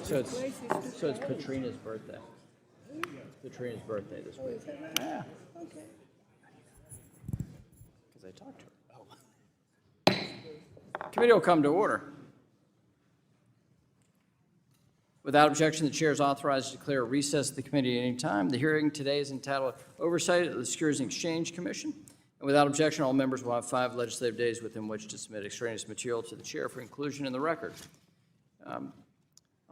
So it's Katrina's birthday. Katrina's birthday this week. Yeah. Okay. Because I talked to her. Oh. Committee will come to order. Without objection, the chair is authorized to declare a recess of the committee at any time. The hearing today is entitled Oversight of the Securities and Exchange Commission. And without objection, all members will have 5 legislative days within which to submit extraneous material to the chair for inclusion in the record.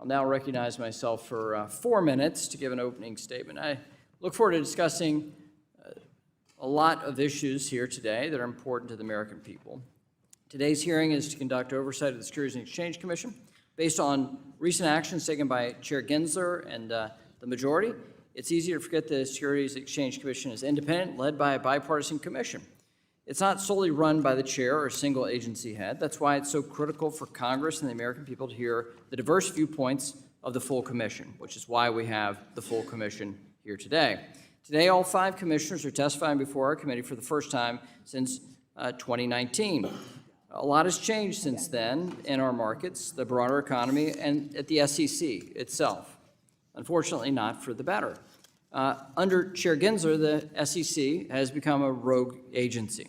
I'll now recognize myself for 4 minutes to give an opening statement. I look forward to discussing a lot of issues here today that are important to the American people. Today's hearing is to conduct oversight of the Securities and Exchange Commission. Based on recent actions taken by Chair Gensler and the majority, it's easy to forget the Securities and Exchange Commission is independent, led by a bipartisan commission. It's not solely run by the chair or a single agency head. That's why it's so critical for Congress and the American people to hear the diverse viewpoints of the full commission, which is why we have the full commission here today. Today, all 5 commissioners are testifying before our committee for the first time since 2019. A lot has changed since then in our markets, the broader economy, and at the SEC itself. Unfortunately, not for the better. Under Chair Gensler, the SEC has become a rogue agency.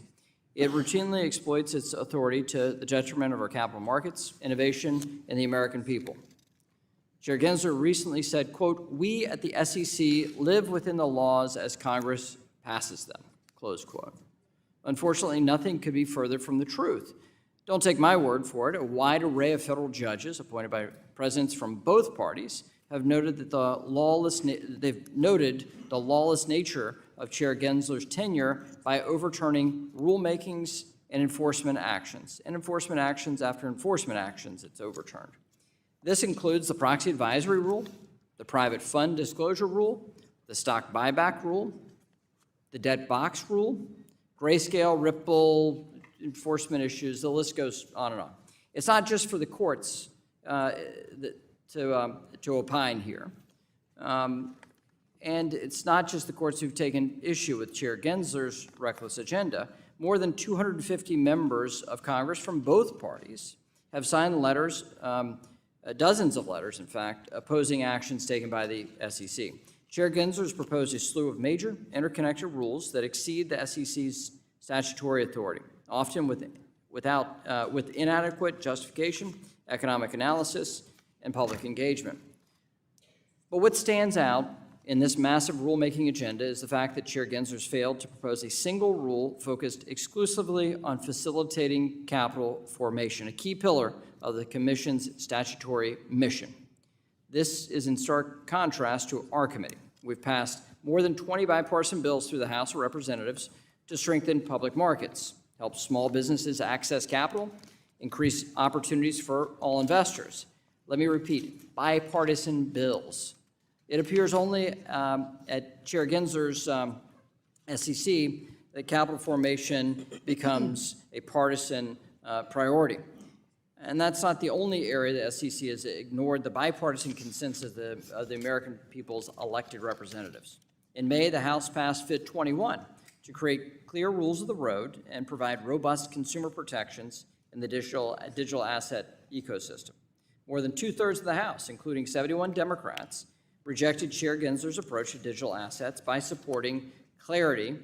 It routinely exploits its authority to the detriment of our capital markets, innovation, and the American people. Chair Gensler recently said, quote, "We at the SEC live within the laws as Congress passes them," close quote. Unfortunately, nothing could be further from the truth. Don't take my word for it. A wide array of federal judges appointed by presidents from both parties have noted that they've noted the lawless nature of Chair Gensler's tenure by overturning rulemakings and enforcement actions. And enforcement actions after enforcement actions, it's overturned. This includes the proxy advisory rule, the private fund disclosure rule, the stock buyback rule, the debt box rule, grayscale, Ripple, enforcement issues, the list goes on and on. It's not just for the courts to opine here. And it's not just the courts who've taken issue with Chair Gensler's reckless agenda. More than 250 members of Congress from both parties have signed letters, dozens of letters, in fact, opposing actions taken by the SEC. Chair Gensler has proposed a slew of major interconnected rules that exceed the SEC's statutory authority, often with inadequate justification, economic analysis, and public engagement. But what stands out in this massive rulemaking agenda is the fact that Chair Gensler's failed to propose a single rule focused exclusively on facilitating capital formation, a key pillar of the Commission's statutory mission. This is in stark contrast to our committee. We've passed more than 20 bipartisan bills through the House of Representatives to strengthen public markets, help small businesses access capital, increase opportunities for all investors. Let me repeat, bipartisan bills. It appears only at Chair Gensler's SEC that capital formation becomes a partisan priority. And that's not the only area the SEC has ignored the bipartisan consensus of the American people's elected representatives. In May, the House passed FIT 21 to create clear rules of the road and provide robust consumer protections in the digital asset ecosystem. More than 2/3 of the House, including 71 Democrats, rejected Chair Gensler's approach to digital assets by supporting clarity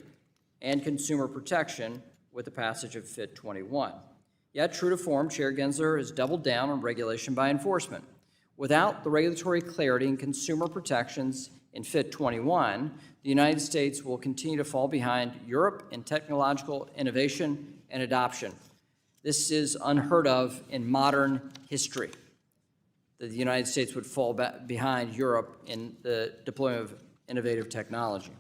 and consumer protection with the passage of FIT 21. Yet, true to form, Chair Gensler has doubled down on regulation by enforcement. Without the regulatory clarity and consumer protections in FIT 21, the United States will continue to fall behind Europe in technological innovation and adoption. This is unheard of in modern history, that the United States would fall behind Europe in the deployment of innovative technology.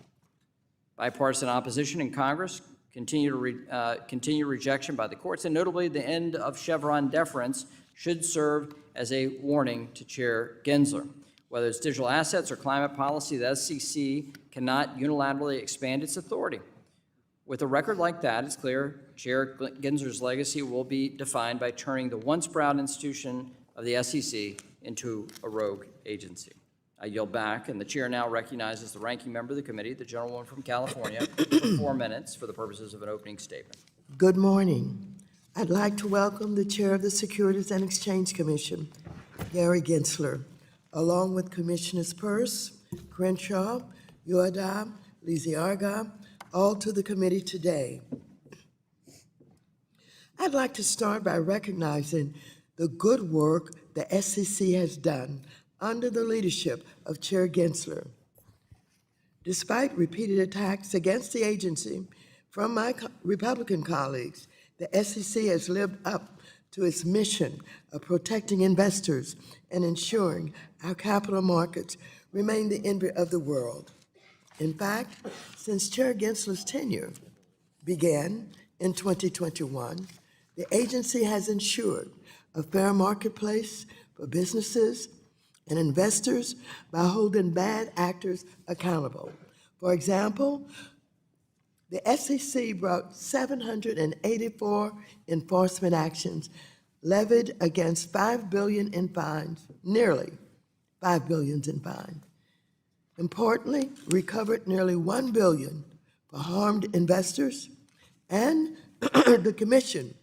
Bipartisan opposition in Congress, continued rejection by the courts, and notably the end of Chevron deference should serve as a warning to Chair Gensler. Whether it's digital assets or climate policy, the SEC cannot unilaterally expand its authority. With a record like that, it's clear Chair Gensler's legacy will be defined by turning the once proud institution of the SEC into a rogue agency. I yield back, and the chair now recognizes the ranking member of the committee, the gentlewoman from California, for 4 minutes for the purposes of an opening statement. Good morning. I'd like to welcome the chair of the Securities and Exchange Commission, Gary Gensler. along with Commissioners Peirce, Crenshaw, Uyeda, Lizárraga, all to the committee today. I'd like to start by recognizing the good work the SEC has done under the leadership of Chair Gensler. Despite repeated attacks against the agency from my Republican colleagues, the SEC has lived up to its mission of protecting investors and ensuring our capital markets remain the envy of the world. In fact, since Chair Gensler's tenure began in 2021, the agency has ensured a fair marketplace for businesses and investors by holding bad actors accountable. For example, the SEC brought 784 enforcement actions levied against $5 billion in fines, nearly $5 billion in fines. Importantly, recovered nearly $1 billion for harmed investors, and the Commission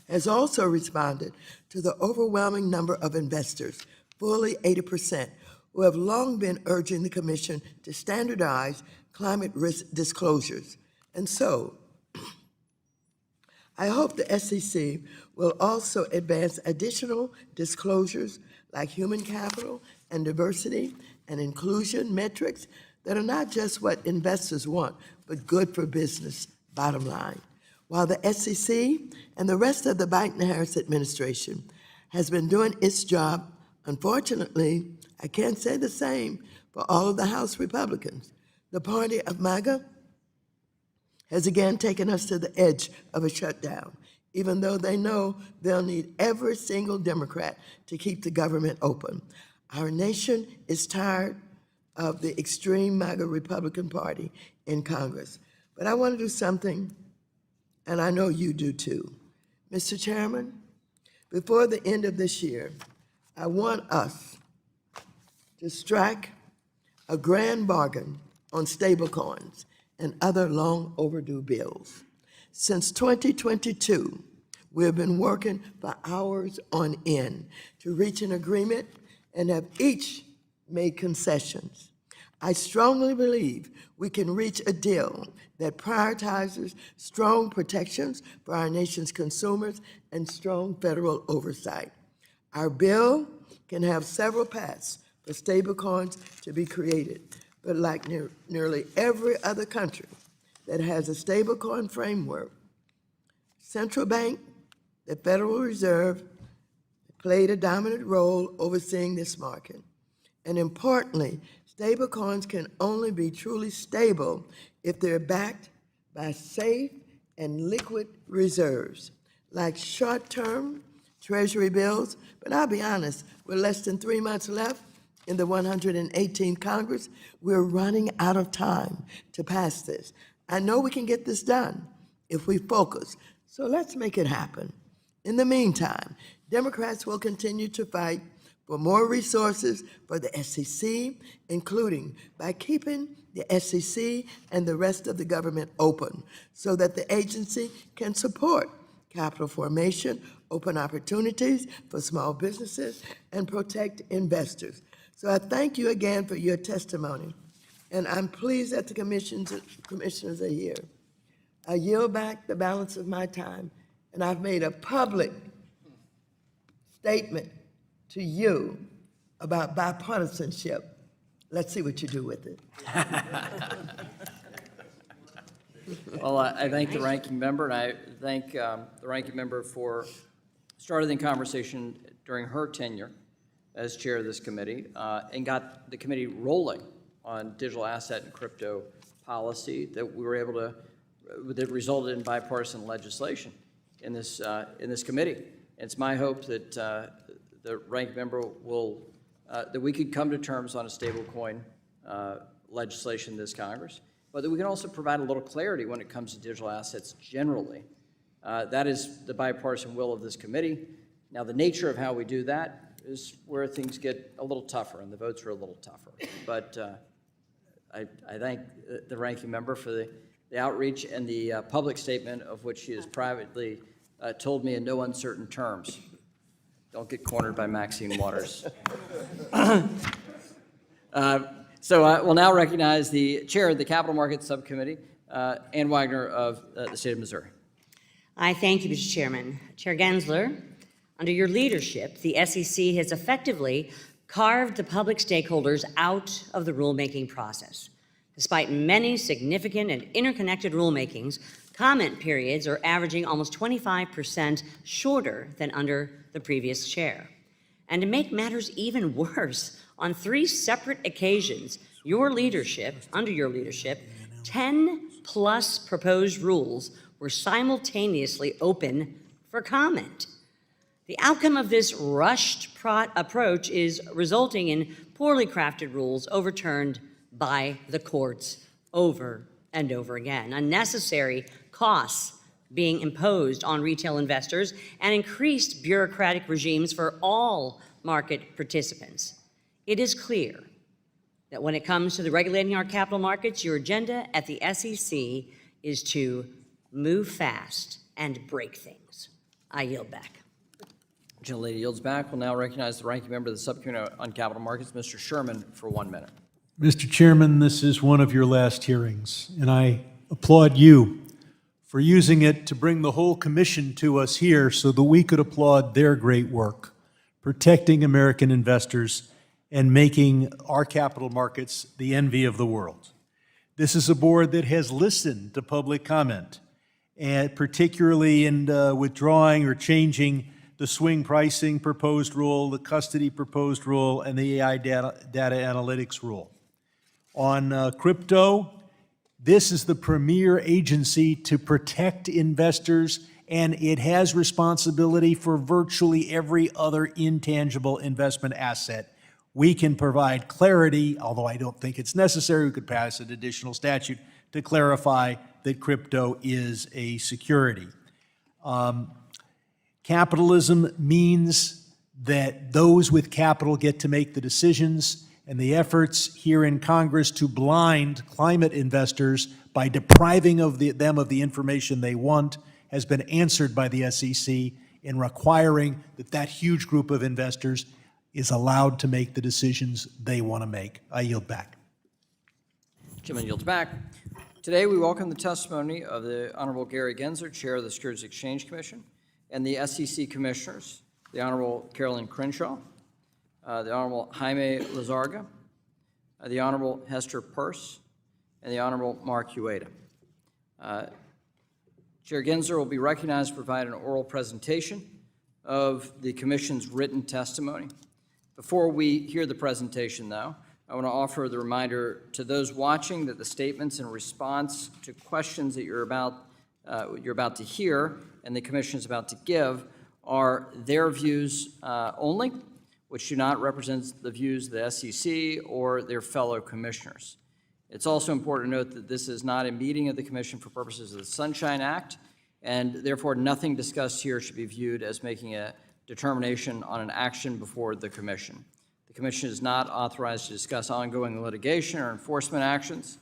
has also responded to the overwhelming number of investors, fully 80%, who have long been urging the Commission to standardize climate risk disclosures. And so, I hope the SEC will also advance additional disclosures like human capital and diversity and inclusion metrics that are not just what investors want, but good for business, bottom line. While the SEC and the rest of the Biden-Harris administration has been doing its job, unfortunately, I can't say the same for all of the House Republicans. The party of MAGA has again taken us to the edge of a shutdown, even though they know they'll need every single Democrat to keep the government open. Our nation is tired of the extreme MAGA Republican Party in Congress. But I want to do something, and I know you do too. Mr. Chairman, before the end of this year, I want us to strike a grand bargain on stablecoins and other long overdue bills. Since 2022, we have been working for hours on end to reach an agreement and have each made concessions. I strongly believe we can reach a deal that prioritizes strong protections for our nation's consumers and strong federal oversight. Our bill can have several paths for stablecoins to be created, but like nearly every other country that has a stablecoin framework, central bank, the Federal Reserve, played a dominant role overseeing this market. And importantly, stablecoins can only be truly stable if they're backed by safe and liquid reserves, like short-term Treasury bills. But I'll be honest, with less than 3 months left in the 118th Congress, we're running out of time to pass this. I know we can get this done if we focus, so let's make it happen. In the meantime, Democrats will continue to fight for more resources for the SEC, including by keeping the SEC and the rest of the government open so that the agency can support capital formation, open opportunities for small businesses, and protect investors. So I thank you again for your testimony, and I'm pleased that the commissioners are here. I yield back the balance of my time, and I've made a public statement to you about bipartisanship. Let's see what you do with it. Well, I thank the ranking member, and I thank the ranking member for starting the conversation during her tenure as chair of this committee and got the committee rolling on digital asset and crypto policy that we were able to, that resulted in bipartisan legislation in this committee. And it's my hope that the ranking member will, that we could come to terms on a stablecoin legislation this Congress, but that we can also provide a little clarity when it comes to digital assets generally. That is the bipartisan will of this committee. Now, the nature of how we do that is where things get a little tougher, and the votes are a little tougher. But I thank the ranking member for the outreach and the public statement of which she has privately told me in no uncertain terms Don't get cornered by Maxine Waters. We'll now recognize the chair of the Capital Markets Subcommittee, Ann Wagner of the state of Missouri. I thank you, Mr. Chairman. Chair Gensler, under your leadership, the SEC has effectively carved the public stakeholders out of the rulemaking process. Despite many significant and interconnected rulemakings, comment periods are averaging almost 25% shorter than under the previous chair. And to make matters even worse, on 3 separate occasions, under your leadership, 10+ proposed rules were simultaneously open for comment. The outcome of this rushed approach is resulting in poorly crafted rules overturned by the courts over and over again, unnecessary costs being imposed on retail investors, and increased bureaucratic regimes for all market participants. It is clear that when it comes to regulating our capital markets, your agenda at the SEC is to move fast and break things. I yield back. Gentlelady yields back. We'll now recognize the ranking member of the Subcommittee on Capital Markets, Mr. Sherman, for 1 minute. Mr. Chairman, this is one of your last hearings, and I applaud you for using it to bring the whole commission to us here so that we could applaud their great work, protecting American investors and making our capital markets the envy of the world. This is a board that has listened to public comment, and particularly in withdrawing or changing the swing pricing proposed rule, the custody proposed rule, and the AI data analytics rule. On crypto, this is the premier agency to protect investors, and it has responsibility for virtually every other intangible investment asset. We can provide clarity, although I don't think it's necessary. We could pass an additional statute to clarify that crypto is a security. Capitalism means that those with capital get to make the decisions, and the efforts here in Congress to blind climate investors by depriving them of the information they want has been answered by the SEC in requiring that huge group of investors is allowed to make the decisions they want to make. I yield back. Gentleman yields back. Today, we welcome the testimony of the Honorable Gary Gensler, Chair of the Securities Exchange Commission, and the SEC Commissioners, the Honorable Carolyn Crenshaw, the Honorable Jaime Lizárraga, the Honorable Hester Peirce, and the Honorable Mark Uyeda. Chair Gensler will be recognized to provide an oral presentation of the Commission's written testimony. Before we hear the presentation, though, I want to offer the reminder to those watching that the statements in response to questions that you're about to hear and the Commission is about to give are their views only, which do not represent the views of the SEC or their fellow commissioners. It's also important to note that this is not a meeting of the Commission for purposes of the Sunshine Act, and therefore nothing discussed here should be viewed as making a determination on an action before the Commission. The Commission is not authorized to discuss ongoing litigation or enforcement actions,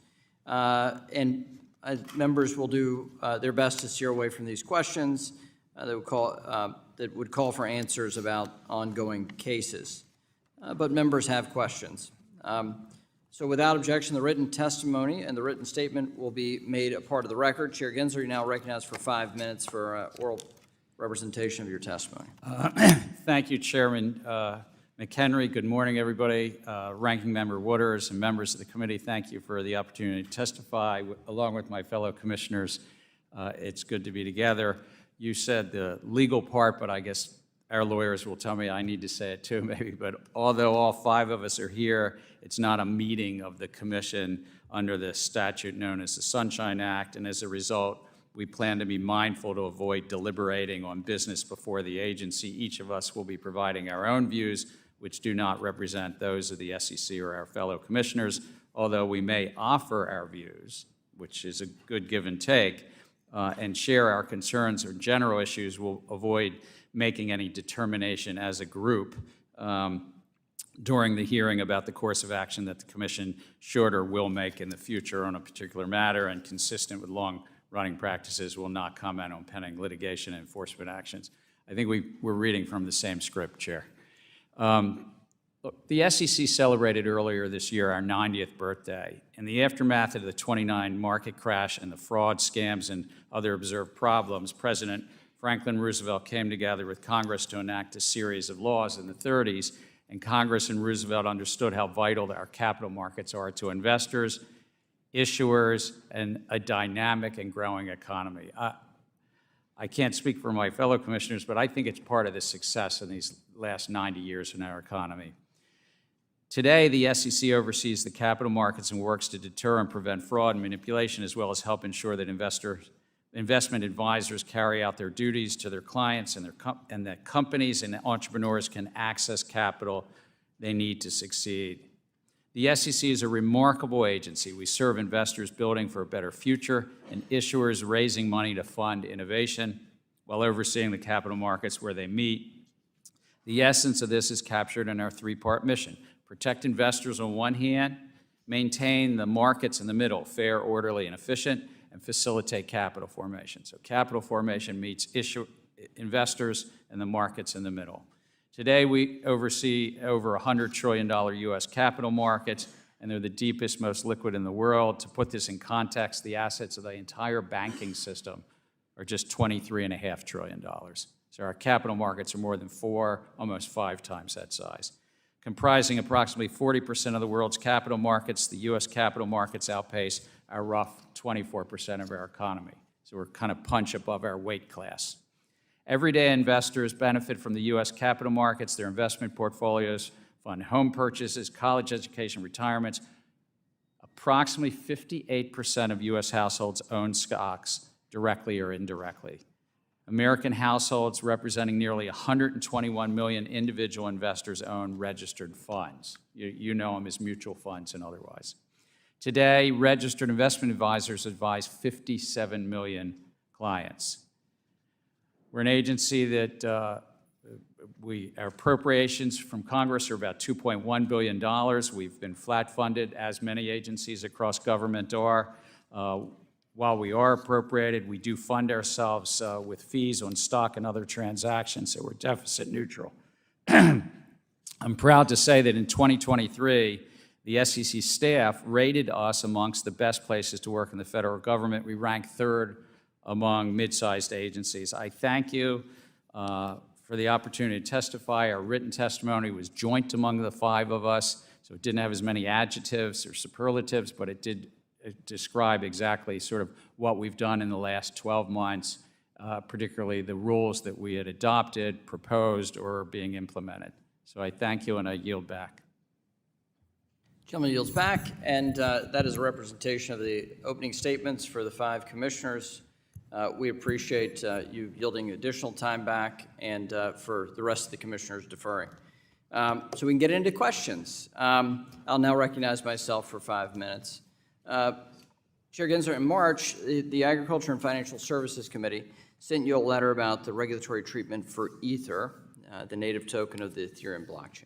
and members will do their best to steer away from these questions that would call for answers about ongoing cases. But members have questions. So without objection, the written testimony and the written statement will be made a part of the record. Chair Gensler, you're now recognized for 5 minutes for oral representation of your testimony. Thank you, Chairman McHenry. Good morning, everybody. Ranking Member Waters and members of the committee, thank you for the opportunity to testify along with my fellow commissioners. It's good to be together. You said the legal part, but I guess our lawyers will tell me I need to say it too, maybe. But although all 5 of us are here, it's not a meeting of the commission under the statute known as the Sunshine Act, and as a result, we plan to be mindful to avoid deliberating on business before the agency. Each of us will be providing our own views, which do not represent those of the SEC or our fellow commissioners, although we may offer our views, which is a good give and take, and share our concerns or general issues. We'll avoid making any determination as a group during the hearing about the course of action that the Commission should or will make in the future on a particular matter, and consistent with long-running practices, will not comment on pending litigation and enforcement actions. I think we're reading from the same script, Chair. Look, the SEC celebrated earlier this year our 90th birthday. In the aftermath of the 29 market crash and the fraud, scams, and other observed problems, President Franklin Roosevelt came together with Congress to enact a series of laws in the 30s, and Congress and Roosevelt understood how vital our capital markets are to investors, issuers, and a dynamic and growing economy. I can't speak for my fellow commissioners, but I think it's part of the success in these last 90 years in our economy. Today, the SEC oversees the capital markets and works to deter and prevent fraud and manipulation, as well as help ensure that investment advisors carry out their duties to their clients and that companies and entrepreneurs can access capital they need to succeed. The SEC is a remarkable agency. We serve investors building for a better future and issuers raising money to fund innovation while overseeing the capital markets where they meet. The essence of this is captured in our three-part mission: protect investors on one hand, maintain the markets in the middle, fair, orderly, and efficient, and facilitate capital formation. So capital formation meets investors and the markets in the middle. Today, we oversee over $100 trillion U.S. capital markets, and they're the deepest, most liquid in the world. To put this in context, the assets of the entire banking system are just $23.5 trillion. So our capital markets are more than 4, almost 5 times that size. Comprising approximately 40% of the world's capital markets, the U.S. capital markets outpace our rough 24% of our economy. So we're kind of punch above our weight class. Everyday investors benefit from the U.S. capital markets. Their investment portfolios fund home purchases, college education, retirements. Approximately 58% of U.S. households own stocks directly or indirectly. American households representing nearly 121 million individual investors own registered funds. You know them as mutual funds and otherwise. Today, registered investment advisors advise 57 million clients. We're an agency that our appropriations from Congress are about $2.1 billion. We've been flat funded, as many agencies across government are. While we are appropriated, we do fund ourselves with fees on stock and other transactions, so we're deficit neutral. I'm proud to say that in 2023, the SEC staff rated us amongst the best places to work in the federal government. We ranked 3rd among mid-sized agencies. I thank you for the opportunity to testify. Our written testimony was joint among the 5 of us, so it didn't have as many adjectives or superlatives, but it did describe exactly sort of what we've done in the last 12 months, particularly the rules that we had adopted, proposed, or are being implemented. So I thank you, and I yield back. Gentleman yields back, and that is a representation of the opening statements for the 5 commissioners. We appreciate you yielding additional time back and for the rest of the commissioners deferring. So we can get into questions. I'll now recognize myself for 5 minutes. Chair Gensler, in March, the Agriculture and Financial Services Committee sent you a letter about the regulatory treatment for Ether, the native token of the Ethereum blockchain.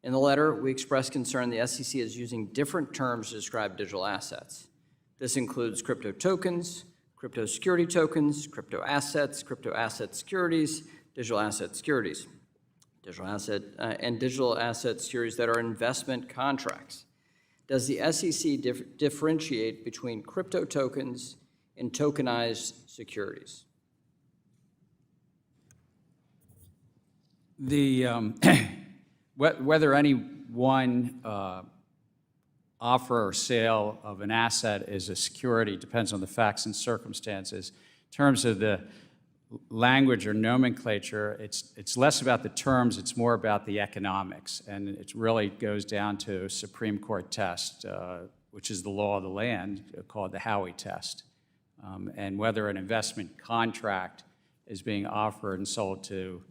In the letter, we expressed concern the SEC is using different terms to describe digital assets. This includes crypto tokens, crypto security tokens, crypto asset securities, digital asset securities, and digital asset securities that are investment contracts. Does the SEC differentiate between crypto tokens and tokenized securities? Whether any one offer or sale of an asset is a security depends on the facts and circumstances. In terms of the language or nomenclature, it's less about the terms, it's more about the economics, and it really goes down to a Supreme Court test, which is the law of the land, called the Howey test, and whether an investment contract is being offered and sold to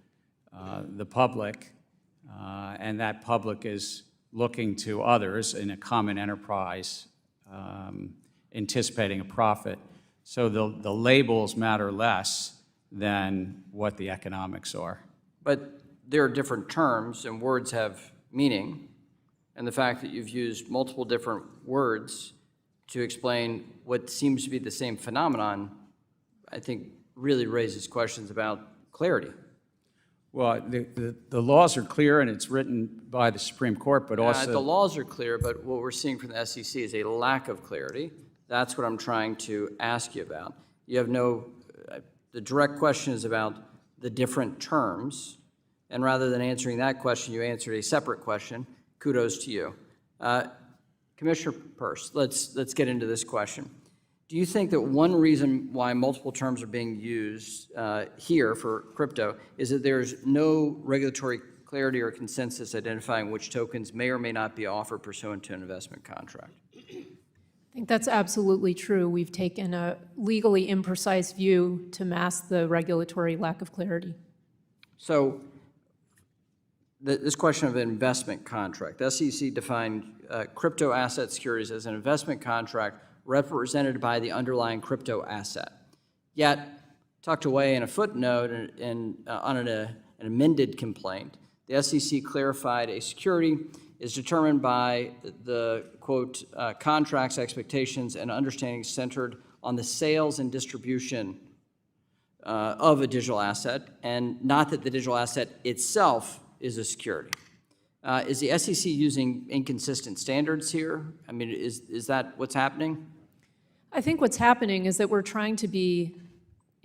the public, and that public is looking to others in a common enterprise, anticipating a profit. So the labels matter less than what the economics are. But there are different terms, and words have meaning, and the fact that you've used multiple different words to explain what seems to be the same phenomenon, I think really raises questions about clarity. Well, the laws are clear, and it's written by the Supreme Court, but also... The laws are clear, but what we're seeing from the SEC is a lack of clarity. That's what I'm trying to ask you about. You have no, the direct question is about the different terms, and rather than answering that question, you answered a separate question. Kudos to you. Commissioner Peirce, let's get into this question. Do you think that one reason why multiple terms are being used here for crypto is that there's no regulatory clarity or consensus identifying which tokens may or may not be offered pursuant to an investment contract? I think that's absolutely true. We've taken a legally imprecise view to mask the regulatory lack of clarity. So this question of an investment contract, the SEC defined crypto asset securities as an investment contract represented by the underlying crypto asset. Yet, tucked away in a footnote on an amended complaint, the SEC clarified a security is determined by the, quote, contracts, expectations, and understandings centered on the sales and distribution of a digital asset, and not that the digital asset itself is a security. Is the SEC using inconsistent standards here? I mean, is that what's happening? I think what's happening is that we're trying to be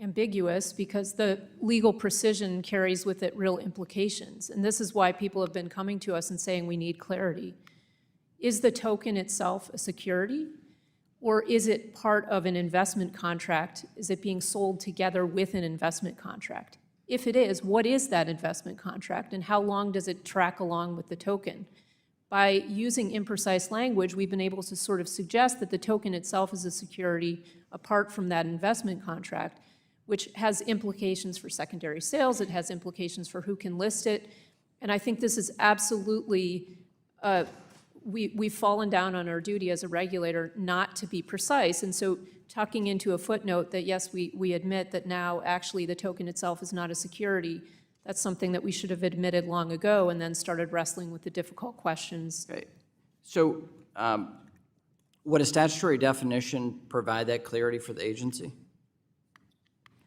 ambiguous because the legal precision carries with it real implications. And this is why people have been coming to us and saying we need clarity. Is the token itself a security? Or is it part of an investment contract? Is it being sold together with an investment contract? If it is, what is that investment contract and how long does it track along with the token? By using imprecise language, we've been able to sort of suggest that the token itself is a security apart from that investment contract, which has implications for secondary sales. It has implications for who can list it. And I think this is absolutely, we've fallen down on our duty as a regulator not to be precise. And so tucking into a footnote that, yes, we admit that now actually the token itself is not a security, that's something that we should have admitted long ago and then started wrestling with the difficult questions. Okay. So would a statutory definition provide that clarity for the agency?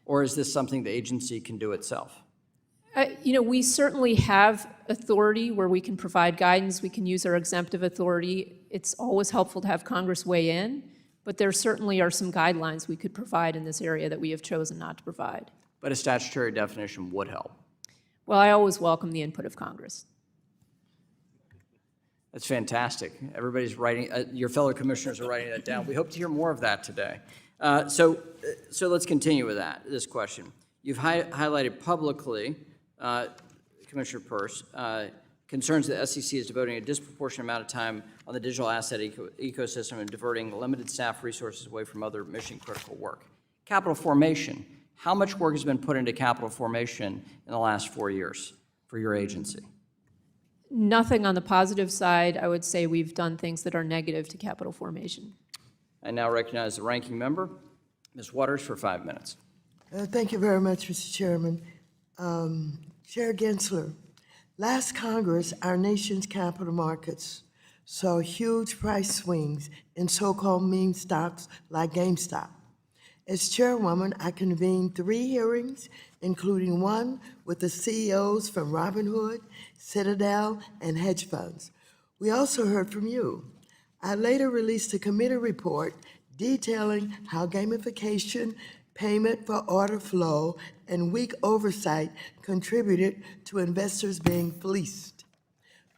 Or is this something the agency can do itself? You know, we certainly have authority where we can provide guidance. We can use our exemptive authority. It's always helpful to have Congress weigh in, but there certainly are some guidelines we could provide in this area that we have chosen not to provide. But a statutory definition would help. Well, I always welcome the input of Congress. That's fantastic. Everybody's writing, your fellow commissioners are writing that down. We hope to hear more of that today. So let's continue with this question. You've highlighted publicly, Commissioner Peirce, concerns that the SEC is devoting a disproportionate amount of time on the digital asset ecosystem and diverting limited staff resources away from other mission-critical work. Capital formation. How much work has been put into capital formation in the last 4 years for your agency? Nothing on the positive side. I would say we've done things that are negative to capital formation. I now recognize the ranking member, Ms. Waters, for 5 minutes. Thank you very much, Mr. Chairman. Chair Gensler, last Congress, our nation's capital markets saw huge price swings in so-called meme stocks like GameStop. As chairwoman, I convened 3 hearings, including one with the CEOs from Robinhood, Citadel, and hedge funds. We also heard from you. I later released a committee report detailing how gamification, payment for order flow, and weak oversight contributed to investors being fleeced.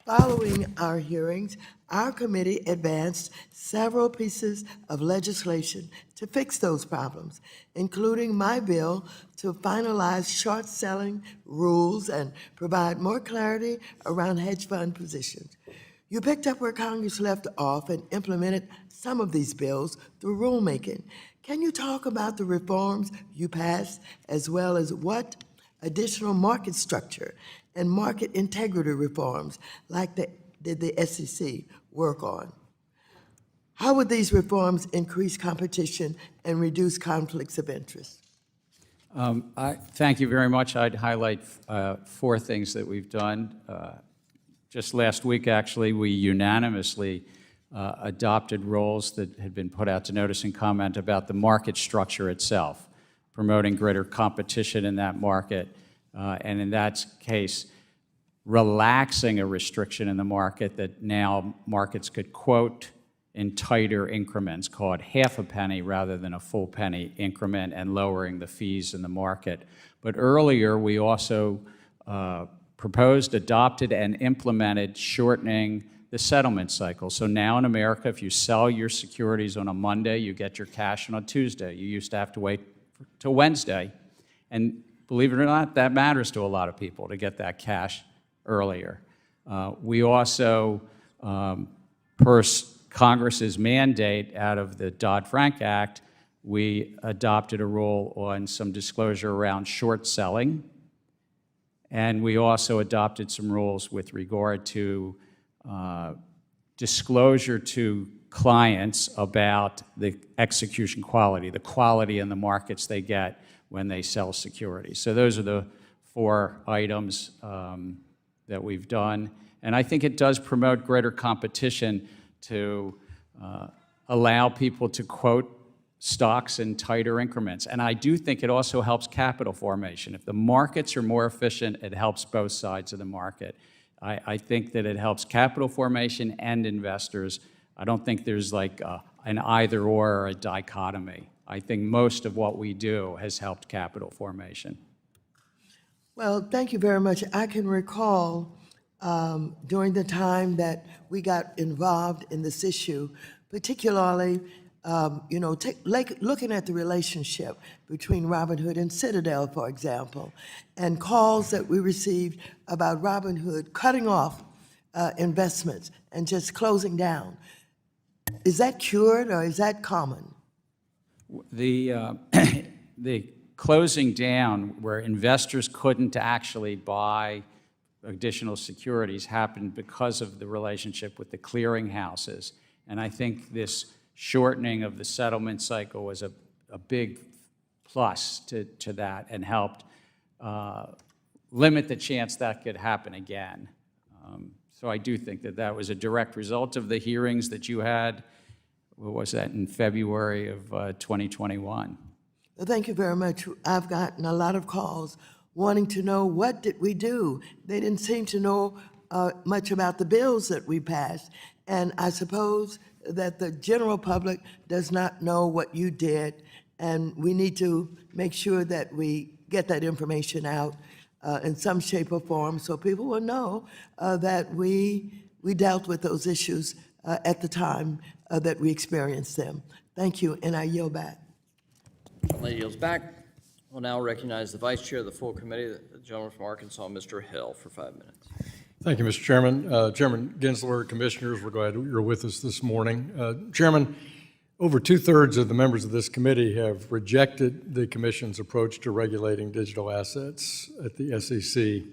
Following our hearings, our committee advanced several pieces of legislation to fix those problems, including my bill to finalize short-selling rules and provide more clarity around hedge fund positions. You picked up where Congress left off and implemented some of these bills through rulemaking. Can you talk about the reforms you passed, as well as what additional market structure and market integrity reforms did the SEC work on? How would these reforms increase competition and reduce conflicts of interest? Thank you very much. I'd highlight 4 things that we've done. Just last week, actually, we unanimously adopted rules that had been put out to notice and comment about the market structure itself, promoting greater competition in that market, And in that case, relaxing a restriction in the market that now markets could quote in tighter increments, called half a penny rather than a full penny increment, and lowering the fees in the market. But earlier, we also proposed, adopted, and implemented shortening the settlement cycle. So now in America, if you sell your securities on a Monday, you get your cash on a Tuesday. You used to have to wait till Wednesday. And believe it or not, that matters to a lot of people, to get that cash earlier. We also, per Congress's mandate out of the Dodd-Frank Act, we adopted a rule on some disclosure around short selling. And we also adopted some rules with regard to disclosure to clients about the execution quality, the quality in the markets they get when they sell securities. So those are the 4 items that we've done. And I think it does promote greater competition to allow people to quote stocks in tighter increments. And I do think it also helps capital formation. If the markets are more efficient, it helps both sides of the market. I think that it helps capital formation and investors. I don't think there's like an either or a dichotomy. I think most of what we do has helped capital formation. Well, thank you very much. I can recall during the time that we got involved in this issue, particularly, looking at the relationship between Robinhood and Citadel, for example, and calls that we received about Robinhood cutting off investments and just closing down. Is that cured or is that common? The closing down where investors couldn't actually buy additional securities happened because of the relationship with the clearinghouses. And I think this shortening of the settlement cycle was a big plus to that and helped limit the chance that could happen again. So I do think that that was a direct result of the hearings that you had. What was that, in February of 2021? Well, thank you very much. I've gotten a lot of calls wanting to know, what did we do? They didn't seem to know much about the bills that we passed. And I suppose that the general public does not know what you did, and we need to make sure that we get that information out in some shape or form so people will know that we dealt with those issues at the time that we experienced them. Thank you, and I yield back. Lady yields back. We'll now recognize the Vice Chair of the full committee, the gentleman from Arkansas, Mr. Hill, for 5 minutes. Thank you, Mr. Chairman. Chairman Gensler, Commissioners, we're glad you're with us this morning. Chairman, over 2/3 of the members of this committee have rejected the Commission's approach to regulating digital assets at the SEC.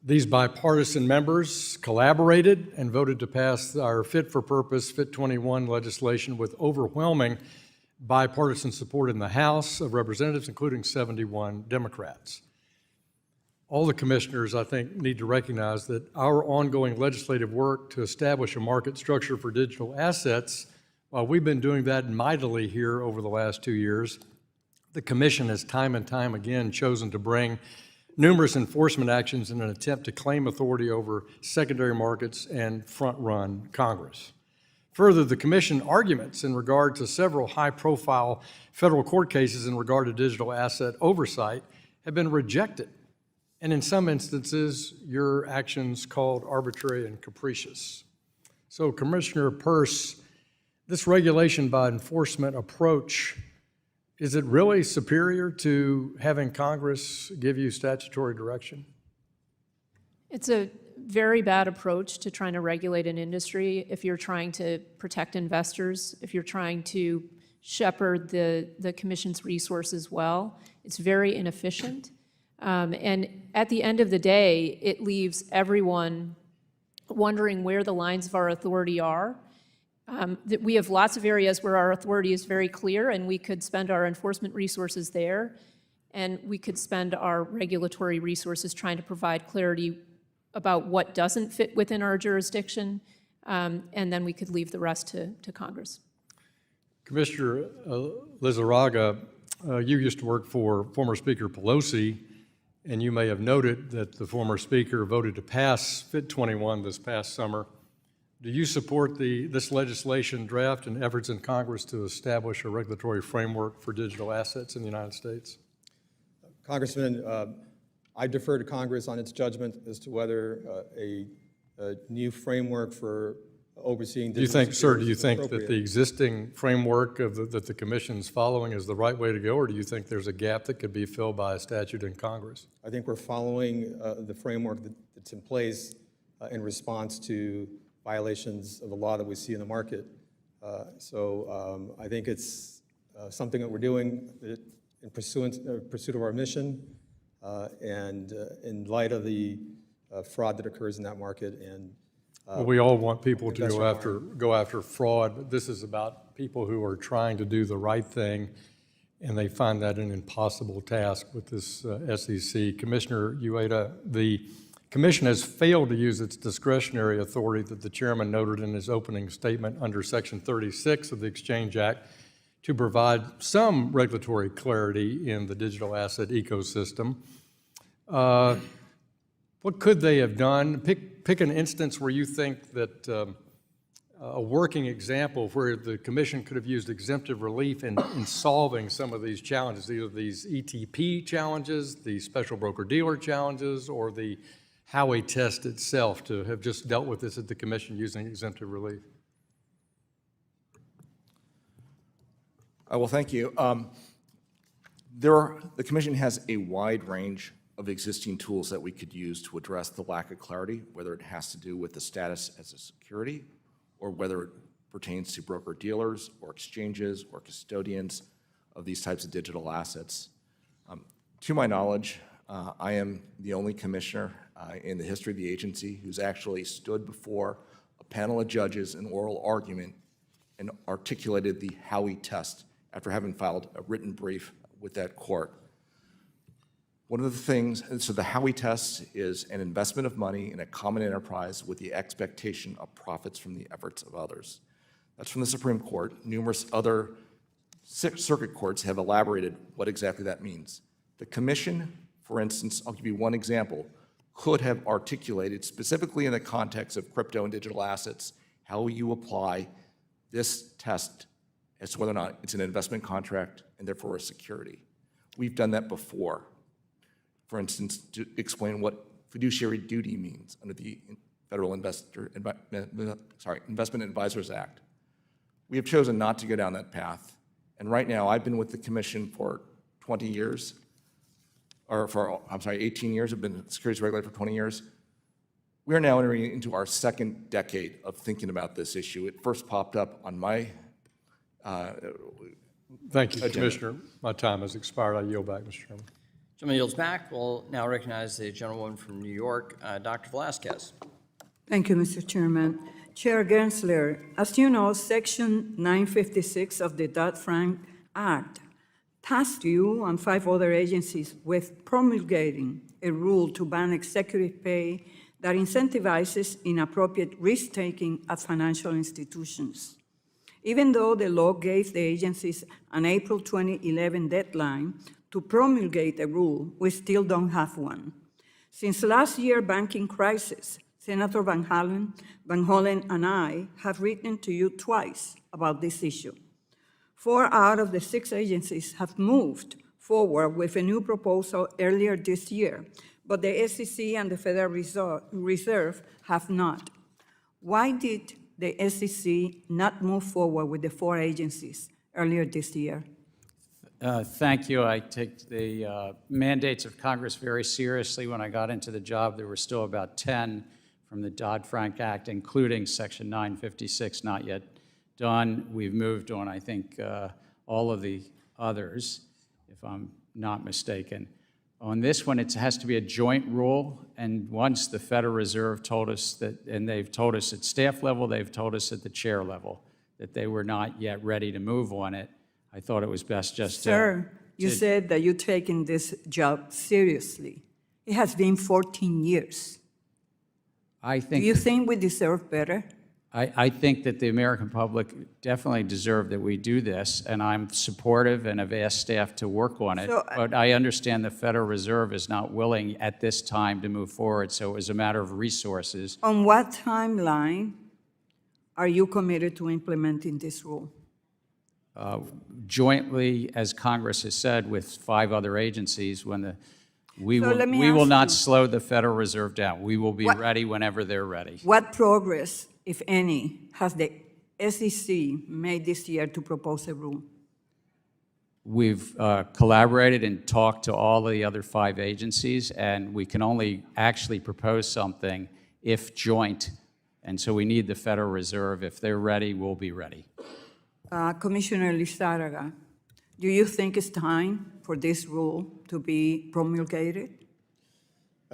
These bipartisan members collaborated and voted to pass our fit-for-purpose Fit 21 legislation with overwhelming bipartisan support in the House of Representatives, including 71 Democrats. All the commissioners, I think, need to recognize that our ongoing legislative work to establish a market structure for digital assets, while we've been doing that mightily here over the last 2 years, the Commission has time and time again chosen to bring numerous enforcement actions in an attempt to claim authority over secondary markets and front-run Congress. Further, the Commission arguments in regard to several high-profile federal court cases in regard to digital asset oversight have been rejected, and in some instances, your actions called arbitrary and capricious. So, Commissioner Peirce, this regulation by enforcement approach, is it really superior to having Congress give you statutory direction? It's a very bad approach to trying to regulate an industry if you're trying to protect investors, if you're trying to shepherd the Commission's resources well. It's very inefficient. And at the end of the day, it leaves everyone wondering where the lines of our authority are. That we have lots of areas where our authority is very clear, and we could spend our enforcement resources there, and we could spend our regulatory resources trying to provide clarity about what doesn't fit within our jurisdiction, and then we could leave the rest to Congress. Commissioner Lizárraga, you used to work for former Speaker Pelosi And you may have noted that the former speaker voted to pass FIT 21 this past summer. Do you support this legislation draft and efforts in Congress to establish a regulatory framework for digital assets in the United States? Congressman, I defer to Congress on its judgment as to whether a new framework for overseeing Do you digital think, sir, do securities you is think that appropriate. the existing framework that the Commission's following is the right way to go, or do you think there's a gap that could be filled by a statute in Congress? I think we're following the framework that's in place in response to violations of the law that we see in the market. So I think it's something that we're doing in pursuit of our mission and in light of the fraud that occurs in that market. And Well, we all want people to investment go after fraud, but this is about people who are trying to do the right thing, and they find that an impossible task with this SEC. Commissioner Uyeda, the Commission has failed to use its discretionary authority that the chairman noted in his opening statement under Section 36 of the Exchange Act to provide some regulatory clarity in the digital asset ecosystem. What could they have done? Pick an instance where you think that a working example where the Commission could have used exemptive relief in solving some of these challenges, either these ETP challenges, the special broker-dealer challenges, or the Howey test itself, to have just dealt with this at the Commission using exemptive relief. Well, thank you. The Commission has a wide range of existing tools that we could use to address the lack of clarity, whether it has to do with the status as a security, or whether it pertains to broker-dealers or exchanges or custodians of these types of digital assets. To my knowledge, I am the only commissioner in the history of the agency who's actually stood before a panel of judges in oral argument and articulated the Howey test after having filed a written brief with that court. One of the things, so the Howey test is an investment of money in a common enterprise with the expectation of profits from the efforts of others. That's from the Supreme Court. Numerous other circuit courts have elaborated what exactly that means. The Commission, for instance, I'll give you one example, could have articulated specifically in the context of crypto and digital assets how you apply this test as to whether or not it's an investment contract and therefore a security. We've done that before. For instance, to explain what fiduciary duty means under the Federal Investment Advisors Act. We have chosen not to go down that path. And right now, I've been with the Commission for 20 years, or for, 18 years. I've been a securities regulator for 20 years. We are now entering into our second decade of thinking about this issue. It first popped up on my Thank you, agenda. Commissioner. My time has expired. I yield back, Mr. Chairman. Gentleman yields back. We'll now recognize the gentlewoman from New York, Dr. Velasquez. Thank you, Mr. Chairman. Chair Gensler, as you know, Section 956 of the Dodd-Frank Act tasked you and 5 other agencies with promulgating a rule to ban executive pay that incentivizes inappropriate risk-taking at financial institutions. Even though the law gave the agencies an April 2011 deadline to promulgate a rule, we still don't have one. Since last year's banking crisis, Senator Van Hollen and I have written to you twice about this issue. 4 out of the 6 agencies have moved forward with a new proposal earlier this year, but the SEC and the Federal Reserve have not. Why did the SEC not move forward with the 4 agencies earlier this year? Thank you. I take the mandates of Congress very seriously. When I got into the job, there were still about 10 from the Dodd-Frank Act, including Section 956, not yet done. We've moved on, I think, all of the others, if I'm not mistaken. On this one, it has to be a joint rule, and once the Federal Reserve told us that, and they've told us at staff level, they've told us at the chair level, that they were not yet ready to move on it. I thought it was best just Sir, you said that you're taking this job seriously. It has been 14 years. I Do think, you think we deserve better? I think that the American public definitely deserve that we do this, and I'm supportive and have asked staff to work on it. So, But I understand the Federal Reserve is not willing at this time to move forward, so it was a matter of resources. On what timeline are you committed to implementing this rule? Jointly, as Congress has said, with 5 other agencies, we So let me will ask not you- slow the Federal Reserve down. We will be What- ready whenever they're ready. What progress, if any, has the SEC made this year to propose a rule? We've collaborated and talked to all the other 5 agencies, and we can only actually propose something if joint. And so we need the Federal Reserve. If they're ready, we'll be ready. Commissioner Lizárraga, do you think it's time for this rule to be promulgated?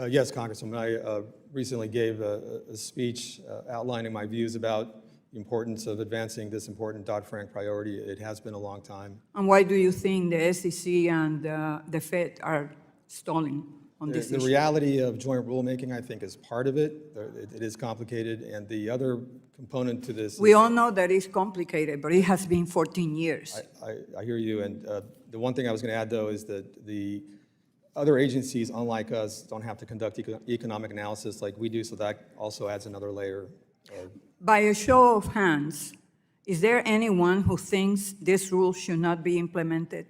Yes, Congresswoman, I recently gave a speech outlining my views about the importance of advancing this important Dodd-Frank priority. It has been a long time. And why do you think the SEC and the Fed are stalling on this The issue? reality of joint rulemaking, I think, is part of it. It is complicated, and the other component to this. We all know that it's complicated, but it has been 14 years. I hear you, and the one thing I was going to add, though, is that the other agencies, unlike us, don't have to conduct economic analysis like we do, so that also adds another layer. By a show of hands, is there anyone who thinks this rule should not be implemented?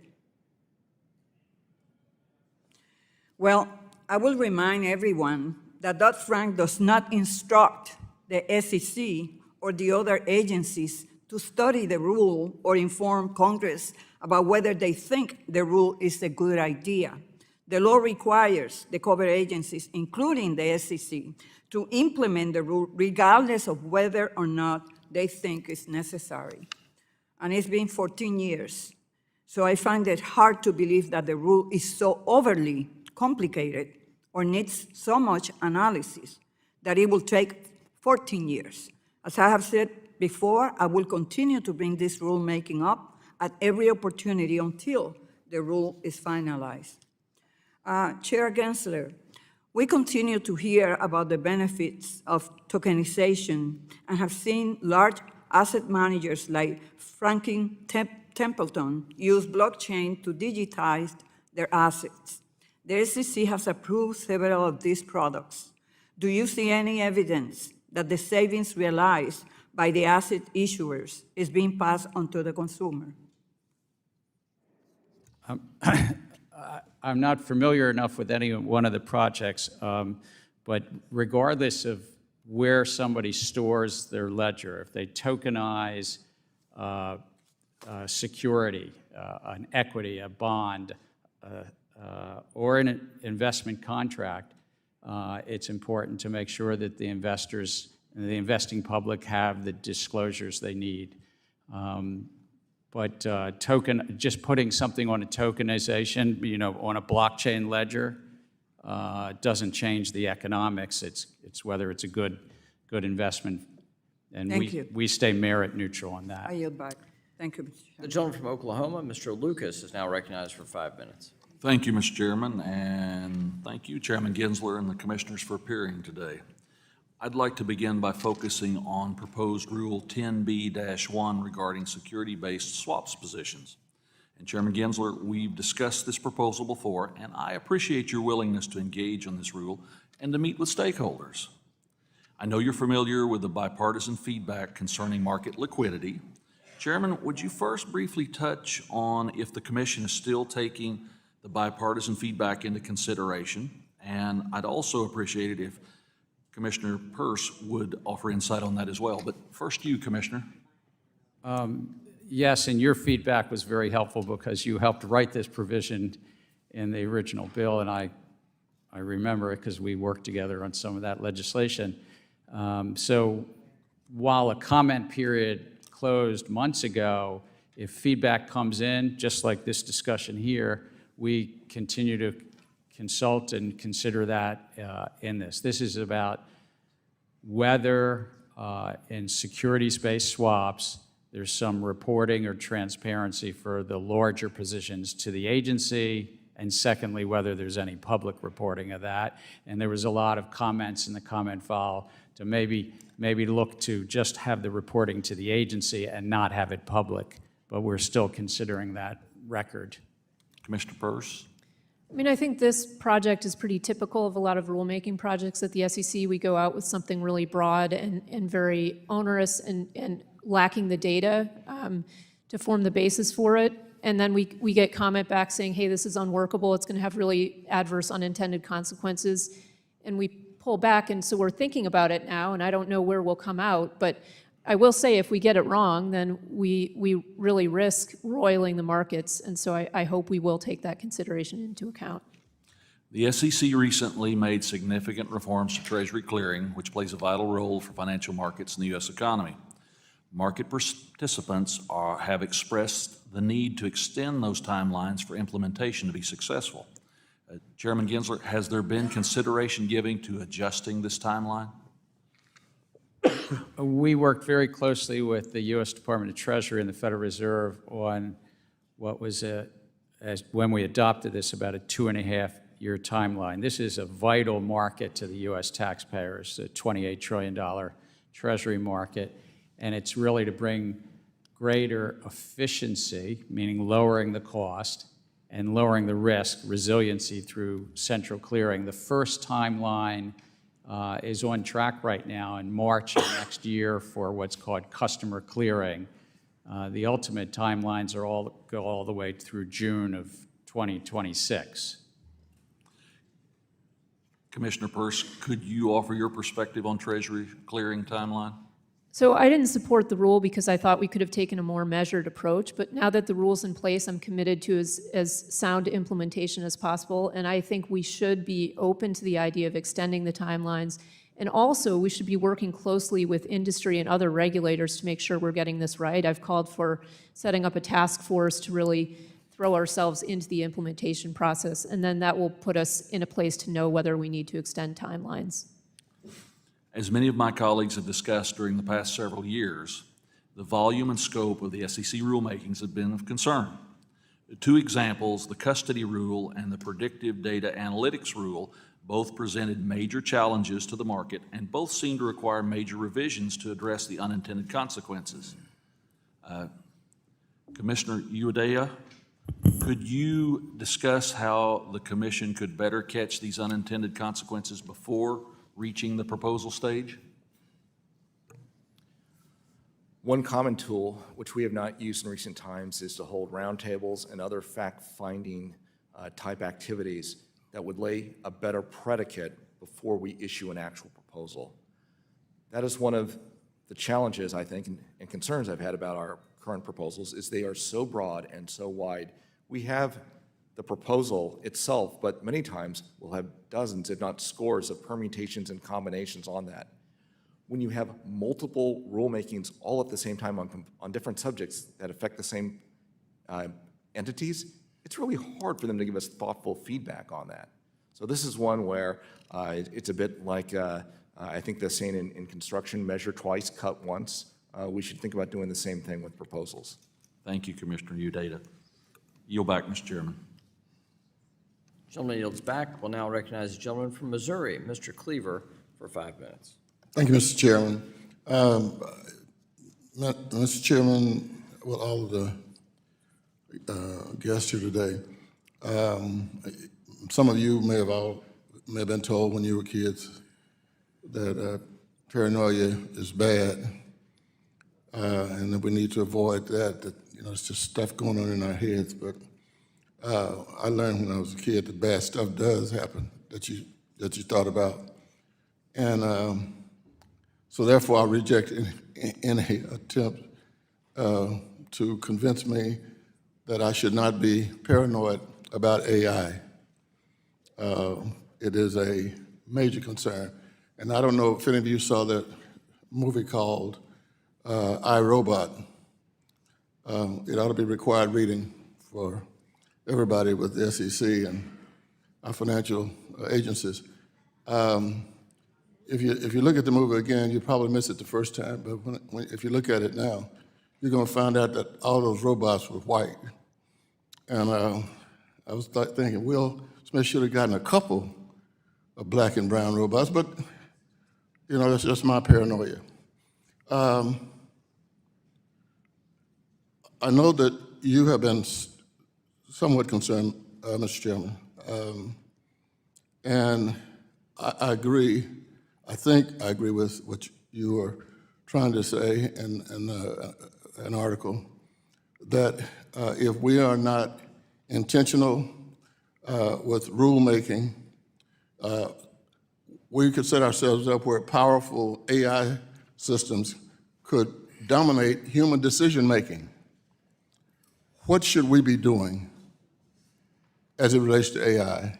Well, I will remind everyone that Dodd-Frank does not instruct the SEC or the other agencies to study the rule or inform Congress about whether they think the rule is a good idea. The law requires the covered agencies, including the SEC, to implement the rule regardless of whether or not they think it's necessary. And it's been 14 years. So I find it hard to believe that the rule is so overly complicated or needs so much analysis that it will take 14 years. As I have said before, I will continue to bring this rulemaking up at every opportunity until the rule is finalized. Chair Gensler, we continue to hear about the benefits of tokenization and have seen large asset managers like Franklin Templeton use blockchain to digitize their assets. The SEC has approved several of these products. Do you see any evidence that the savings realized by the asset issuers is being passed on to the consumer? I'm not familiar enough with any one of the projects, but regardless of where somebody stores their ledger, if they tokenize security, an equity, a bond, or an investment contract, it's important to make sure that the investors and the investing public have the disclosures they need. But just putting something on a tokenization, on a blockchain ledger, doesn't change the economics. It's whether it's a good investment, and Thank you. we stay merit neutral on that. I yield back. Thank you, Mr. Chairman. The gentleman from Oklahoma, Mr. Lucas, is now recognized for 5 minutes. Thank you, Mr. Chairman, and thank you, Chairman Gensler and the commissioners for appearing today. I'd like to begin by focusing on proposed Rule 10B-1 regarding security-based swaps positions. And Chairman Gensler, we've discussed this proposal before, and I appreciate your willingness to engage on this rule and to meet with stakeholders. I know you're familiar with the bipartisan feedback concerning market liquidity. Chairman, would you first briefly touch on if the commission is still taking the bipartisan feedback into consideration? And I'd also appreciate it if Commissioner Peirce would offer insight on that as well. But first you, Commissioner. Yes, and your feedback was very helpful because you helped write this provision in the original bill, and I remember it because we worked together on some of that legislation. So while a comment period closed months ago, if feedback comes in, just like this discussion here, we continue to consult and consider that in this. This is about whether in securities-based swaps, there's some reporting or transparency for the larger positions to the agency and secondly, whether there's any public reporting of that. And there was a lot of comments in the comment file to maybe look to just have the reporting to the agency and not have it public, but we're still considering that record. Commissioner Peirce? I mean, I think this project is pretty typical of a lot of rulemaking projects at the SEC. We go out with something really broad and very onerous and lacking the data to form the basis for it. And then we get comment back saying, hey, this is unworkable, it's going to have really adverse unintended consequences. And we pull back, and so we're thinking about it now, and I don't know where we'll come out, but I will say if we get it wrong, then we really risk roiling the markets, and so I hope we will take that consideration into account. The SEC recently made significant reforms to Treasury clearing, which plays a vital role for financial markets in the U.S. economy. Market participants have expressed the need to extend those timelines for implementation to be successful. Chairman Gensler, has there been consideration given to adjusting this timeline? We worked very closely with the U.S. Department of Treasury and the Federal Reserve on what was, when we adopted this, about a 2.5-year timeline. This is a vital market to the U.S. taxpayers, a $28 trillion Treasury market, and it's really to bring greater efficiency, meaning lowering the cost, and lowering the risk, resiliency through central clearing. The first timeline is on track right now in March of next year for what's called customer clearing. The ultimate timelines go all the way through June of 2026. Commissioner Peirce, could you offer your perspective on Treasury clearing timeline? So I didn't support the rule because I thought we could have taken a more measured approach, but now that the rule's in place, I'm committed to as sound implementation as possible, and I think we should be open to the idea of extending the timelines, and also we should be working closely with industry and other regulators to make sure we're getting this right. I've called for setting up a task force to really throw ourselves into the implementation process, and then that will put us in a place to know whether we need to extend timelines. As many of my colleagues have discussed during the past several years, the volume and scope of the SEC rulemakings have been of concern. The two examples, the custody rule and the predictive data analytics rule, both presented major challenges to the market and both seem to require major revisions to address the unintended consequences. Commissioner Uyeda, could you discuss how the Commission could better catch these unintended consequences before reaching the proposal stage? One common tool, which we have not used in recent times, is to hold roundtables and other fact-finding type activities that would lay a better predicate before we issue an actual proposal. That is one of the challenges, I think, and concerns I've had about our current proposals, is they are so broad and so wide. We have the proposal itself, but many times we'll have dozens, if not scores, of permutations and combinations on that. When you have multiple rulemakings all at the same time on different subjects that affect the same entities, it's really hard for them to give us thoughtful feedback on that. So this is one where it's a bit like, I think the saying in construction, measure twice, cut once. We should think about doing the same thing with proposals. Thank you, Commissioner Uyeda. Yield back, Mr. Chairman. Gentleman yields back. We'll now recognize the gentleman from Missouri, Mr. Cleaver, for 5 minutes. Thank you, Mr. Chairman. Mr. Chairman, well, all of the guests here today, some of you may have been told when you were kids that paranoia is bad, and that we need to avoid that. It's just stuff going on in our heads. But I learned when I was a kid that bad stuff does happen that you thought about, and so therefore I reject any attempt to convince me that I should not be paranoid about AI. It is a major concern, and I don't know if any of you saw that movie called iRobot. It ought to be required reading for everybody with the SEC and our financial agencies. If you look at the movie again, you probably miss it the first time, but if you look at it now, you're going to find out that all those robots were white. And I was thinking Will Smith should have gotten a couple of black and brown robots, but, you know, that's just my paranoia. I know that you have been somewhat concerned, Mr. Chairman, and I agree. I think I agree with what you were trying to say in an article, that if we are not intentional with rulemaking, we could set ourselves up where powerful AI systems could dominate human decision-making. What should we be doing as it relates to AI?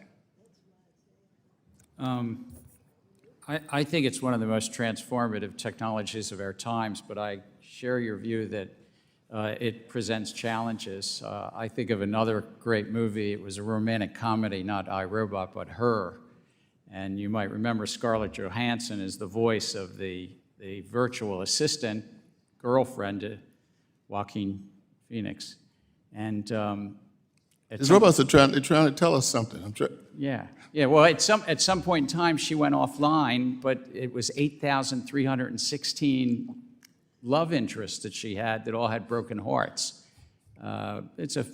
I think it's one of the most transformative technologies of our times, but I share your view that it presents challenges. I think of another great movie. It was a romantic comedy, not iRobot, but Her. And you might remember Scarlett Johansson is the voice of the virtual assistant girlfriend to Joaquin Phoenix. And These robots are trying to tell us something. yeah. Well, at some point in time, she went offline, but it was 8,316 love interests that she had that all had broken hearts. It's a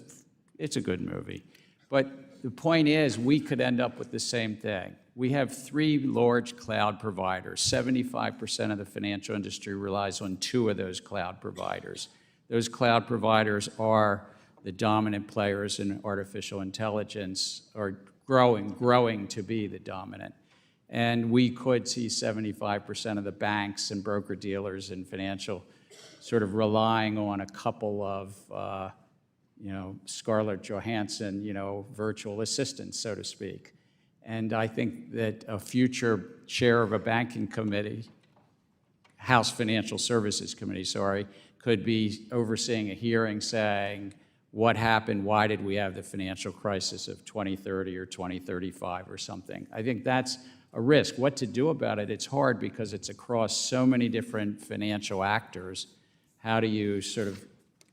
good movie. But the point is, we could end up with the same thing. We have 3 large cloud providers. 75% of the financial industry relies on 2 of those cloud providers. Those cloud providers are the dominant players in artificial intelligence, or growing to be the dominant. And we could see 75% of the banks and broker-dealers and financial sort of relying on a couple of, Scarlett Johansson, virtual assistants, so to speak. And I think that a future chair of a banking committee, House Financial Services Committee, could be overseeing a hearing saying, what happened, why did we have the financial crisis of 2030 or 2035 or something? I think that's a risk. What to do about it, it's hard because it's across so many different financial actors. How do you sort of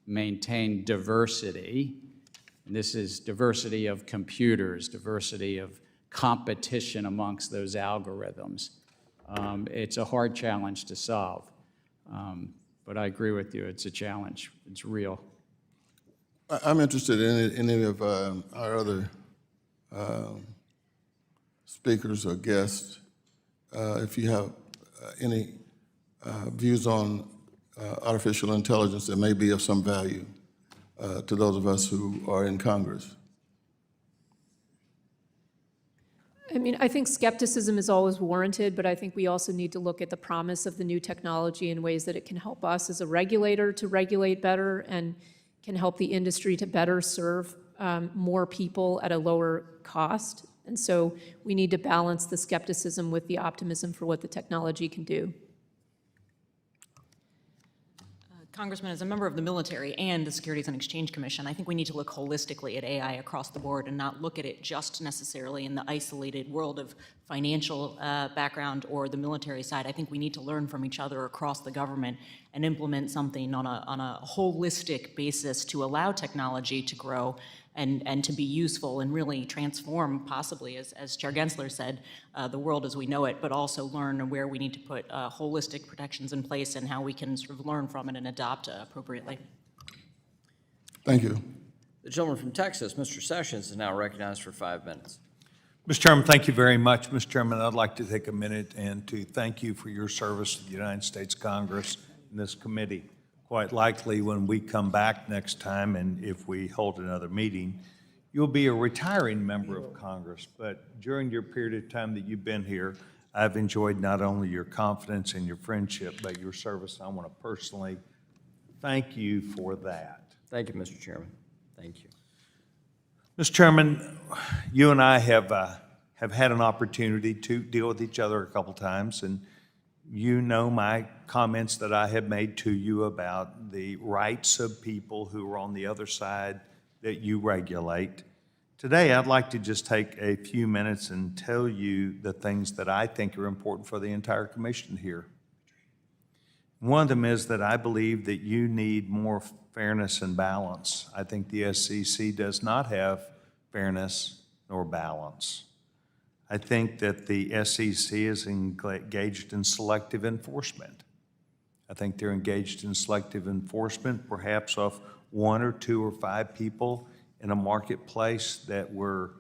maintain diversity? And this is diversity of computers, diversity of competition amongst those algorithms. It's a hard challenge to solve. But I agree with you, it's a challenge, it's real. I'm interested in any of our other speakers or guests, if you have any views on artificial intelligence that may be of some value to those of us who are in Congress. I mean, I think skepticism is always warranted, but I think we also need to look at the promise of the new technology in ways that it can help us as a regulator to regulate better and can help the industry to better serve more people at a lower cost. And so we need to balance the skepticism with the optimism for what the technology can do. Congressman, as a member of the military and the Securities and Exchange Commission, I think we need to look holistically at AI across the board and not look at it just necessarily in the isolated world of financial background or the military side. I think we need to learn from each other across the government and implement something on a holistic basis to allow technology to grow and to be useful and really transform, possibly, as Chair Gensler said, the world as we know it, but also learn where we need to put holistic protections in place and how we can sort of learn from it and adopt appropriately. Thank you. The gentleman from Texas, Mr. Sessions, is now recognized for 5 minutes. Mr. Chairman, thank you very much. Mr. Chairman, I'd like to take a minute and to thank you for your service to the United States Congress and this committee. Quite likely when we come back next time, and if we hold another meeting, you'll be a retiring member of Congress. But during your period of time that you've been here, I've enjoyed not only your confidence and your friendship, but your service. I want to personally thank you for that. Thank you, Mr. Chairman. Thank you. Mr. Chairman, you and I have had an opportunity to deal with each other a couple times, and you know my comments that I have made to you about the rights of people who are on the other side that you regulate. Today, I'd like to just take a few minutes and tell you the things that I think are important for the entire commission here. One of them is that I believe that you need more fairness and balance. I think the SEC does not have fairness, nor balance. I think that the SEC is engaged in selective enforcement. I think they're engaged in selective enforcement, perhaps of 1 or 2 or 5 people in a marketplace that were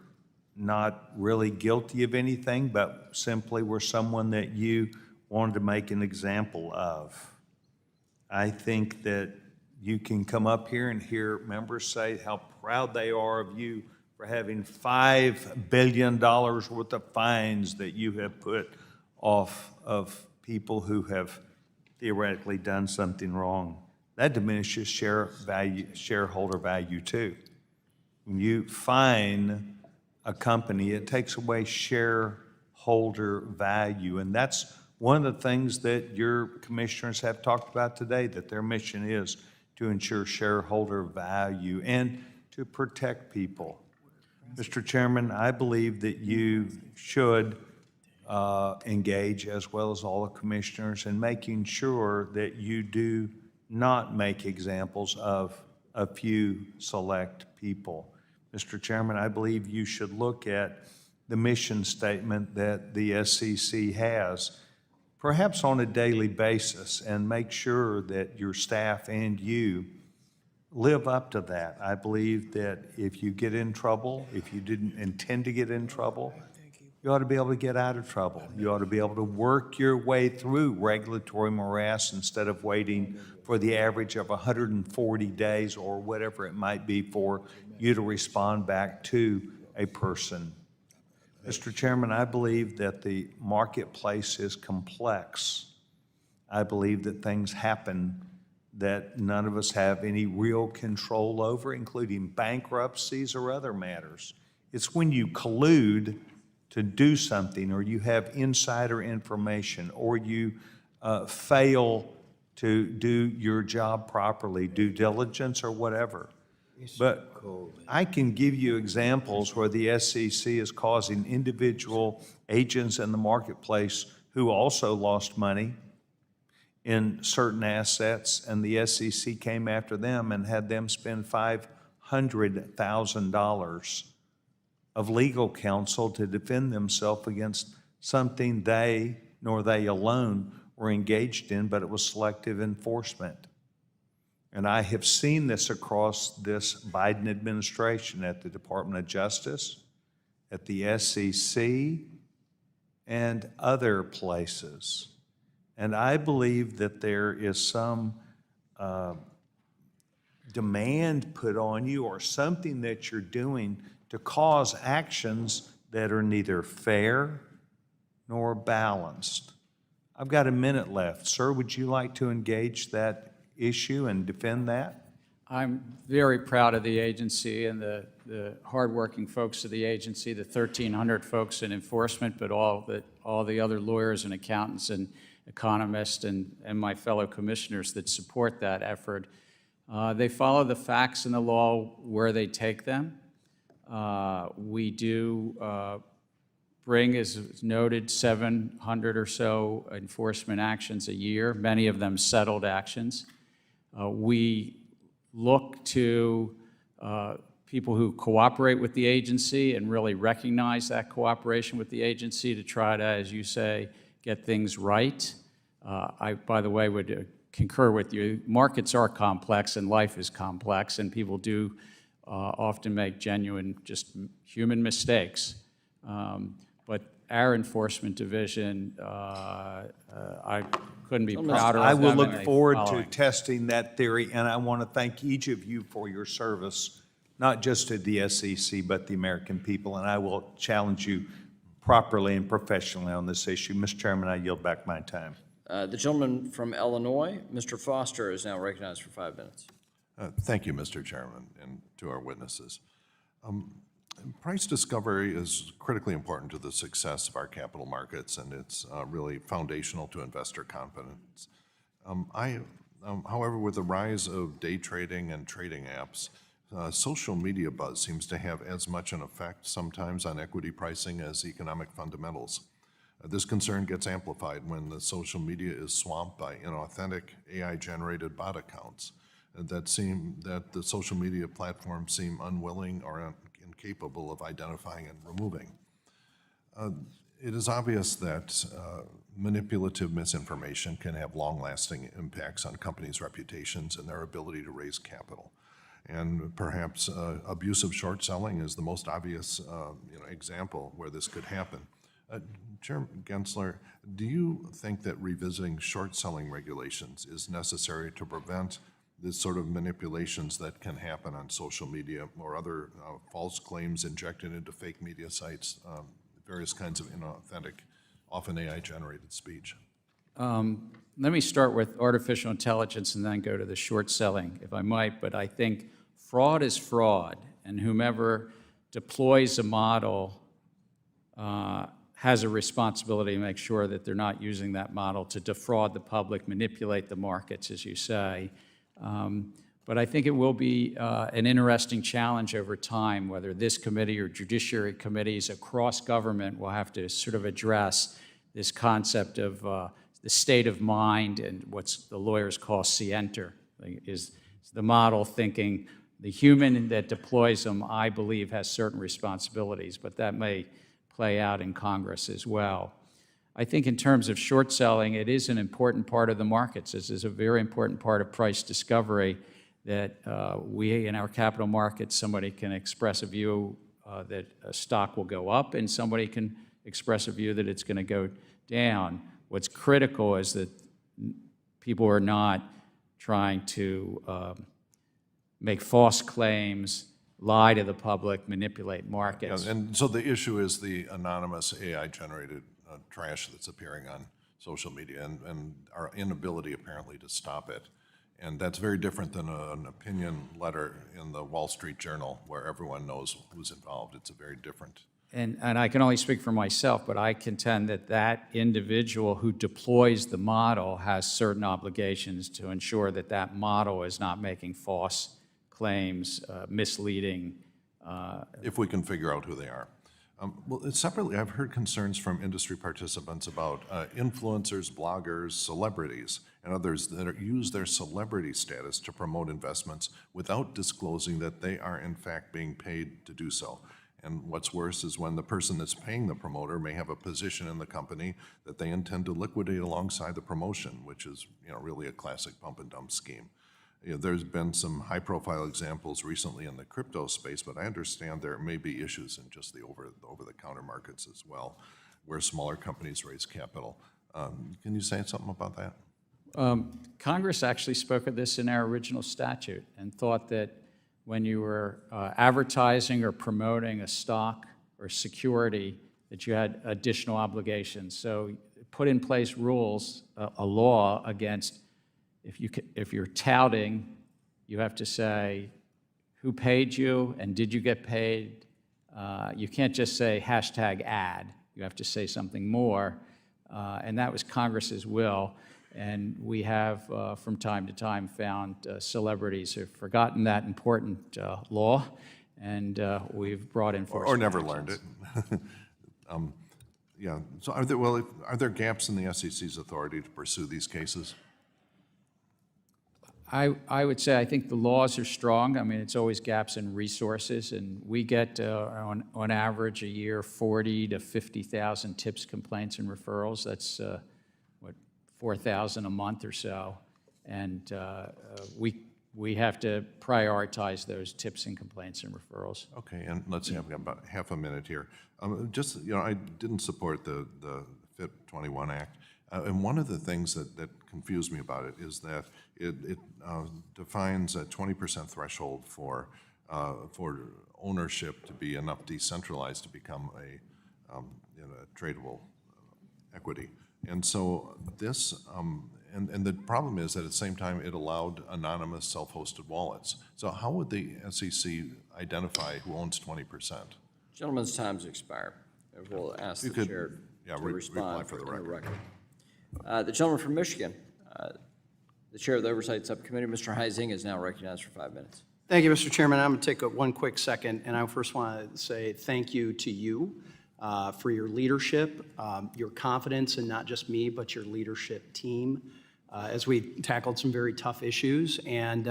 not really guilty of anything, but simply were someone that you wanted to make an example of. I think that you can come up here and hear members say how proud they are of you for having $5 billion worth of fines that you have put off of people who have theoretically done something wrong. That diminishes shareholder value too. When you fine a company, it takes away shareholder value, and that's one of the things that your commissioners have talked about today, that their mission is to ensure shareholder value and to protect people. Mr. Chairman, I believe that you should engage, as well as all the commissioners, in making sure that you do not make examples of a few select people. Mr. Chairman, I believe you should look at the mission statement that the SEC has, perhaps on a daily basis, and make sure that your staff and you live up to that. I believe that if you get in trouble, if you didn't intend to get in trouble, you ought to be able to get out of trouble. You ought to be able to work your way through regulatory morass instead of waiting for the average of 140 days or whatever it might be for you to respond back to a person. Mr. Chairman, I believe that the marketplace is complex. I believe that things happen that none of us have any real control over, including bankruptcies or other matters. It's when you collude to do something, or you have insider information, or you fail to do your job properly, due diligence or whatever. But I can give you examples where the SEC is causing individual agents in the marketplace who also lost money in certain assets, and the SEC came after them and had them spend $500,000 of legal counsel to defend themselves against something they, nor they alone, were engaged in, but it was selective enforcement. And I have seen this across this Biden administration at the Department of Justice, at the SEC, and other places. And I believe that there is some demand put on you, or something that you're doing to cause actions that are neither fair nor balanced. I've got a minute left. Sir, would you like to engage that issue and defend that? I'm very proud of the agency and the hardworking folks of the agency, the 1,300 folks in enforcement, but all the other lawyers and accountants and economists and my fellow commissioners that support that effort. They follow the facts and the law where they take them. We do bring, as noted, 700 or so enforcement actions a year, many of them settled actions. We look to people who cooperate with the agency and really recognize that cooperation with the agency to try to, as you say, get things right. I, by the way, would concur with you. Markets are complex and life is complex, and people do often make genuine, just human mistakes. But our enforcement division, I couldn't be prouder of them. I will and look they forward following. to testing that theory, and I want to thank each of you for your service, not just to the SEC, but the American people, and I will challenge you properly and professionally on this issue. Mr. Chairman, I yield back my time. The gentleman from Illinois, Mr. Foster, is now recognized for 5 minutes. Thank you, Mr. Chairman, and to our witnesses. Price discovery is critically important to the success of our capital markets, and it's really foundational to investor confidence. However, with the rise of day trading and trading apps, social media buzz seems to have as much an effect sometimes on equity pricing as economic fundamentals. This concern gets amplified when the social media is swamped by inauthentic AI-generated bot accounts that the social media platforms seem unwilling or capable of identifying and removing. It is obvious that manipulative misinformation can have long-lasting impacts on companies' reputations and their ability to raise capital. And perhaps abusive short selling is the most obvious example where this could happen. Chairman Gensler, do you think that revisiting short selling regulations is necessary to prevent this sort of manipulations that can happen on social media or other false claims injected into fake media sites, various kinds of inauthentic, often AI-generated speech? Let me start with artificial intelligence and then go to the short selling, if I might. But I think fraud is fraud, and whomever deploys a model has a responsibility to make sure that they're not using that model to defraud the public, manipulate the markets, as you say. But I think it will be an interesting challenge over time, whether this committee or judiciary committees across government will have to sort of address this concept of the state of mind and what's the lawyers call scienter. Is the model thinking the human that deploys them, I believe, has certain responsibilities, but that may play out in Congress as well. I think in terms of short selling, it is an important part of the markets. This is a very important part of price discovery that we in our capital markets, somebody can express a view that a stock will go up and somebody can express a view that it's going to go down. What's critical is that people are not trying to make false claims, lie to the public, manipulate markets. Yeah, and so the issue is the anonymous AI-generated trash that's appearing on social media and our inability apparently to stop it. And that's very different than an opinion letter in the Wall Street Journal where everyone knows who's involved. It's a very different. And I can only speak for myself, but I contend that that individual who deploys the model has certain obligations to ensure that that model is not making false claims, misleading. If we can figure out who they are. Well, separately, I've heard concerns from industry participants about influencers, bloggers, celebrities, and others that use their celebrity status to promote investments without disclosing that they are in fact being paid to do so. And what's worse is when the person that's paying the promoter may have a position in the company that they intend to liquidate alongside the promotion, which is really a classic pump and dump scheme. There's been some high-profile examples recently in the crypto space, but I understand there may be issues in just the over-the-counter markets as well, where smaller companies raise capital. Can you say something about that? Congress actually spoke of this in our original statute and thought that when you were advertising or promoting a stock or security, that you had additional obligations. So put in place rules, a law against if you're touting, you have to say who paid you and did you get paid. You can't just say #ad. You have to say something more. And that was Congress's will. And we have, from time to time, found celebrities who've forgotten that important law, and we've brought enforcement or never actions. learned it. Yeah. So are there gaps in the SEC's authority to pursue these cases? I would say I think the laws are strong. I mean, it's always gaps in resources, and we get, on average, a year, 40 to 50,000 tips, complaints, and referrals. That's, 4,000 a month or so. And we have to prioritize those tips and complaints and referrals. Okay, and let's see, I've got about half a minute here. I didn't support the FIT 21 Act. And one of the things that confused me about it is that it defines a 20% threshold for ownership to be enough decentralized to become a tradable equity. And so this, and the problem is that at the same time it allowed anonymous self-hosted wallets. So how would the SEC identify who owns 20%? Gentleman's time's expired. We'll ask the chair to respond for the record. The gentleman from Michigan, the chair of the Oversight Subcommittee, Mr. Heising, is now recognized for 5 minutes. Thank you, Mr. Chairman. I'm going to take one quick second, and I first want to say thank you to you for your leadership, your confidence in not just me, but your leadership team as we tackled some very tough issues, and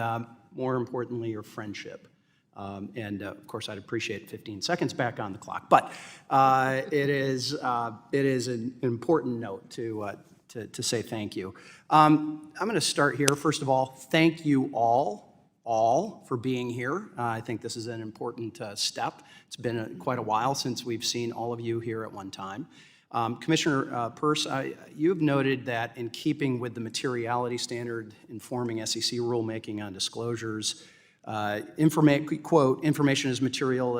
more importantly, your friendship. Of course, I'd appreciate 15 seconds back on the clock. But it is an important note to say thank you. I'm going to start here. First of all, thank you all for being here. I think this is an important step. It's been quite a while since we've seen all of you here at one time. Commissioner Peirce, you've noted that in keeping with the materiality standard informing SEC rulemaking on disclosures, quote, information is material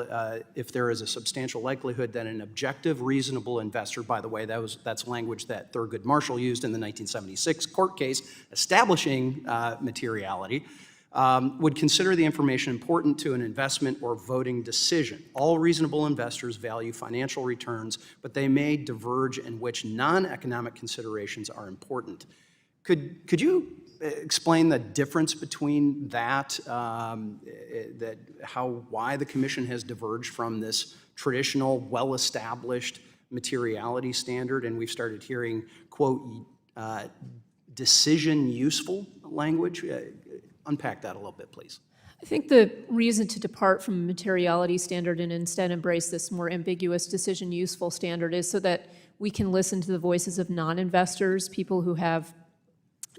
if there is a substantial likelihood that an objective, reasonable investor, by the way, that's language that Thurgood Marshall used in the 1976 court case establishing materiality, would consider the information important to an investment or voting decision. All reasonable investors value financial returns, but they may diverge in which non-economic considerations are important. Could you explain the difference between that, why the commission has diverged from this traditional, well-established materiality standard, and we've started hearing, quote, decision useful language? Unpack that a little bit, please. I think the reason to depart from a materiality standard and instead embrace this more ambiguous decision useful standard is so that we can listen to the voices of non-investors, people who have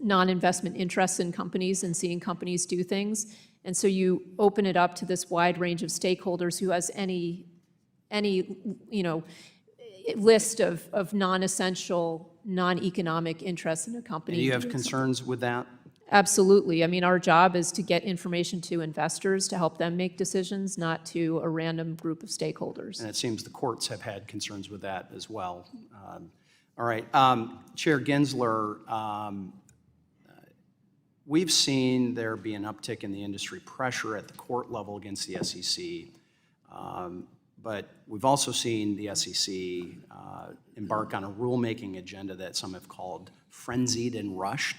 non-investment interests in companies and seeing companies do things. And so you open it up to this wide range of stakeholders who has any list of non-essential, non-economic interests in a company. Do you have concerns with that? Absolutely. I mean, our job is to get information to investors to help them make decisions, not to a random group of stakeholders. And it seems the courts have had concerns with that as well. All right. Chair Gensler, we've seen there be an uptick in the industry pressure at the court level against the SEC, but we've also seen the SEC embark on a rulemaking agenda that some have called frenzied and rushed.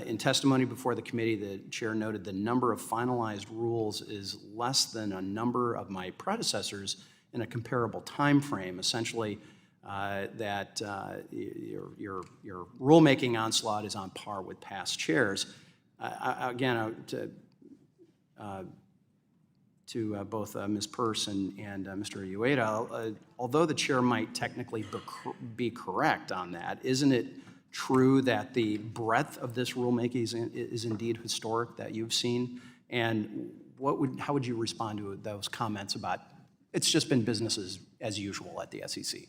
In testimony before the committee, the chair noted the number of finalized rules is less than a number of my predecessors in a comparable time frame. Essentially, that your rulemaking onslaught is on par with past chairs. Again, to both Ms. Peirce and Mr. Uyeda, although the chair might technically be correct on that, isn't it true that the breadth of this rulemaking is indeed historic that you've seen? And how would you respond to those comments about it's just been business as usual at the SEC?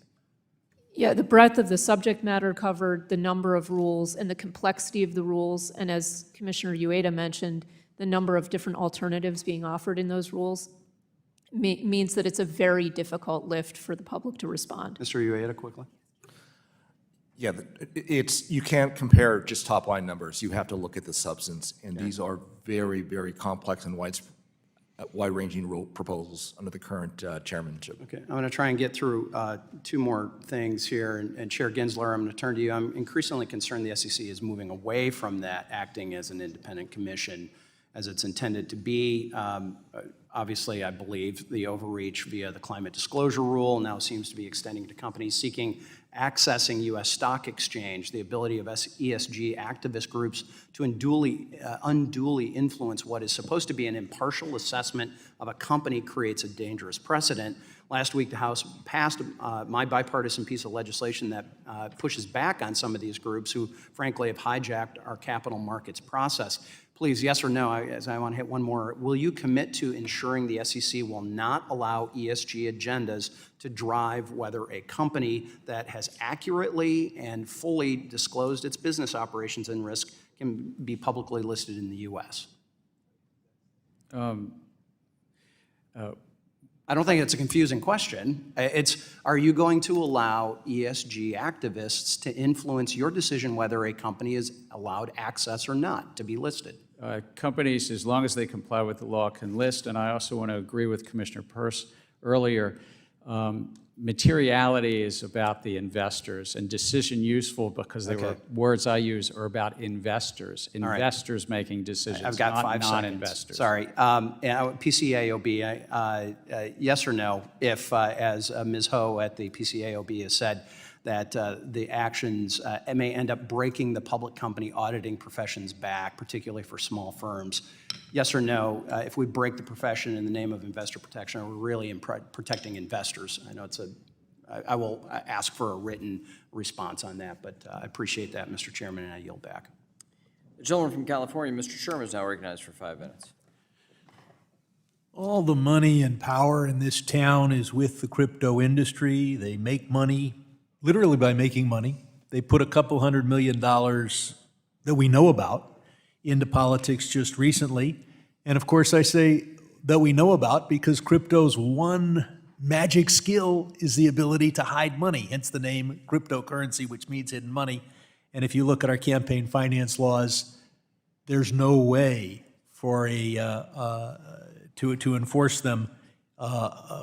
Yeah, the breadth of the subject matter covered, the number of rules, and the complexity of the rules, and as Commissioner Uyeda mentioned, the number of different alternatives being offered in those rules means that it's a very difficult lift for the public to respond. Mr. Uyeda, quickly. Yeah, you can't compare just top-line numbers. You have to look at the substance, and these are very, very complex and wide-ranging rule proposals under the current chairmanship. Okay, I'm going to try and get through two more things here. And Chair Gensler, I'm going to turn to you. I'm increasingly concerned the SEC is moving away from that, acting as an independent commission as it's intended to be. Obviously, I believe the overreach via the climate disclosure rule now seems to be extending to companies seeking accessing U.S. stock exchange, the ability of ESG activist groups to unduly influence what is supposed to be an impartial assessment of a company creates a dangerous precedent. Last week, the House passed my bipartisan piece of legislation that pushes back on some of these groups who, frankly, have hijacked our capital markets process. Please, yes or no, as I want to hit one more, will you commit to ensuring the SEC will not allow ESG agendas to drive whether a company that has accurately and fully disclosed its business operations and risk can be publicly listed in the U.S.? I don't think it's a confusing question. Are you going to allow ESG activists to influence your decision whether a company is allowed access or not to be listed? Companies, as long as they comply with the law, can list, and I also want to agree with Commissioner Peirce earlier. Materiality is about the investors, and decision useful, because they were words I use, are about investors. Investors making decisions, I've got not 5 non-investors. Sorry. PCAOB, yes or no, if, as Ms. Ho at the PCAOB has said, that the actions may end up breaking the public company auditing profession's back, particularly for small firms. Yes or no, if we break the profession in the name of investor protection, are we really protecting investors? I know I will ask for a written response on that, but I appreciate that, Mr. Chairman, and I yield back. The gentleman from California, Mr. Sherman, is now recognized for 5 minutes. All the money and power in this town is with the crypto industry. They make money, literally by making money. They put a couple $100 million that we know about into politics just recently. And of course, I say that we know about because crypto's one magic skill is the ability to hide money, hence the name cryptocurrency, which means hidden money. And if you look at our campaign finance laws, there's no way for to enforce them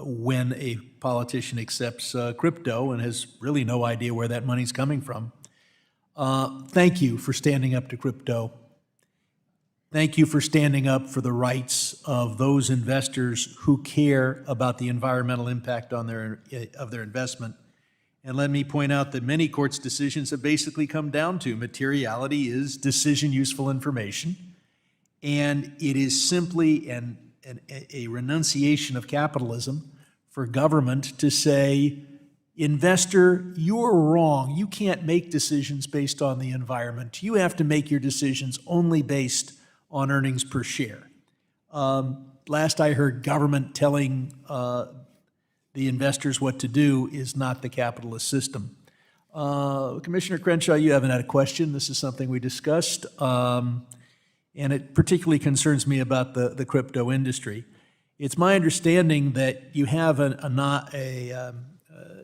when a politician accepts crypto and has really no idea where that money's coming from. Thank you for standing up to crypto. Thank you for standing up for the rights of those investors who care about the environmental impact on their investment. And let me point out that many courts' decisions have basically come down to materiality is decision useful information, and it is simply a renunciation of capitalism for government to say, investor, you're wrong. You can't make decisions based on the environment. You have to make your decisions only based on earnings per share. Last I heard, government telling the investors what to do is not the capitalist system. Commissioner Crenshaw, you haven't had a question. This is something we discussed, and it particularly concerns me about the crypto industry. It's my understanding that you have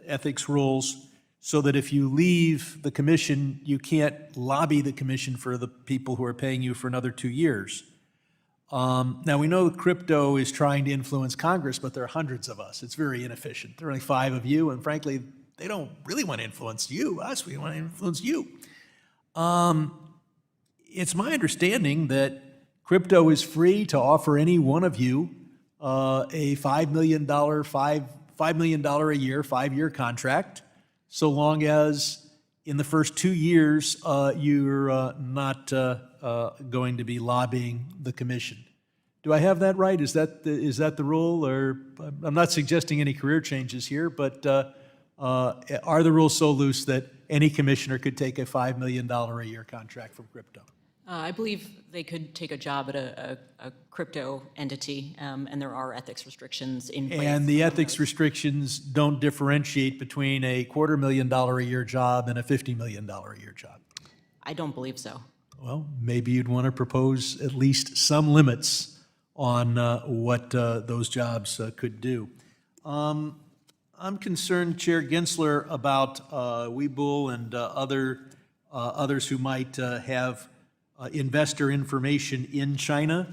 ethics rules so that if you leave the commission, you can't lobby the commission for the people who are paying you for another 2 years. Now, we know crypto is trying to influence Congress, but there are hundreds of us. It's very inefficient. There are only 5 of you, and frankly, they don't really want to influence us. We want to influence you. It's my understanding that crypto is free to offer any one of you a $5 million a year, 5-year contract, so long as in the first 2 years you're not going to be lobbying the commission. Do I have that right? Is that the rule? Or I'm not suggesting any career changes here, but are the rules so loose that any commissioner could take a $5 million a year contract from crypto? I believe they could take a job at a crypto entity, and there are ethics restrictions in place. And the ethics restrictions don't differentiate between a $250,000 a year job and a $50 million a year job. I don't believe so. Well, maybe you'd want to propose at least some limits on what those jobs could do. I'm concerned, Chair Gensler, about Webull and others who might have investor information in China.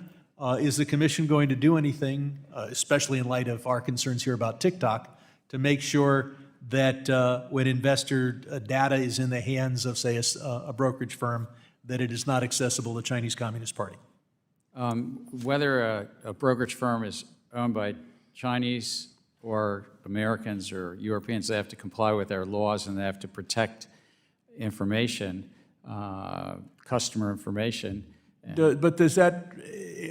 Is the commission going to do anything, especially in light of our concerns here about TikTok, to make sure that when investor data is in the hands of, say, a brokerage firm, that it is not accessible to the Chinese Communist Party? Whether a brokerage firm is owned by Chinese or Americans or Europeans, they have to comply with their laws and they have to protect information, customer information. But does that,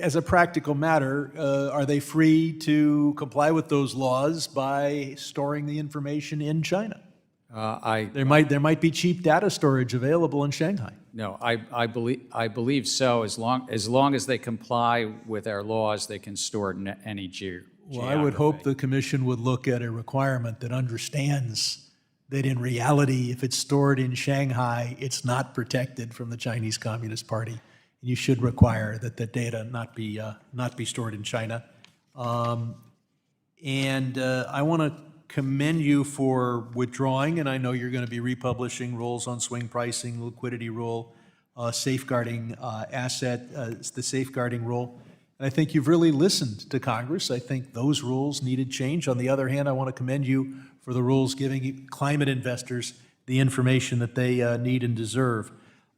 as a practical matter, are they free to comply with those laws by storing the information in China? There might be cheap data storage available in Shanghai. No, I believe so. As long as they comply with our laws, they can store it in any geography. Well, I would hope the commission would look at a requirement that understands that in reality, if it's stored in Shanghai, it's not protected from the Chinese Communist Party. You should require that the data not be stored in China. And I want to commend you for withdrawing, and I know you're going to be republishing rules on swing pricing, liquidity rule, safeguarding the safeguarding rule. And I think you've really listened to Congress. I think those rules needed change. On the other hand, I want to commend you for the rules giving climate investors the information that they need and deserve.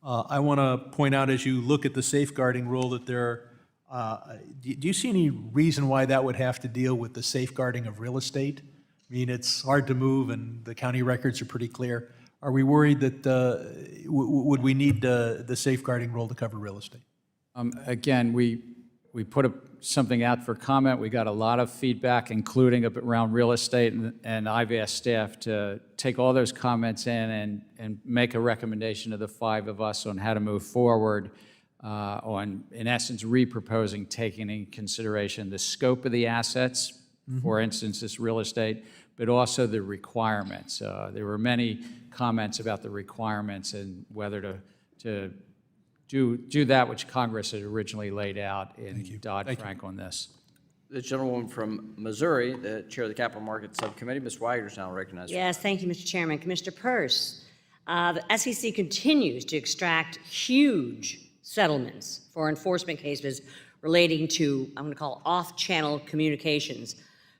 I want to point out, as you look at the safeguarding rule, that there are, do you see any reason why that would have to deal with the safeguarding of real estate? I mean, it's hard to move and the county records are pretty clear. Are we worried that, would we need the safeguarding rule to cover real estate? Again, we put something out for comment. We got a lot of feedback, including around real estate, and I've asked staff to take all those comments in and make a recommendation to the five of us on how to move forward on, in essence, reproposing, taking into consideration the scope of the assets, for instance, this real estate, but also the requirements. There were many comments about the requirements and whether to do that which Congress had originally laid out in Dodd-Frank on this. The gentlewoman from Missouri, the chair of the Capital Markets Subcommittee, Ms. Wagner, is now recognized. Yes, thank you, Mr. Chairman. Commissioner Peirce, the SEC continues to extract huge settlements for enforcement cases relating to, I'm going to call off-channel communications.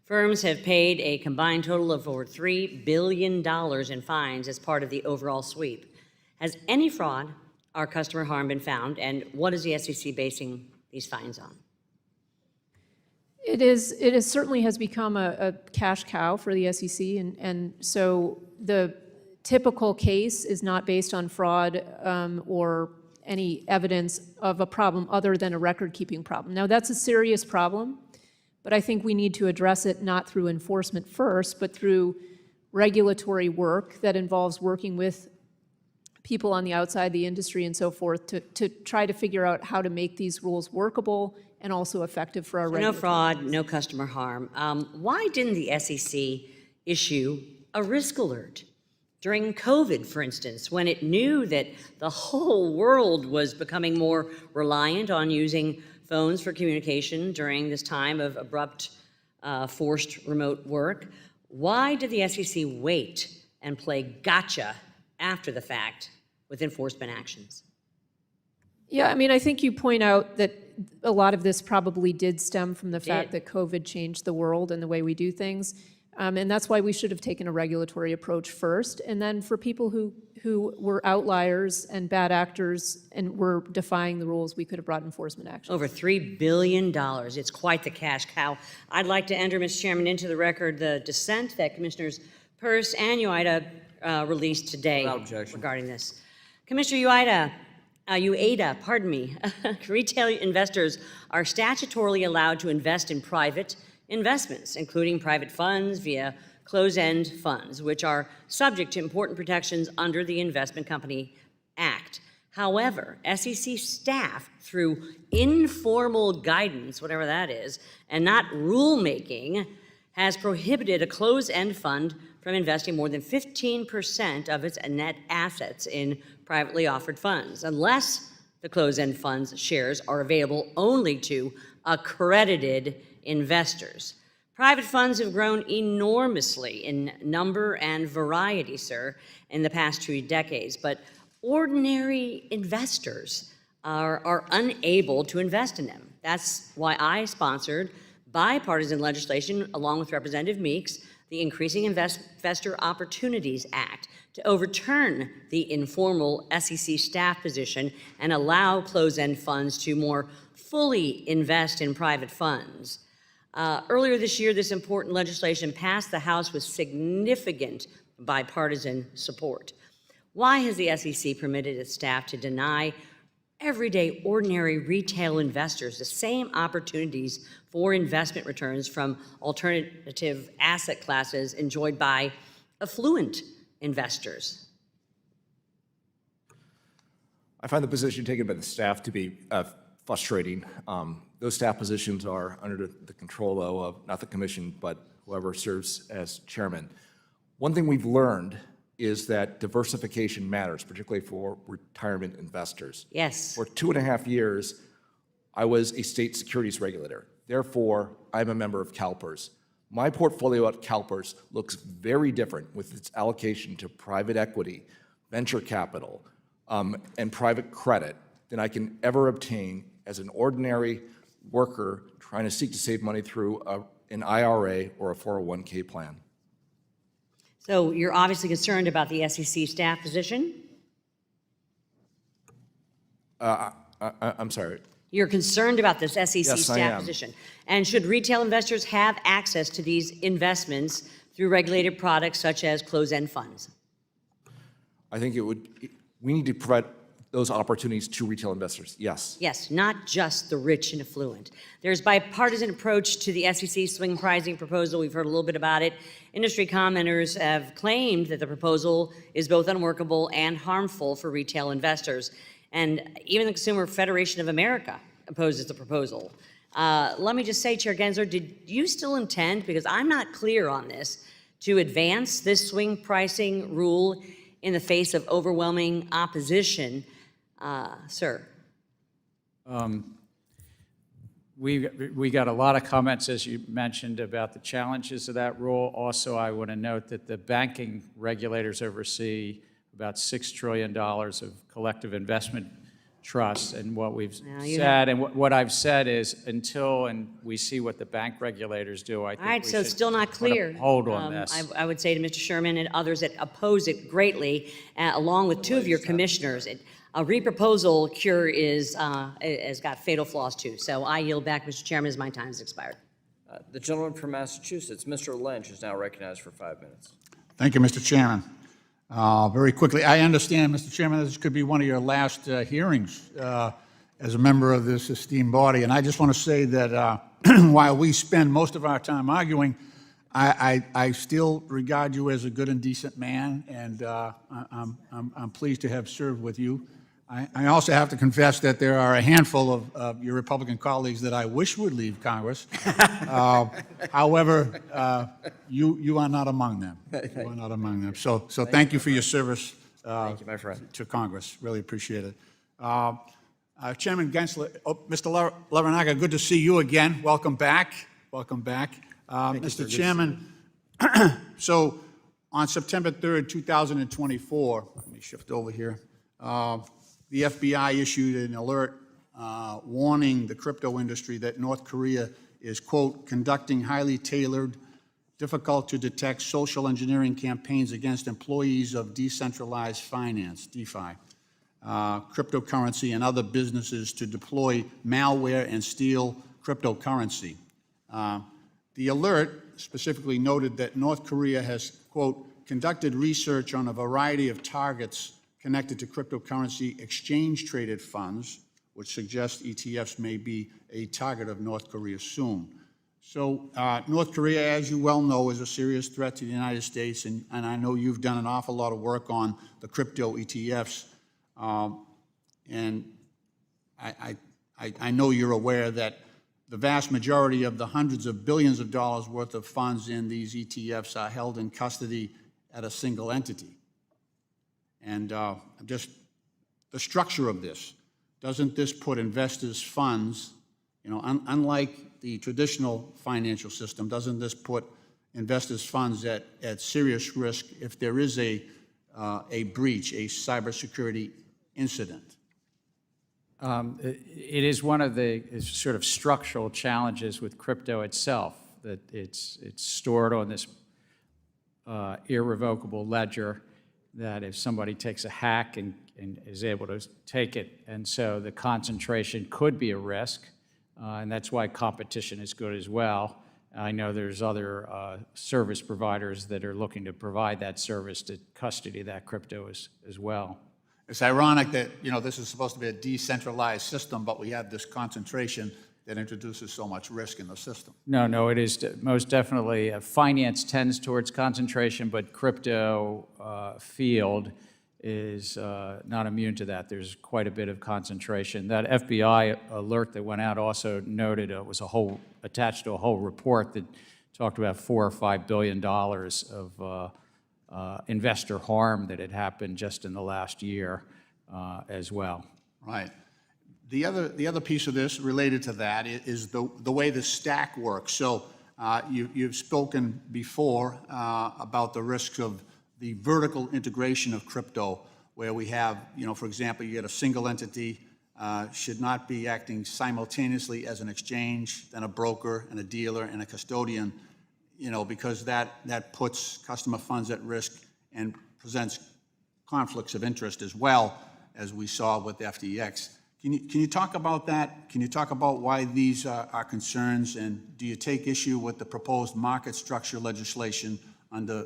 Firms have paid a combined total of over $3 billion in fines as part of the overall sweep. Has any fraud or customer harm been found, and what is the SEC basing these fines on? It certainly has become a cash cow for the SEC, and so the typical case is not based on fraud or any evidence of a problem other than a record-keeping problem. Now, that's a serious problem, but I think we need to address it not through enforcement first, but through regulatory work that involves working with people on the outside the industry and so forth to try to figure out how to make these rules workable and also effective for our regulators. No fraud, no customer harm. Why didn't the SEC issue a risk alert during COVID, for instance, when it knew that the whole world was becoming more reliant on using phones for communication during this time of abrupt, forced remote work? Why did the SEC wait and play gotcha after the fact with enforcement actions? Yeah, I mean, I think you point out that a lot of this probably did stem from the fact that COVID changed the world and the way we do things. And that's why we should have taken a regulatory approach first. And then for people who were outliers and bad actors and were defying the rules, we could have brought enforcement action. Over $3 billion. It's quite the cash cow. I'd like to enter, Mr. Chairman, into the record the dissent that Commissioners Peirce and Uyeda released today regarding this. Commissioner Uyeda, pardon me, retail investors are statutorily allowed to invest in private investments, including private funds via closed-end funds, which are subject to important protections under the Investment Company Act. However, SEC staff, through informal guidance, whatever that is, and not rulemaking, has prohibited a closed-end fund from investing more than 15% of its net assets in privately offered funds, unless the closed-end fund's shares are available only to accredited investors. Private funds have grown enormously in number and variety, sir, in the past 2 decades, but ordinary investors are unable to invest in them. That's why I sponsored bipartisan legislation, along with Representative Meeks, the Increasing Investor Opportunities Act, to overturn the informal SEC staff position and allow closed-end funds to more fully invest in private funds. Earlier this year, this important legislation passed the House with significant bipartisan support. Why has the SEC permitted its staff to deny everyday, ordinary retail investors the same opportunities for investment returns from alternative asset classes enjoyed by affluent investors? I find the position taken by the staff to be frustrating. Those staff positions are under the control, though, of not the commission, but whoever serves as chairman. One thing we've learned is that diversification matters, particularly for retirement investors. Yes. For 2.5 years, I was a state securities regulator. Therefore, I'm a member of CalPERS. My portfolio at CalPERS looks very different with its allocation to private equity, venture capital, and private credit than I can ever obtain as an ordinary worker trying to seek to save money through an IRA or a 401k plan. So you're obviously concerned about the SEC staff position? I'm sorry. You're concerned about this SEC Yes, I staff am. position. And should retail investors have access to these investments through regulated products such as closed-end funds? I think we need to provide those opportunities to retail investors, yes. Yes, not just the rich and affluent. There's bipartisan approach to the SEC swing pricing proposal. We've heard a little bit about it. Industry commenters have claimed that the proposal is both unworkable and harmful for retail investors. And even the Consumer Federation of America opposes the proposal. Let me just say, Chair Gensler, did you still intend, because I'm not clear on this, to advance this swing pricing rule in the face of overwhelming opposition? Sir. We got a lot of comments, as you mentioned, about the challenges of that rule. Also, I want to note that the banking regulators oversee about $6 trillion of collective investment trusts, and what we've said, and what I've said is, until we see what the bank regulators do, I think All right, we so should it's still not clear. hold on this. I would say to Mr. Sherman and others that oppose it greatly, along with two of your commissioners, a reproposal cure has got fatal flaws too. So I yield back, Mr. Chairman, as my time has expired. The gentleman from Massachusetts, Mr. Lynch, is now recognized for 5 minutes. Thank you, Mr. Chairman. Very quickly, I understand, Mr. Chairman, this could be one of your last hearings as a member of this esteemed body, and I just want to say that while we spend most of our time arguing, I still regard you as a good and decent man, and I'm pleased to have served with you. I also have to confess that there are a handful of your Republican colleagues that I wish would leave Congress. However, you are not among them. You are not among them. So thank you for your service Thank you, my friend. to Congress. Really appreciate it. Chairman Gensler, Mr. Lizárraga, good to see you again. Welcome back. Welcome back. Mr. Chairman, so on September 3rd, 2024, let me shift over here, the FBI issued an alert warning the crypto industry that North Korea is, quote, conducting highly tailored, difficult to detect social engineering campaigns against employees of decentralized finance, DeFi, cryptocurrency, and other businesses to deploy malware and steal cryptocurrency. The alert specifically noted that North Korea has, quote, conducted research on a variety of targets connected to cryptocurrency exchange-traded funds, which suggests ETFs may be a target of North Korea soon. So North Korea, as you well know, is a serious threat to the United States, and I know you've done an awful lot of work on the crypto ETFs, and I know you're aware that the vast majority of the hundreds of billions of dollars worth of funds in these ETFs are held in custody at a single entity. And just the structure of this, doesn't this put investors' funds, unlike the traditional financial system, doesn't this put investors' funds at serious risk if there is a breach, a cybersecurity incident? It is one of the sort of structural challenges with crypto itself, that it's stored on this irrevocable ledger, that if somebody takes a hack and is able to take it, and so the concentration could be a risk, and that's why competition is good as well. I know there's other service providers that are looking to provide that service to custody that crypto as well. It's ironic that, this is supposed to be a decentralized system, but we have this concentration that introduces so much risk in the system. No, it is most definitely, finance tends towards concentration, but crypto field is not immune to that. There's quite a bit of concentration. That FBI alert that went out also noted it was attached to a whole report that talked about $4 or $5 billion of investor harm that had happened just in the last year as well. Right. The other piece of this related to that is the way the stack works. So you've spoken before about the risks of the vertical integration of crypto, where we have, for example, you get a single entity should not be acting simultaneously as an exchange, then a broker and a dealer and a custodian, because that puts customer funds at risk and presents conflicts of interest as well, as we saw with FTX. Can you talk about that? Can you talk about why these are concerns, and do you take issue with the proposed market structure legislation under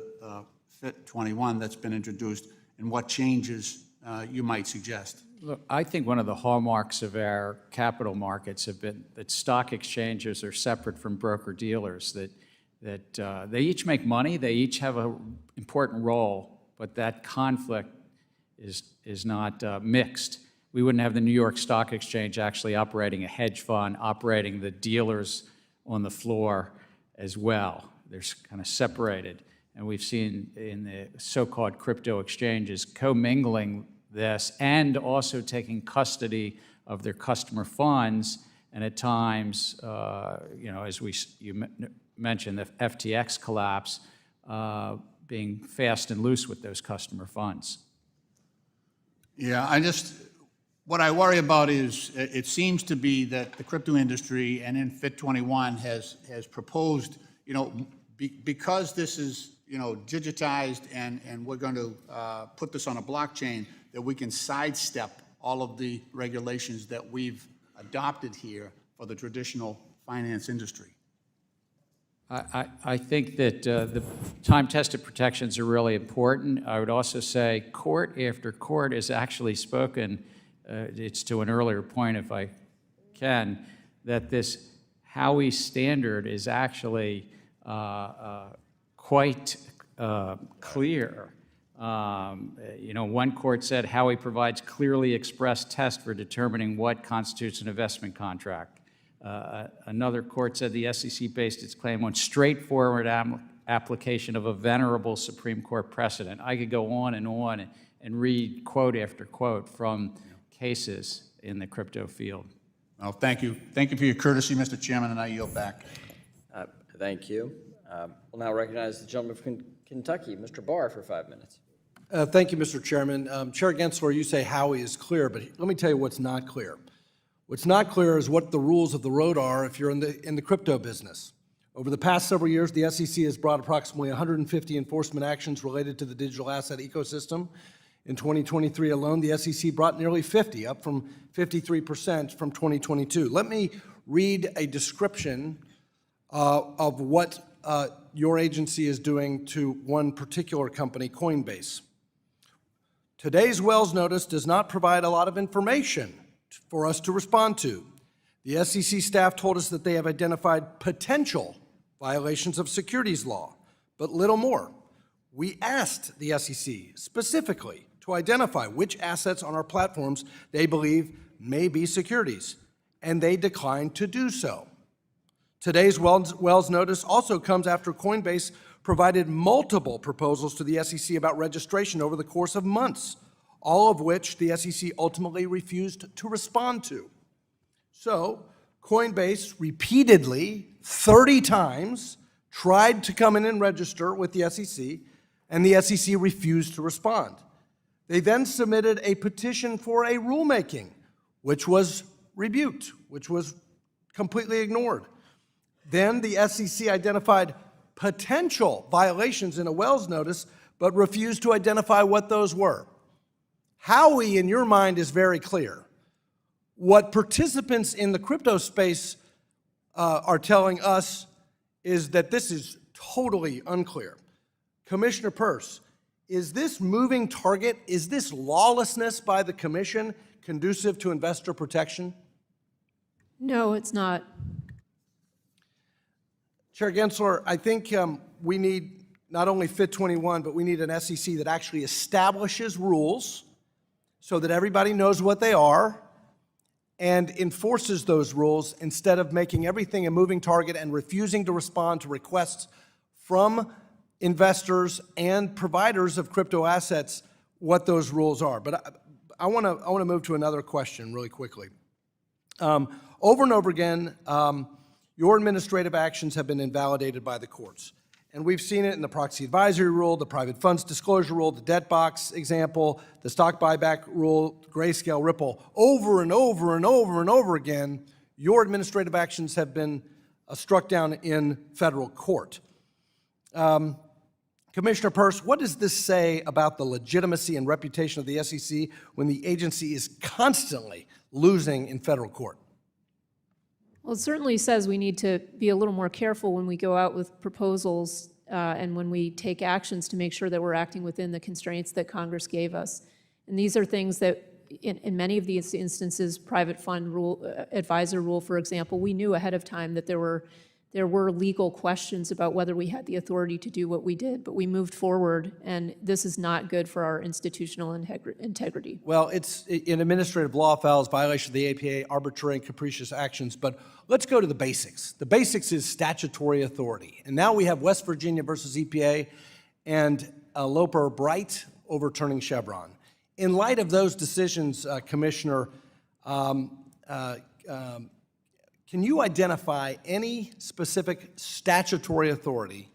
FIT 21 that's been introduced, and what changes you might suggest. Look, I think one of the hallmarks of our capital markets have been that stock exchanges are separate from broker-dealers, that they each make money, they each have an important role, but that conflict is not mixed. We wouldn't have the New York Stock Exchange actually operating a hedge fund, operating the dealers on the floor as well. They're kind of separated. And we've seen in the so-called crypto exchanges commingling this and also taking custody of their customer funds, and at times, as you mentioned, the FTX collapse, being fast and loose with those customer funds. Yeah, what I worry about is it seems to be that the crypto industry and in Fit 21 has proposed, because this is, digitized and we're going to put this on a blockchain, that we can sidestep all of the regulations that we've adopted here for the traditional finance industry. I think that the time-tested protections are really important. I would also say court after court has actually spoken, it's to an earlier point if I can, that this Howey standard is actually quite clear. One court said Howey provides clearly expressed test for determining what constitutes an investment contract. Another court said the SEC based its claim on straightforward application of a venerable Supreme Court precedent. I could go on and read quote after quote from cases in the crypto field. Well, thank you. Thank you for your courtesy, Mr. Chairman, and I yield back. Thank you. We'll now recognize the gentleman from Kentucky, Mr. Barr, for 5 minutes. Thank you, Mr. Chairman. Chair Gensler, you say Howey is clear, but let me tell you what's not clear. What's not clear is what the rules of the road are if you're in the crypto business. Over the past several years, the SEC has brought approximately 150 enforcement actions related to the digital asset ecosystem. In 2023 alone, the SEC brought nearly 50, up from 53% from 2022. Let me read a description of what your agency is doing to one particular company, Coinbase. Today's Wells notice does not provide a lot of information for us to respond to. The SEC staff told us that they have identified potential violations of securities law, but little more. We asked the SEC specifically to identify which assets on our platforms they believe may be securities, and they declined to do so. Today's Wells notice also comes after Coinbase provided multiple proposals to the SEC about registration over the course of months, all of which the SEC ultimately refused to respond to. So, Coinbase repeatedly, 30 times, tried to come in and register with the SEC, and the SEC refused to respond. They then submitted a petition for a rulemaking, which was rebuked, which was completely ignored. Then the SEC identified potential violations in a Wells notice, but refused to identify what those were. Howey, in your mind, is very clear. What participants in the crypto space are telling us is that this is totally unclear. Commissioner Peirce, is this moving target, is this lawlessness by the commission conducive to investor protection? No, it's not. Chair Gensler, I think we need not only Fit 21, but we need an SEC that actually establishes rules so that everybody knows what they are and enforces those rules instead of making everything a moving target and refusing to respond to requests from investors and providers of crypto assets what those rules are. But I want to move to another question really quickly. Over and over again, your administrative actions have been invalidated by the courts. And we've seen it in the proxy advisory rule, the private funds disclosure rule, the debt box example, the stock buyback rule, grayscale, Ripple. Over and over and over and over again, your administrative actions have been struck down in federal court. Commissioner Peirce, what does this say about the legitimacy and reputation of the SEC when the agency is constantly losing in federal court? Well, it certainly says we need to be a little more careful when we go out with proposals and when we take actions to make sure that we're acting within the constraints that Congress gave us. And these are things that, in many of these instances, private fund rule, advisor rule, for example, we knew ahead of time that there were legal questions about whether we had the authority to do what we did, but we moved forward, and this is not good for our institutional integrity. Well, it's in administrative law files, violation of the APA, arbitrary and capricious actions, but let's go to the basics. The basics is statutory authority. And now we have West Virginia versus EPA and Loper Bright overturning Chevron. In light of those decisions, Commissioner, can you identify any specific statutory authority,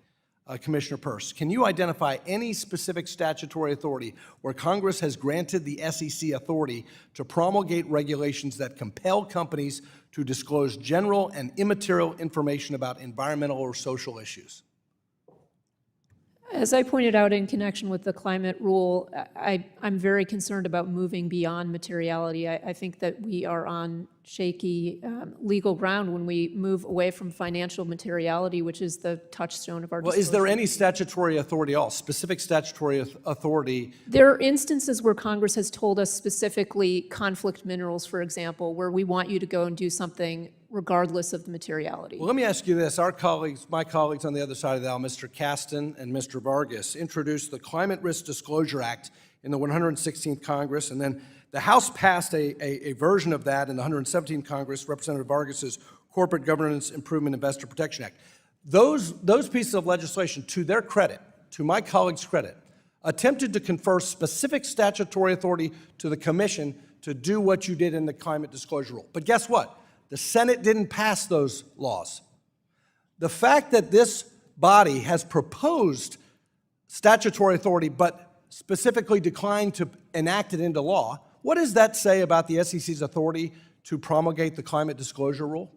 Commissioner Peirce, can you identify any specific statutory authority where Congress has granted the SEC authority to promulgate regulations that compel companies to disclose general and immaterial information about environmental or social issues? As I pointed out in connection with the climate rule, I'm very concerned about moving beyond materiality. I think that we are on shaky legal ground when we move away from financial materiality, which is the touchstone of our disclosure. Well, is there any statutory authority at all, specific statutory authority? There are instances where Congress has told us specifically conflict minerals, for example, where we want you to go and do something regardless of the materiality. Well, let me ask you this. Our colleagues, my colleagues on the other side of the aisle, Mr. Kasten and Mr. Vargas, introduced the Climate Risk Disclosure Act in the 116th Congress, and then the House passed a version of that in the 117th Congress, Representative Vargas's Corporate Governance Improvement Investor Protection Act. Those pieces of legislation, to their credit, to my colleagues' credit, attempted to confer specific statutory authority to the Commission to do what you did in the Climate Disclosure Rule. But guess what? The Senate didn't pass those laws. The fact that this body has proposed statutory authority but specifically declined to enact it into law, what does that say about the SEC's authority to promulgate the Climate Disclosure Rule?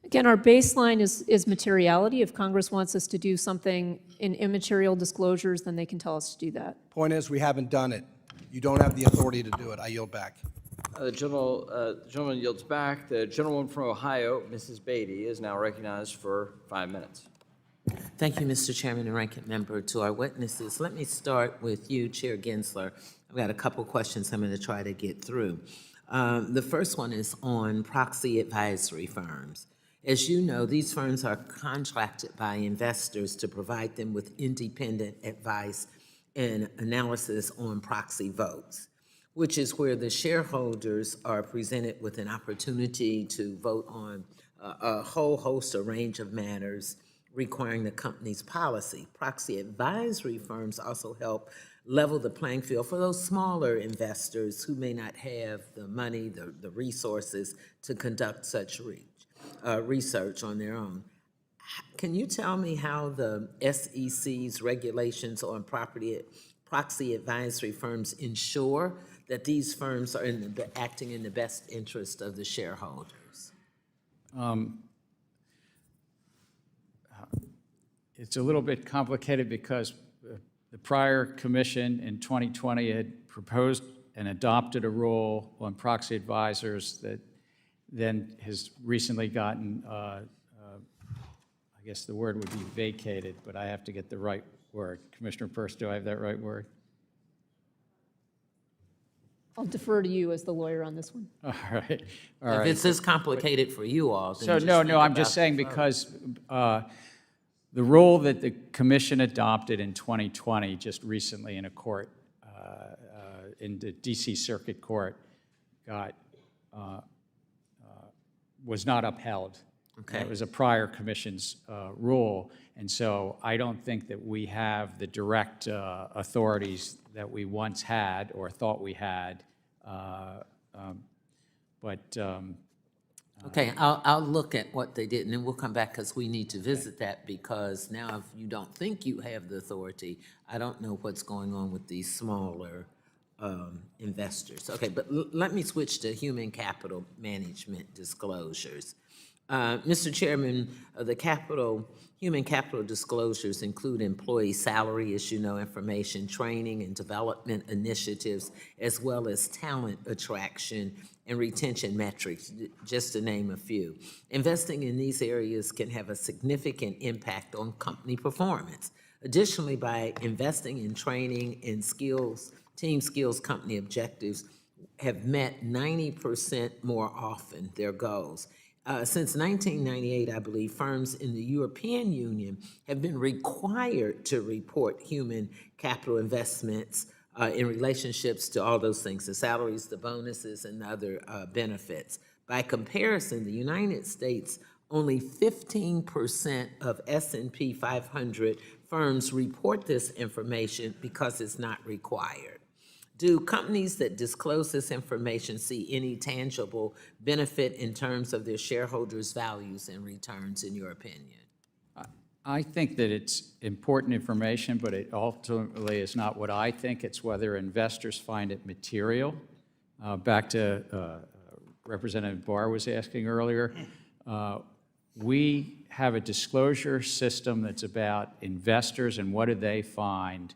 Again, our baseline is materiality. If Congress wants us to do something in immaterial disclosures, then they can tell us to do that. Point is, we haven't done it. You don't have the authority to do it. I yield back. The gentleman yields back. The gentlewoman from Ohio, Mrs. Beatty, is now recognized for 5 minutes. Thank you, Mr. Chairman and Ranking Member. To our witnesses, let me start with you, Chair Gensler. I've got a couple questions I'm going to try to get through. The first one is on proxy advisory firms. As you know, these firms are contracted by investors to provide them with independent advice and analysis on proxy votes, which is where the shareholders are presented with an opportunity to vote on a whole host, a range of matters requiring the company's policy. Proxy advisory firms also help level the playing field for those smaller investors who may not have the money, the resources to conduct such research on their own. Can you tell me how the SEC's regulations on proxy advisory firms ensure that these firms are acting in the best interest of the shareholders? It's a little bit complicated because the prior commission in 2020 had proposed and adopted a rule on proxy advisors that then has recently gotten, I guess the word would be vacated, but I have to get the right word. Commissioner Peirce, do I have that right word? I'll defer to you as the lawyer on this one. All right. All right. If it's this complicated for you all, then So just no, think I'm about just saying the because the rule that the commission adopted in 2020 just recently in a court, in the DC Circuit Court, was not upheld. Okay. It was a prior commission's rule, and so I don't think that we have the direct authorities that we once had or thought we had, Okay, I'll look at what they did, and then we'll come back because we need to visit that, because now if you don't think you have the authority, I don't know what's going on with these smaller investors. Okay, but let me switch to human capital management disclosures. Mr. Chairman, human capital disclosures include employee salary, as you know, information, training and development initiatives, as well as talent attraction and retention metrics, just to name a few. Investing in these areas can have a significant impact on company performance. Additionally, by investing in training and skills, team skills, company objectives have met 90% more often their goals. Since 1998, I believe, firms in the European Union have been required to report human capital investments in relationships to all those things, the salaries, the bonuses, and other benefits. By comparison, the United States, only 15% of S&P 500 firms report this information because it's not required. Do companies that disclose this information see any tangible benefit in terms of their shareholders' values and returns, in your opinion? I think that it's important information, but it ultimately is not what I think. It's whether investors find it material. Back to Representative Barr was asking earlier, we have a disclosure system that's about investors and what do they find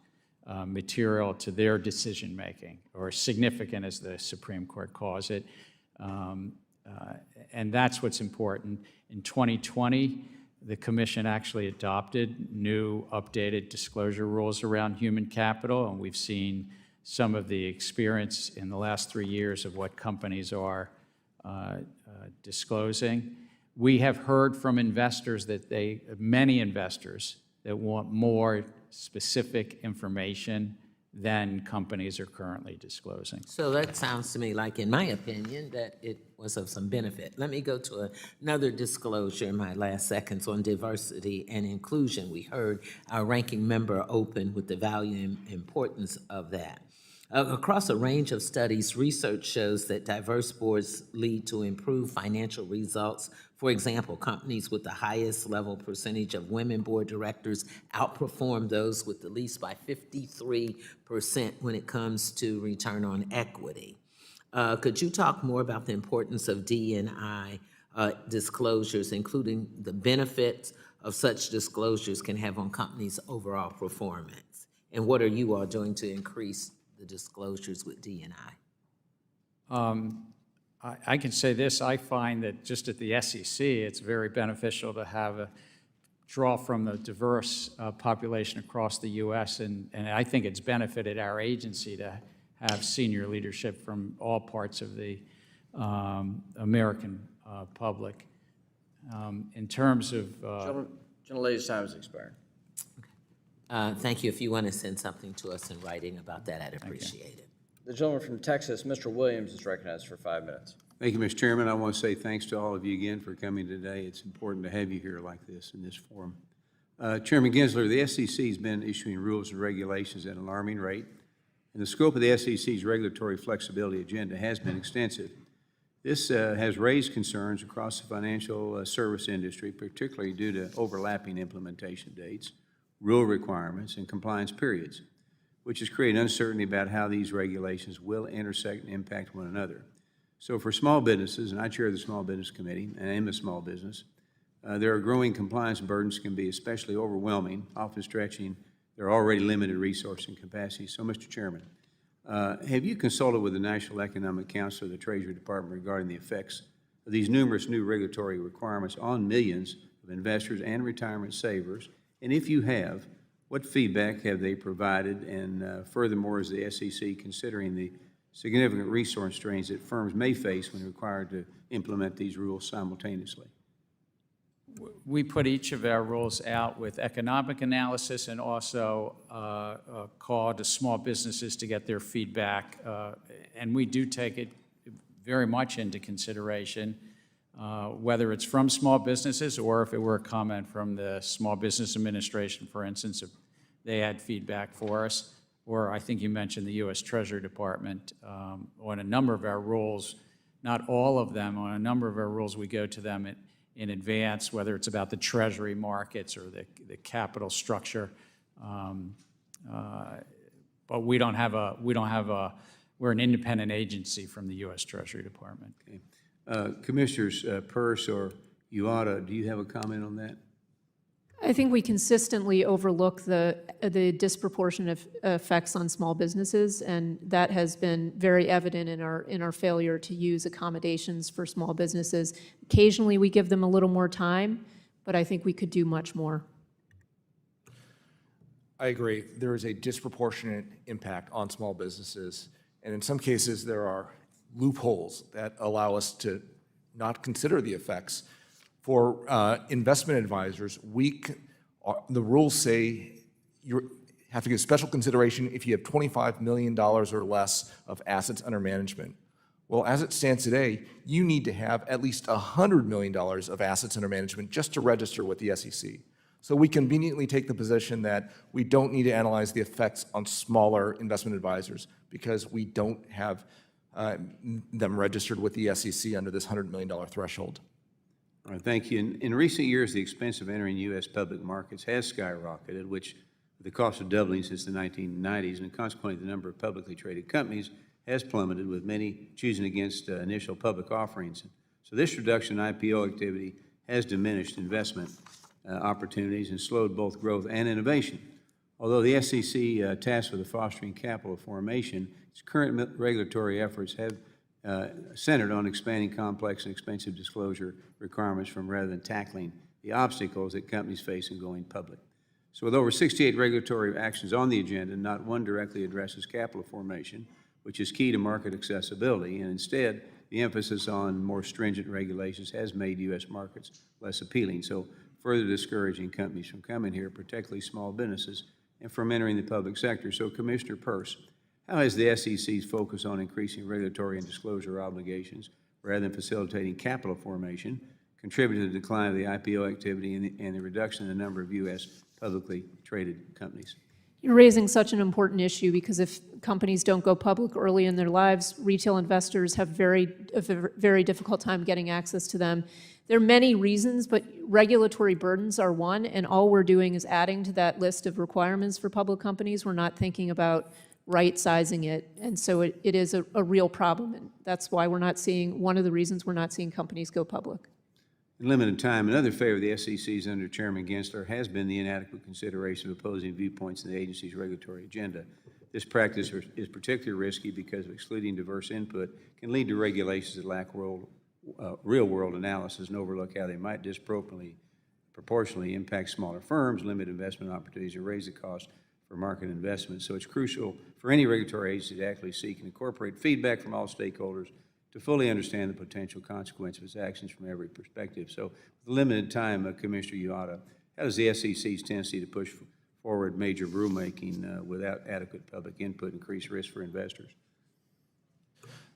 material to their decision-making, or significant, as the Supreme Court calls it. And that's what's important. In 2020, the Commission actually adopted new updated disclosure rules around human capital, and we've seen some of the experience in the last 3 years of what companies are disclosing. We have heard from investors that many investors that want more specific information than companies are currently disclosing. So that sounds to me like, in my opinion, that it was of some benefit. Let me go to another disclosure in my last seconds on diversity and inclusion. We heard our ranking member open with the value and importance of that. Across a range of studies, research shows that diverse boards lead to improved financial results. For example, companies with the highest level percentage of women board directors outperform those with the least by 53% when it comes to return on equity. Could you talk more about the importance of D&I disclosures, including the benefits of such disclosures can have on companies' overall performance? And what are you all doing to increase the disclosures with D&I? I can say this, I find that just at the SEC, it's very beneficial to have draw from the diverse population across the U.S., and I think it's benefited our agency to have senior leadership from all parts of the American public. In terms of... Gentlelady's time has expired. Thank you. If you want to send something to us in writing about that, I'd appreciate it. The gentleman from Texas, Mr. Williams, is recognized for 5 minutes. Thank you, Mr. Chairman. I want to say thanks to all of you again for coming today. It's important to have you here like this in this forum. Chairman Gensler, the SEC has been issuing rules and regulations at an alarming rate, and the scope of the SEC's regulatory flexibility agenda has been extensive. This has raised concerns across the financial service industry, particularly due to overlapping implementation dates, rule requirements, and compliance periods, which has created uncertainty about how these regulations will intersect and impact one another. So for small businesses, and I chair the Small Business Committee, and I am a small business, there are growing compliance burdens can be especially overwhelming, often stretching their already limited resource and capacity. So, Mr. Chairman, have you consulted with the National Economic Council or the Treasury Department regarding the effects of these numerous new regulatory requirements on millions of investors and retirement savers? And if you have, what feedback have they provided? And furthermore, is the SEC considering the significant resource strains that firms may face when required to implement these rules simultaneously? We put each of our rules out with economic analysis and also a call to small businesses to get their feedback. And we do take it very much into consideration, whether it's from small businesses or if it were a comment from the Small Business Administration, for instance, if they had feedback for us. Or I think you mentioned the U.S. Treasury Department. On a number of our rules, not all of them, on a number of our rules, we go to them in advance, whether it's about the Treasury markets or the capital structure. But we're an independent agency from the U.S. Treasury Department. Okay. Commissioners Peirce or Uyeda, do you have a comment on that? I think we consistently overlook the disproportionate effects on small businesses, and that has been very evident in our failure to use accommodations for small businesses. Occasionally, we give them a little more time, but I think we could do much more. I agree. There is a disproportionate impact on small businesses, and in some cases, there are loopholes that allow us to not consider the effects. For investment advisors, the rules say you have to give special consideration if you have $25 million or less of assets under management. Well, as it stands today, you need to have at least $100 million of assets under management just to register with the SEC. So we conveniently take the position that we don't need to analyze the effects on smaller investment advisors because we don't have them registered with the SEC under this $100 million threshold. All right, thank you. In recent years, the expense of entering U.S. public markets has skyrocketed, which the cost of doubling since the 1990s, and consequently the number of publicly traded companies has plummeted, with many choosing against initial public offerings. So this reduction in IPO activity has diminished investment opportunities and slowed both growth and innovation. Although the SEC tasked with the fostering capital formation, its current regulatory efforts have centered on expanding complex and expensive disclosure requirements rather than tackling the obstacles that companies face in going public. So with over 68 regulatory actions on the agenda, not one directly addresses capital formation, which is key to market accessibility, and instead, the emphasis on more stringent regulations has made U.S. markets less appealing, so further discouraging companies from coming here, particularly small businesses, and from entering the public sector. So Commissioner Peirce, how has the SEC's focus on increasing regulatory and disclosure obligations rather than facilitating capital formation contributed to the decline of the IPO activity and the reduction in the number of U.S. publicly traded companies? You're raising such an important issue because if companies don't go public early in their lives, retail investors have a very difficult time getting access to them. There are many reasons, but regulatory burdens are one, and all we're doing is adding to that list of requirements for public companies. We're not thinking about right-sizing it, and so it is a real problem, and that's why one of the reasons we're not seeing companies go public. In limited time, another favor of the SEC's under Chairman Gensler has been the inadequate consideration of opposing viewpoints in the agency's regulatory agenda. This practice is particularly risky because excluding diverse input can lead to regulations that lack real-world analysis and overlook how they might proportionally impact smaller firms, limit investment opportunities, and raise the cost for market investment. So it's crucial for any regulatory agency to actually seek and incorporate feedback from all stakeholders to fully understand the potential consequence of its actions from every perspective. So with limited time, Commissioner Uyeda, how does the SEC's tendency to push forward major rulemaking without adequate public input increase risk for investors?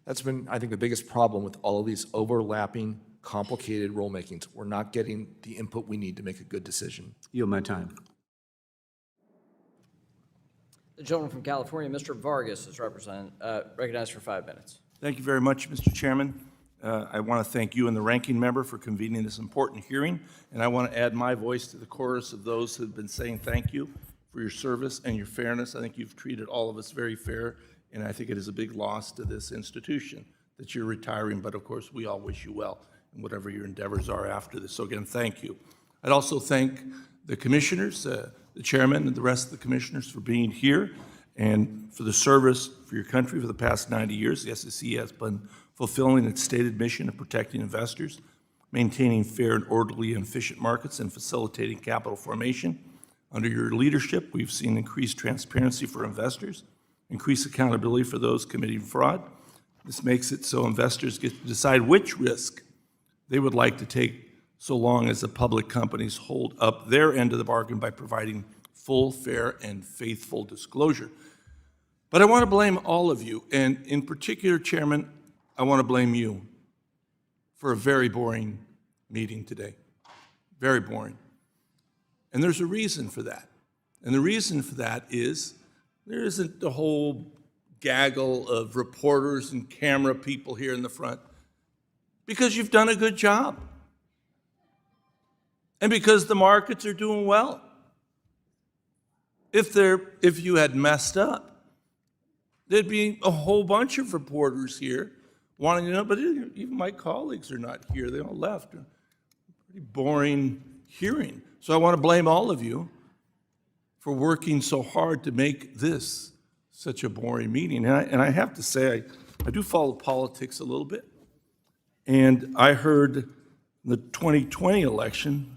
That's been, I think, the biggest problem with all of these overlapping, complicated rulemakings. We're not getting the input we need to make a good decision. Yield my time. The gentleman from California, Mr. Vargas, is recognized for 5 minutes. Thank you very much, Mr. Chairman. I want to thank you and the ranking member for convening this important hearing, and I want to add my voice to the chorus of those who have been saying thank you for your service and your fairness. I think you've treated all of us very fair, and I think it is a big loss to this institution that you're retiring, but of course, we all wish you well in whatever your endeavors are after this. So again, thank you. I'd also thank the commissioners, the chairman and the rest of the commissioners for being here and for the service for your country for the past 90 years. The SEC has been fulfilling its stated mission of protecting investors, maintaining fair and orderly and efficient markets, and facilitating capital formation. Under your leadership, we've seen increased transparency for investors, increased accountability for those committing fraud. This makes it so investors get to decide which risk they would like to take, so long as the public companies hold up their end of the bargain by providing full, fair, and faithful disclosure. But I want to blame all of you, and in particular, Chairman, I want to blame you for a very boring meeting today. Very boring. And there's a reason for that. And the reason for that is there isn't the whole gaggle of reporters and camera people here in the front, because you've done a good job. And because the markets are doing well. If you had messed up, there'd be a whole bunch of reporters here wanting to know, but even my colleagues are not here. They all left. pretty boring hearing. So I want to blame all of you for working so hard to make this such a boring meeting. And I have to say, I do follow politics a little bit. And I heard the 2020 election,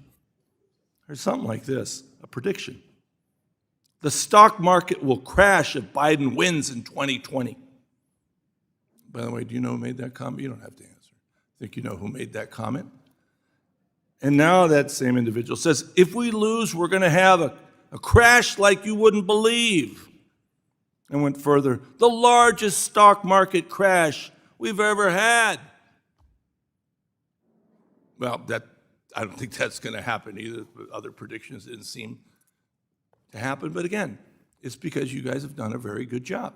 I heard something like this, a prediction. The stock market will crash if Biden wins in 2020. By the way, do you know who made that comment? You don't have to answer. I think you know who made that comment. And now that same individual says, if we lose, we're going to have a crash like you wouldn't believe. And went further, the largest stock market crash we've ever had. Well, I don't think that's going to happen either. Other predictions didn't seem to happen. But again, it's because you guys have done a very good job.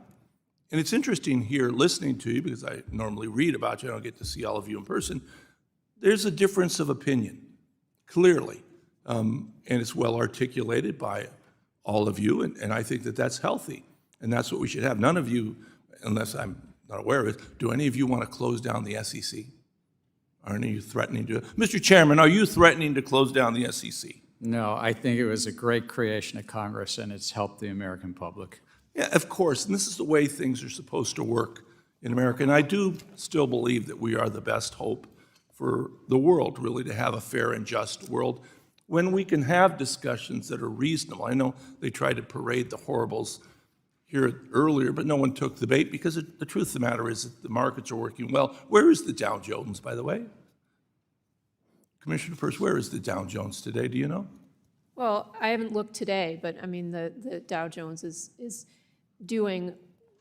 And it's interesting here listening to you, because I normally read about you, I don't get to see all of you in person. There's a difference of opinion, clearly. And it's well articulated by all of you, and I think that that's healthy. And that's what we should have. None of you, unless I'm not aware of it, do any of you want to close down the SEC? Are any of you threatening to? Mr. Chairman, are you threatening to close down the SEC? No, I think it was a great creation of Congress, and it's helped the American public. Yeah, of course, and this is the way things are supposed to work in America. And I do still believe that we are the best hope for the world, really, to have a fair and just world when we can have discussions that are reasonable. I know they tried to parade the horribles here earlier, but no one took the bait, because the truth of the matter is that the markets are working well. Where is the Dow Jones, by the way? Commissioner Peirce, where is the Dow Jones today? Do you know? Well, I haven't looked today, but I mean, the Dow Jones is doing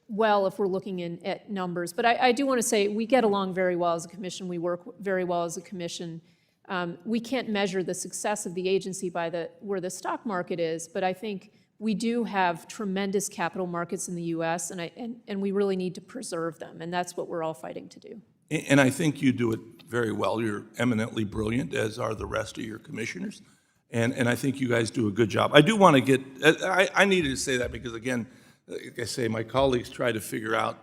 well if we're looking at numbers. But I do want to say we get along very well as a commission. We work very well as a commission. We can't measure the success of the agency by where the stock market is, but I think we do have tremendous capital markets in the U.S., and we really need to preserve them, and that's what we're all fighting to do. And I think you do it very well. You're eminently brilliant, as are the rest of your commissioners, and I think you guys do a good job. I do want to get, I needed to say that because, again, like I say, my colleagues try to figure out,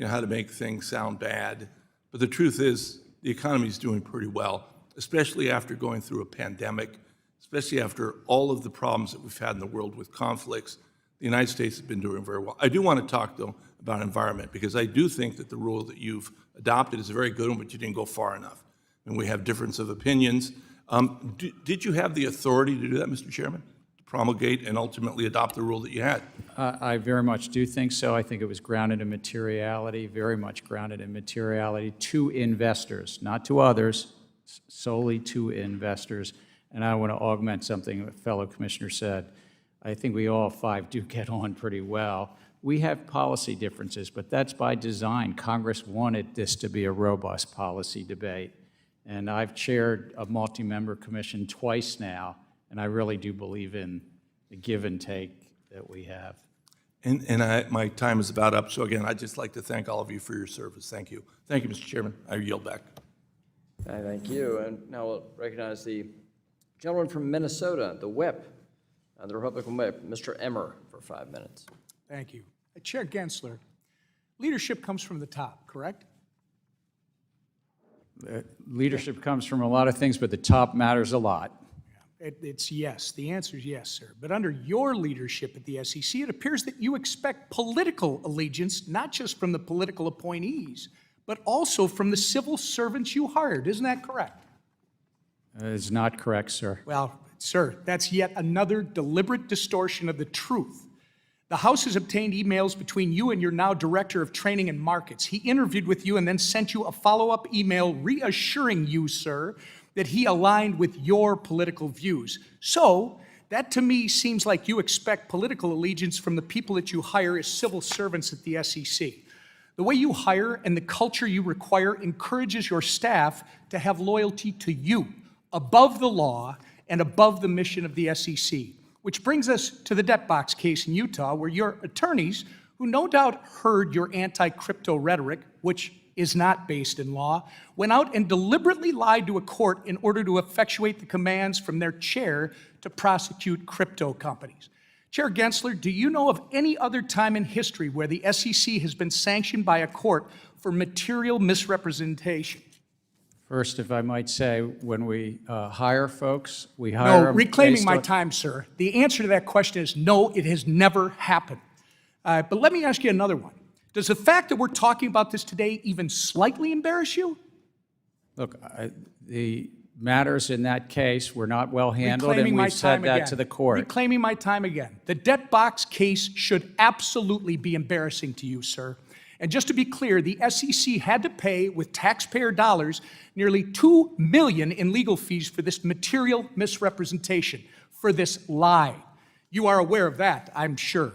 how to make things sound bad, but the truth is the economy is doing pretty well, especially after going through a pandemic, especially after all of the problems that we've had in the world with conflicts. The United States has been doing very well. I do want to talk, though, about environment, because I do think that the rule that you've adopted is a very good one, but you didn't go far enough. And we have difference of opinions. Did you have the authority to do that, Mr. Chairman? To promulgate and ultimately adopt the rule that you had? I very much do think so. I think it was grounded in materiality, very much grounded in materiality to investors, not to others, solely to investors. And I want to augment something a fellow commissioner said. I think we all five do get on pretty well. We have policy differences, but that's by design. Congress wanted this to be a robust policy debate. And I've chaired a multi-member commission twice now, and I really do believe in the give and take that we have. And my time is about up, so again, I'd just like to thank all of you for your service. Thank you. Thank you, Mr. Chairman. I yield back. Thank you. And now we'll recognize the gentleman from Minnesota, the whip, the Republican whip, Mr. Emmer, for 5 minutes. Thank you. Chair Gensler, leadership comes from the top, correct? Leadership comes from a lot of things, but the top matters a lot. It's yes. The answer is yes, sir. But under your leadership at the SEC, it appears that you expect political allegiance, not just from the political appointees, but also from the civil servants you hired. Isn't that correct? It's not correct, sir. Well, sir, that's yet another deliberate distortion of the truth. The House has obtained emails between you and your now Director of Training and Markets. He interviewed with you and then sent you a follow-up email reassuring you, sir, that he aligned with your political views. So, that to me seems like you expect political allegiance from the people that you hire as civil servants at the SEC. The way you hire and the culture you require encourages your staff to have loyalty to you, above the law and above the mission of the SEC. Which brings us to the debt box case in Utah, where your attorneys, who no doubt heard your anti-crypto rhetoric, which is not based in law, went out and deliberately lied to a court in order to effectuate the commands from their chair to prosecute crypto companies. Chair Gensler, do you know of any other time in history where the SEC has been sanctioned by a court for material misrepresentation? First, if I might say, when we hire folks, we hire No, them reclaiming based my on- time, sir. The answer to that question is no, it has never happened. But let me ask you another one. Does the fact that we're talking about this today even slightly embarrass you? Look, the matters in that case were not well handled, and Reclaiming my we've said time that again. to the court. Reclaiming my time again. The debt box case should absolutely be embarrassing to you, sir. And just to be clear, the SEC had to pay with taxpayer dollars nearly $2 million in legal fees for this material misrepresentation, for this lie. You are aware of that, I'm sure.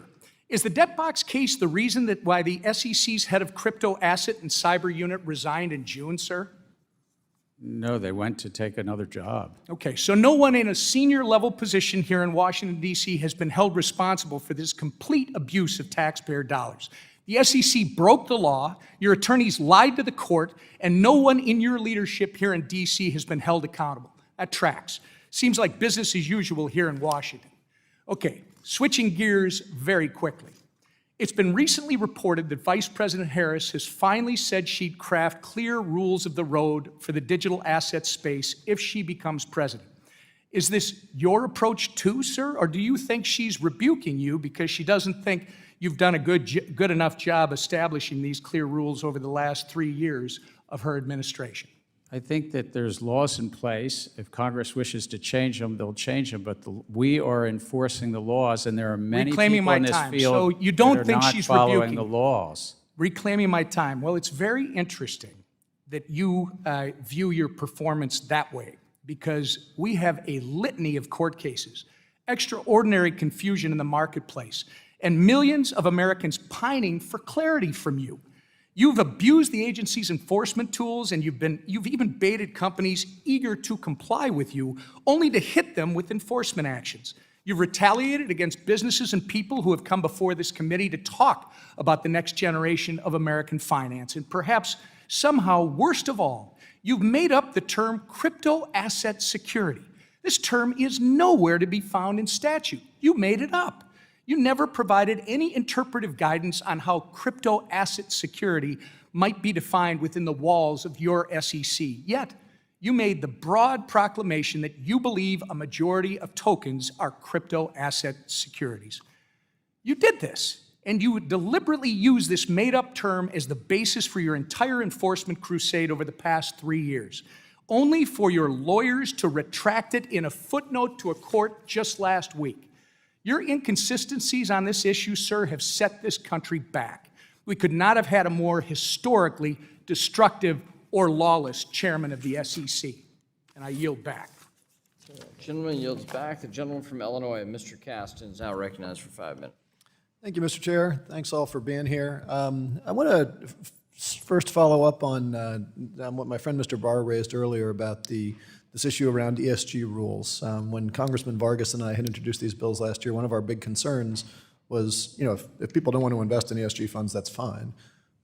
Is the debt box case the reason that why the SEC's head of crypto asset and cyber unit resigned in June, sir? No, they went to take another job. Okay, so no one in a senior level position here in Washington, D.C. has been held responsible for this complete abuse of taxpayer dollars. The SEC broke the law, your attorneys lied to the court, and no one in your leadership here in D.C. has been held accountable. That tracks. Seems like business as usual here in Washington. Okay, switching gears very quickly. It's been recently reported that Vice President Harris has finally said she'd craft clear rules of the road for the digital asset space if she becomes president. Is this your approach too, sir, or do you think she's rebuking you because she doesn't think you've done a good enough job establishing these clear rules over the last 3 years of her administration? I think that there's laws in place. If Congress wishes to change them, they'll change them, but we are enforcing the laws, and there are many Reclaiming people my in this time. field So you don't that are think not she's following rebuking the you? laws. Reclaiming my time. Well, it's very interesting that you view your performance that way, because we have a litany of court cases, extraordinary confusion in the marketplace, and millions of Americans pining for clarity from you. You've abused the agency's enforcement tools, and you've even baited companies eager to comply with you, only to hit them with enforcement actions. You've retaliated against businesses and people who have come before this committee to talk about the next generation of American finance. And perhaps, somehow, worst of all, you've made up the term crypto asset security. This term is nowhere to be found in statute. You made it up. You never provided any interpretive guidance on how crypto asset security might be defined within the walls of your SEC. Yet, you made the broad proclamation that you believe a majority of tokens are crypto asset securities. You did this, and you deliberately used this made-up term as the basis for your entire enforcement crusade over the past 3 years, only for your lawyers to retract it in a footnote to a court just last week. Your inconsistencies on this issue, sir, have set this country back. We could not have had a more historically destructive or lawless chairman of the SEC. And I yield back. Gentleman yields back. The gentleman from Illinois, Mr. Caston, is now recognized for 5 minutes. Thank you, Mr. Chair. Thanks all for being here. I want to first follow up on what my friend Mr. Barr raised earlier about this issue around ESG rules. When Congressman Vargas and I had introduced these bills last year, one of our big concerns was, if people don't want to invest in ESG funds, that's fine.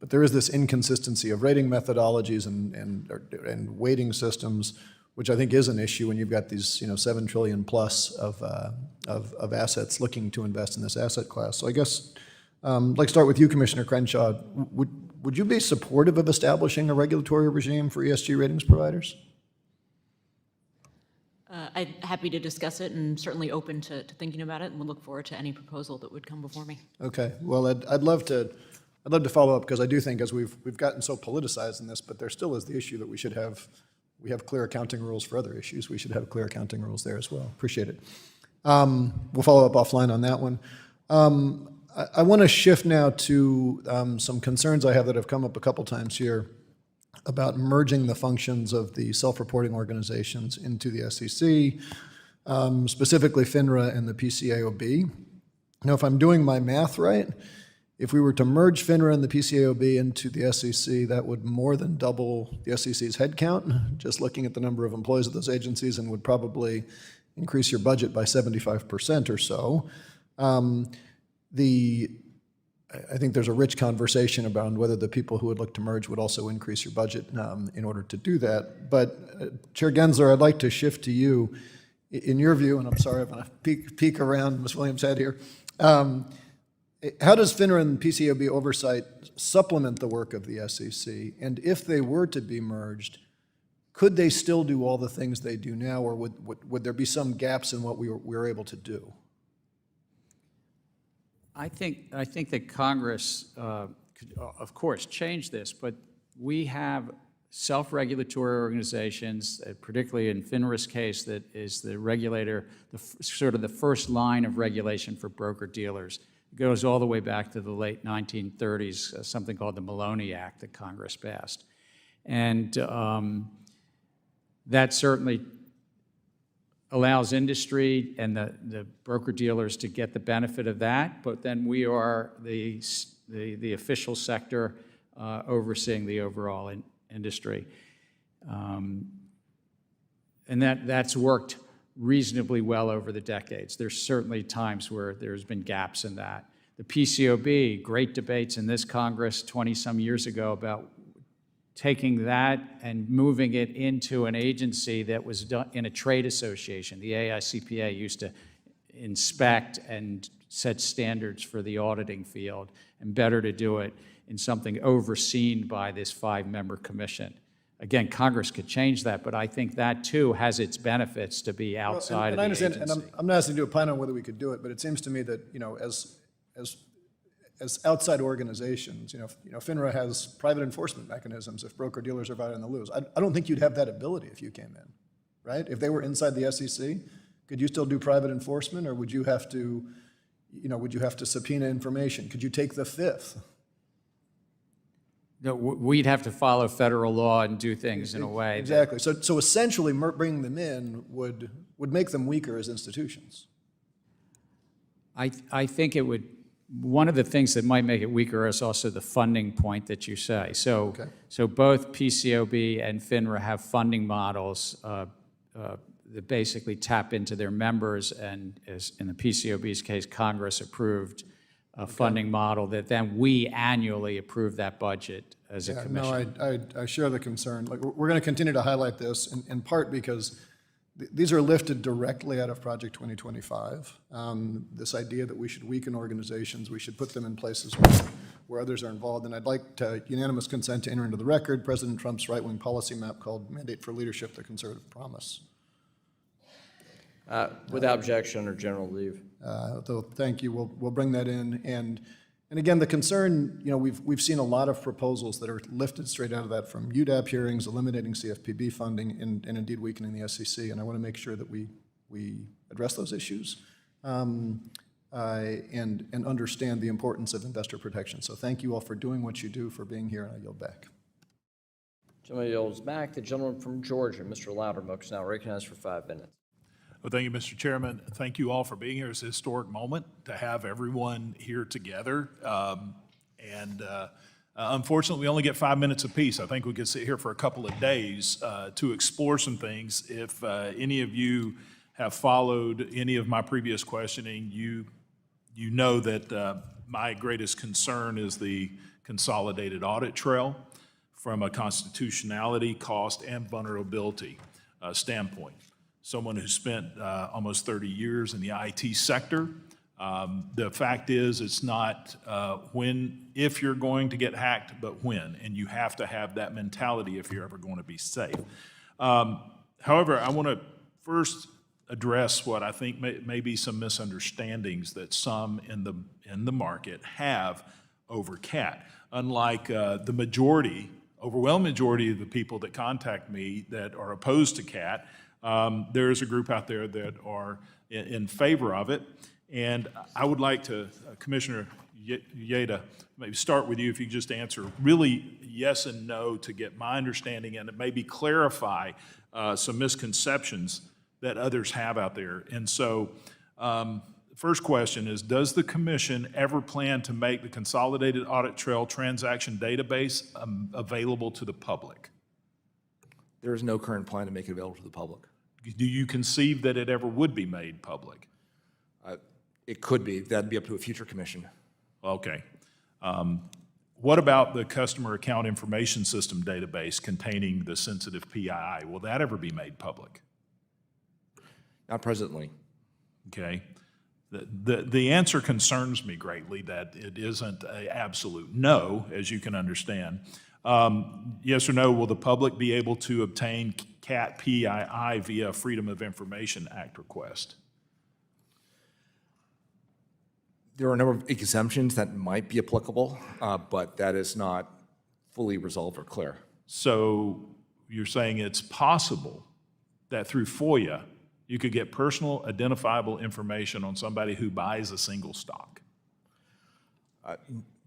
But there is this inconsistency of rating methodologies and weighting systems, which I think is an issue when you've got these, 7 trillion plus of assets looking to invest in this asset class. So I guess I'd like to start with you, Commissioner Crenshaw. Would you be supportive of establishing a regulatory regime for ESG ratings providers? I'm happy to discuss it and certainly open to thinking about it, and we'll look forward to any proposal that would come before me. Okay. Well, I'd love to follow up, because I do think as we've gotten so politicized in this, but there still is the issue that we have clear accounting rules for other issues. We should have clear accounting rules there as well. Appreciate it. We'll follow up offline on that one. I want to shift now to some concerns I have that have come up a couple times here about merging the functions of the self-reporting organizations into the SEC, specifically FINRA and the PCAOB. Now, if I'm doing my math right, if we were to merge FINRA and the PCAOB into the SEC, that would more than double the SEC's headcount, just looking at the number of employees of those agencies, and would probably increase your budget by 75% or so. I think there's a rich conversation about whether the people who would look to merge would also increase your budget in order to do that. But Chair Gensler, I'd like to shift to you. In your view, and I'm sorry, I'm going to peek around Ms. Williams' head here, how does FINRA and PCAOB oversight supplement the work of the SEC? And if they were to be merged, could they still do all the things they do now, or would there be some gaps in what we were able to do? I think that Congress could, of course, change this, but we have self-regulatory organizations, particularly in FINRA's case, that is the regulator, sort of the first line of regulation for broker-dealers. It goes all the way back to the late 1930s, something called the Maloney Act that Congress passed. And that certainly allows industry and the broker-dealers to get the benefit of that, but then we are the official sector overseeing the overall industry. And that's worked reasonably well over the decades. There's certainly times where there's been gaps in that. The PCOB, great debates in this Congress 20-some years ago about taking that and moving it into an agency that was done in a trade association. The AICPA used to inspect and set standards for the auditing field, and better to do it in something overseen by this 5-member commission. Again, Congress could change that, but I think that too has its benefits to be outside of the agency. And I'm not asking you to opine on whether we could do it, but it seems to me that, as outside organizations, FINRA has private enforcement mechanisms if broker-dealers are violating the rules. I don't think you'd have that ability if you came in, right? If they were inside the SEC, could you still do private enforcement, or would you have to, subpoena information? Could you take the fifth? No, we'd have to follow federal law and do things in a way. Exactly. So essentially, bringing them in would make them weaker as institutions. I think it would. One of the things that might make it weaker is also the funding point that you say. So both PCOB and FINRA have funding models that basically tap into their members, and as in the PCOB's case, Congress approved a funding model that then we annually approve that budget as a commission. No, I share the concern. Like, we're going to continue to highlight this in part because these are lifted directly out of Project 2025. This idea that we should weaken organizations, we should put them in places where others are involved. And I'd like to unanimous consent to enter into the record President Trump's right-wing policy map called Mandate for Leadership, the Conservative Promise. Without objection or general leave. So thank you. We'll bring that in. And again, the concern, we've seen a lot of proposals that are lifted straight out of that, from UDAP hearings, eliminating CFPB funding, and indeed weakening the SEC. And I want to make sure that we address those issues and understand the importance of investor protection. So thank you all for doing what you do, for being here, and I yield back. Gentleman yields back. The gentleman from Georgia, Mr. Loudermilk, is now recognized for 5 minutes. Well, thank you, Mr. Chairman. Thank you all for being here. It's a historic moment to have everyone here together. Unfortunately, we only get 5 minutes apiece. I think we could sit here for a couple of days to explore some things. If any of you have followed any of my previous questioning, you know that my greatest concern is the consolidated audit trail from a constitutionality, cost, and vulnerability standpoint. Someone who spent almost 30 years in the IT sector. The fact is, it's not if you're going to get hacked, but when, and you have to have that mentality if you're ever going to be safe. However, I want to first address what I think may be some misunderstandings that some in the market have over CAT. Unlike the overwhelming majority of the people that contact me that are opposed to CAT, there is a group out there that are in favor of it. And I would like to, Commissioner Uyeda, maybe start with you if you could just answer really yes and no to get my understanding and maybe clarify some misconceptions that others have out there. And so first question is, does the commission ever plan to make the Consolidated Audit Trail Transaction Database available to the public? There is no current plan to make it available to the public. Do you conceive that it ever would be made public? It could be. That'd be up to a future commission. Okay. What about the Customer Account Information System database containing the sensitive PII? Will that ever be made public? Not presently. Okay. The answer concerns me greatly, that it isn't an absolute no, as you can understand. Yes or no, will the public be able to obtain CAT PII via Freedom of Information Act request? There are a number of exemptions that might be applicable, but that is not fully resolved or clear. So you're saying it's possible that through FOIA, you could get personal identifiable information on somebody who buys a single stock?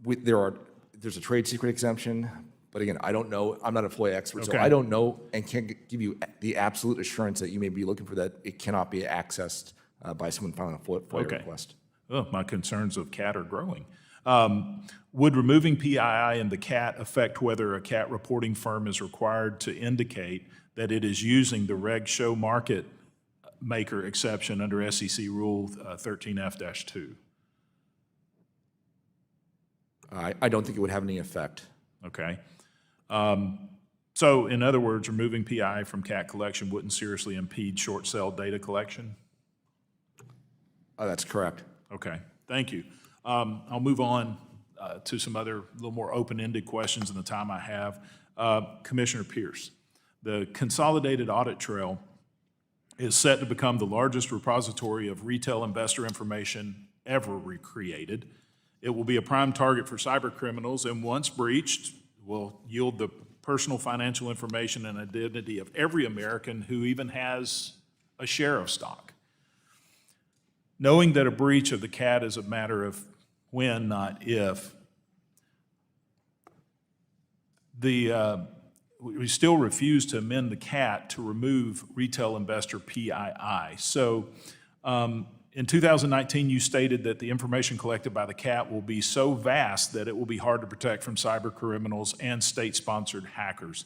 There's a trade secret exemption, but again, I don't know. I'm not a FOIA expert, so Okay. I don't know and can't give you the absolute assurance that you may be looking for, that it cannot be accessed by someone filing a FOIA request. Oh, my concerns of CAT are growing. Would removing PII in the CAT affect whether a CAT reporting firm is required to indicate that it is using the reg show market maker exception under SEC Rule 13F-2? I don't think it would have any effect. Okay. So in other words, removing PII from CAT collection wouldn't seriously impede short sale data collection? That's correct. Okay, thank you. I'll move on to some other little more open-ended questions in the time I have. Commissioner Peirce, the Consolidated Audit Trail is set to become the largest repository of retail investor information ever recreated. It will be a prime target for cyber criminals, and once breached, will yield the personal financial information and identity of every American who even has a share of stock. Knowing that a breach of the CAT is a matter of when, not if, we still refuse to amend the CAT to remove retail investor PII. So in 2019, you stated that the information collected by the CAT will be so vast that it will be hard to protect from cyber criminals and state-sponsored hackers.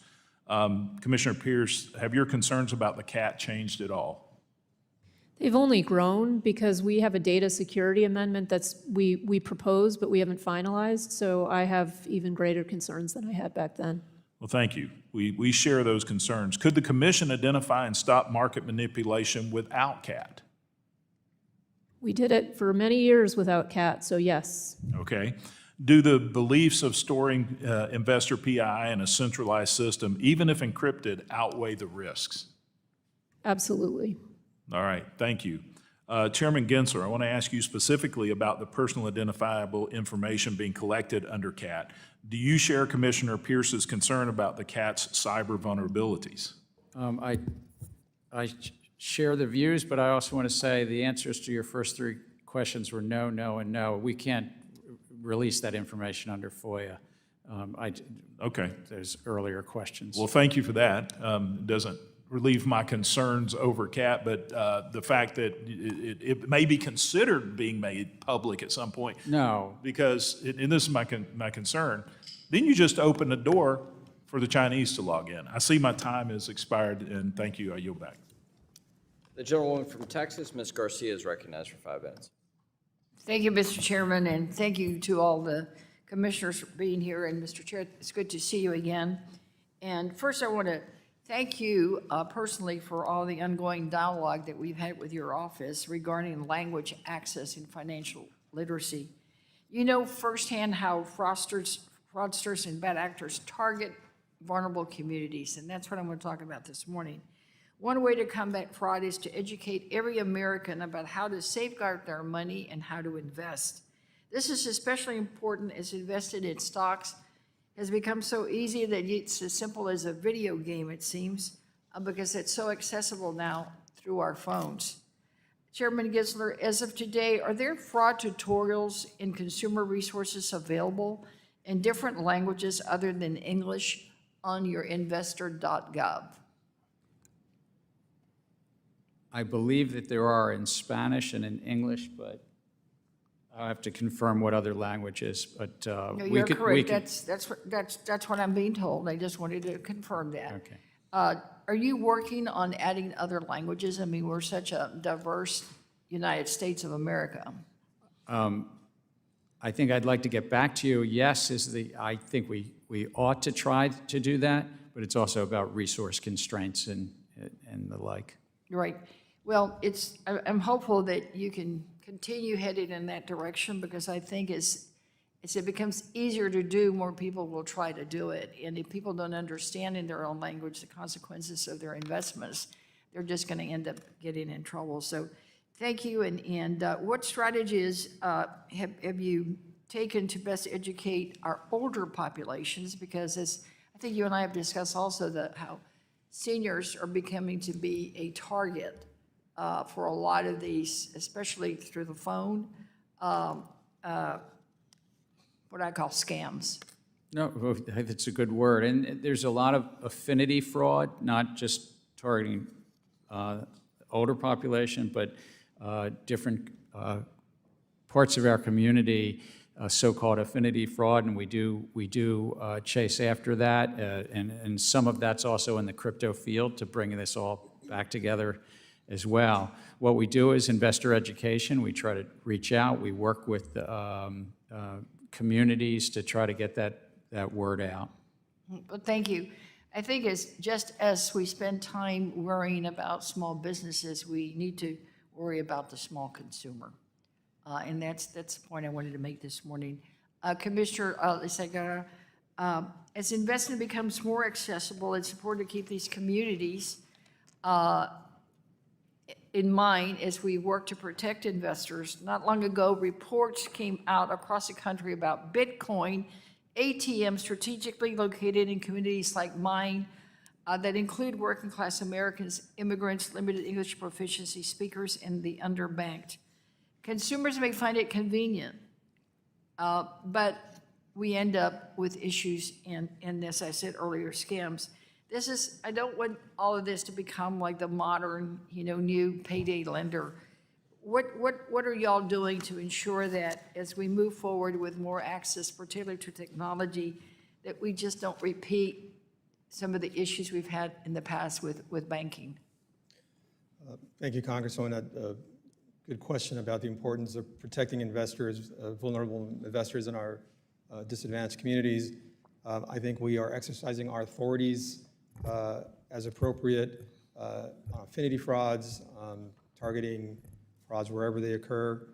Commissioner Peirce, have your concerns about the CAT changed at all? They've only grown because we have a data security amendment we proposed, but we haven't finalized. So I have even greater concerns than I had back then. Well, thank you. We share those concerns. Could the commission identify and stop market manipulation without CAT? We did it for many years without CAT, so yes. Okay. Do the beliefs of storing investor PII in a centralized system, even if encrypted, outweigh the risks? Absolutely. All right, thank you. Chairman Gensler, I want to ask you specifically about the personal identifiable information being collected under CAT. Do you share Commissioner Peirce's concern about the CAT's cyber vulnerabilities? I share the views, but I also want to say the answers to your first three questions were no, no, and no. We can't release that information under FOIA. Okay. There's earlier questions. Well, thank you for that. It doesn't relieve my concerns over CAT, but the fact that it may be considered being made public at some point. No. Because, and this is my concern, then you just open the door for the Chinese to log in. I see my time has expired, and thank you. I yield back. The gentlewoman from Texas, Ms. Garcia, is recognized for 5 minutes. Thank you, Mr. Chairman, and thank you to all the commissioners for being here. And Mr. Chair, it's good to see you again. And first, I want to thank you personally for all the ongoing dialogue that we've had with your office regarding language access and financial literacy. You know firsthand how fraudsters and bad actors target vulnerable communities, and that's what I'm going to talk about this morning. One way to combat fraud is to educate every American about how to safeguard their money and how to invest. This is especially important as invested in stocks has become so easy that it's as simple as a video game, it seems, because it's so accessible now through our phones. Chairman Gensler, as of today, are there fraud tutorials in consumer resources available in different languages other than English on your investor.gov? I believe that there are in Spanish and in English, but I'll have to confirm what other languages, but No, you're correct. That's what I'm being told. I just wanted to confirm that. Okay. Are you working on adding other languages? I mean, we're such a diverse United States of America. I think I'd like to get back to you. Yes, I think we ought to try to do that, but it's also about resource constraints and the like. Right. Well, I'm hopeful that you can continue headed in that direction, because I think as as it becomes easier to do, more people will try to do it. And if people don't understand in their own language the consequences of their investments, they're just going to end up getting in trouble. So thank you. And what strategies have you taken to best educate our older populations? Because as I think you and I have discussed also how seniors are becoming to be a target for a lot of these, especially through the phone, what I call scams. No, I think that's a good word. And there's a lot of affinity fraud, not just targeting older population, but different parts of our community, so-called affinity fraud, and we do chase after that. And some of that's also in the crypto field to bring this all back together as well. What we do is investor education. We try to reach out. We work with communities to try to get that word out. Well, thank you. I think it's just as we spend time worrying about small businesses, we need to worry about the small consumer. And that's the point I wanted to make this morning. Commissioner Lizárraga, as investment becomes more accessible, it's important to keep these communities in mind as we work to protect investors. Not long ago, reports came out across the country about Bitcoin ATMs strategically located in communities like mine that include working class Americans, immigrants, limited English proficiency speakers, and the underbanked. Consumers may find it convenient, but we end up with issues and as I said earlier, scams. I don't want all of this to become like the modern, new payday lender. What are y'all doing to ensure that as we move forward with more access, particularly to technology, that we just don't repeat some of the issues we've had in the past with banking? Thank you, Congresswoman. A good question about the importance of protecting investors, vulnerable investors in our disadvantaged communities. I think we are exercising our authorities as appropriate on affinity frauds, targeting frauds wherever they occur.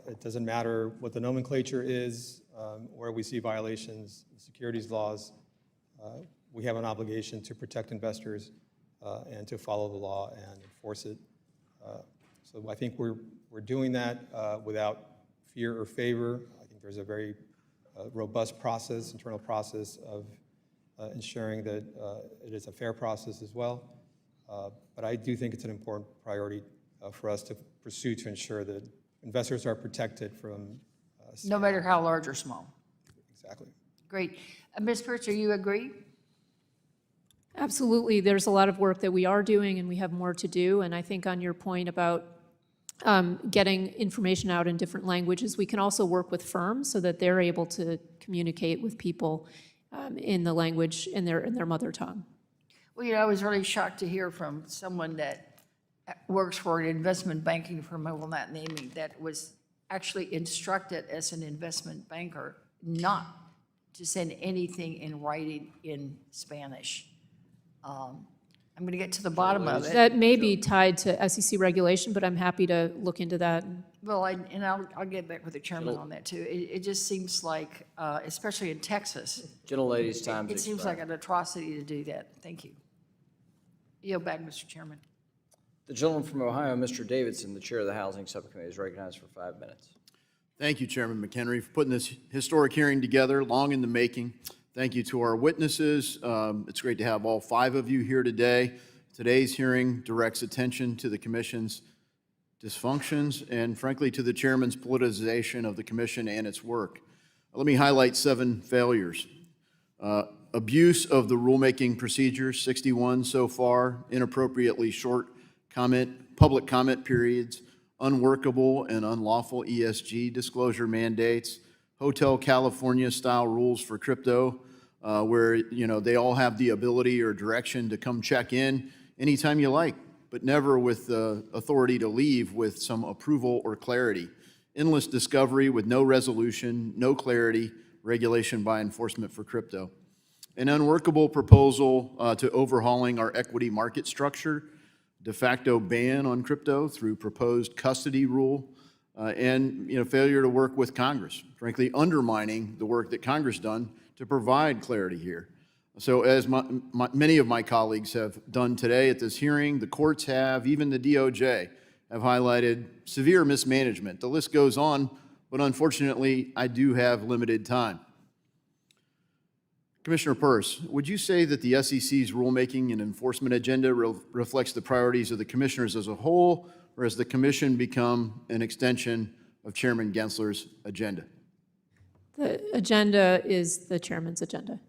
It doesn't matter what the nomenclature is, where we see violations, securities laws. We have an obligation to protect investors and to follow the law and enforce it. So I think we're doing that without fear or favor. I think there's a very robust process, internal process of ensuring that it is a fair process as well. But I do think it's an important priority for us to pursue to ensure that investors are protected from no matter how large or small. Exactly. Great. Ms. Peirce, do you agree? Absolutely. There's a lot of work that we are doing, and we have more to do. And I think on your point about getting information out in different languages, we can also work with firms so that they're able to communicate with people in the language in their mother tongue. Well, I was really shocked to hear from someone that works for an investment banking firm, I will not name it, that was actually instructed as an investment banker not to send anything in writing in Spanish. I'm going to get to the bottom of it. That may be tied to SEC regulation, but I'm happy to look into that. Well, I'll get back with the chairman on that too. It just seems like, especially in Texas, Gentlelady's time's it seems like an atrocity to do that. Thank you. Yield back, Mr. Chairman. The gentleman from Ohio, Mr. Davidson, the chair of the Housing Subcommittee, is recognized for 5 minutes. Thank you, Chairman McHenry, for putting this historic hearing together, long in the making. Thank you to our witnesses. It's great to have all 5 of you here today. Today's hearing directs attention to the Commission's dysfunctions and, frankly, to the Chairman's politicization of the Commission and its work. Let me highlight 7 failures. Abuse of the rulemaking procedures, 61 so far, inappropriately short public comment periods, unworkable and unlawful ESG disclosure mandates, Hotel California-style rules for crypto, where they all have the ability or direction to come check in anytime you like, but never with the authority to leave with some approval or clarity. Endless discovery with no resolution, no clarity, regulation by enforcement for crypto. An unworkable proposal to overhauling our equity market structure, de facto ban on crypto through proposed custody rule, and failure to work with Congress, frankly undermining the work that Congress done to provide clarity here. So as many of my colleagues have done today at this hearing, the courts have, even the DOJ, have highlighted severe mismanagement. The list goes on, but unfortunately, I do have limited time. Commissioner Peirce, would you say that the SEC's rulemaking and enforcement agenda reflects the priorities of the commissioners as a whole, or has the commission become an extension of Chairman Gensler's agenda? The agenda is the chairman's agenda.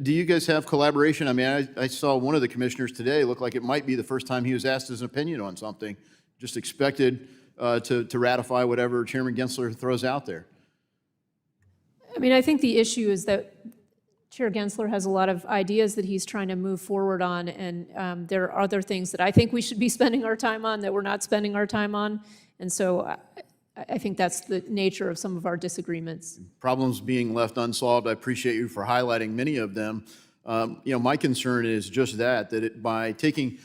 Do you guys have collaboration? I mean, I saw one of the commissioners today look like it might be the first time he was asked his opinion on something, just expected to ratify whatever Chairman Gensler throws out there. I mean, I think the issue is that Chair Gensler has a lot of ideas that he's trying to move forward on, and there are other things that I think we should be spending our time on that we're not spending our time on. And so I think that's the nature of some of our disagreements. Problems being left unsolved. I appreciate you for highlighting many of them. My concern is just that by taking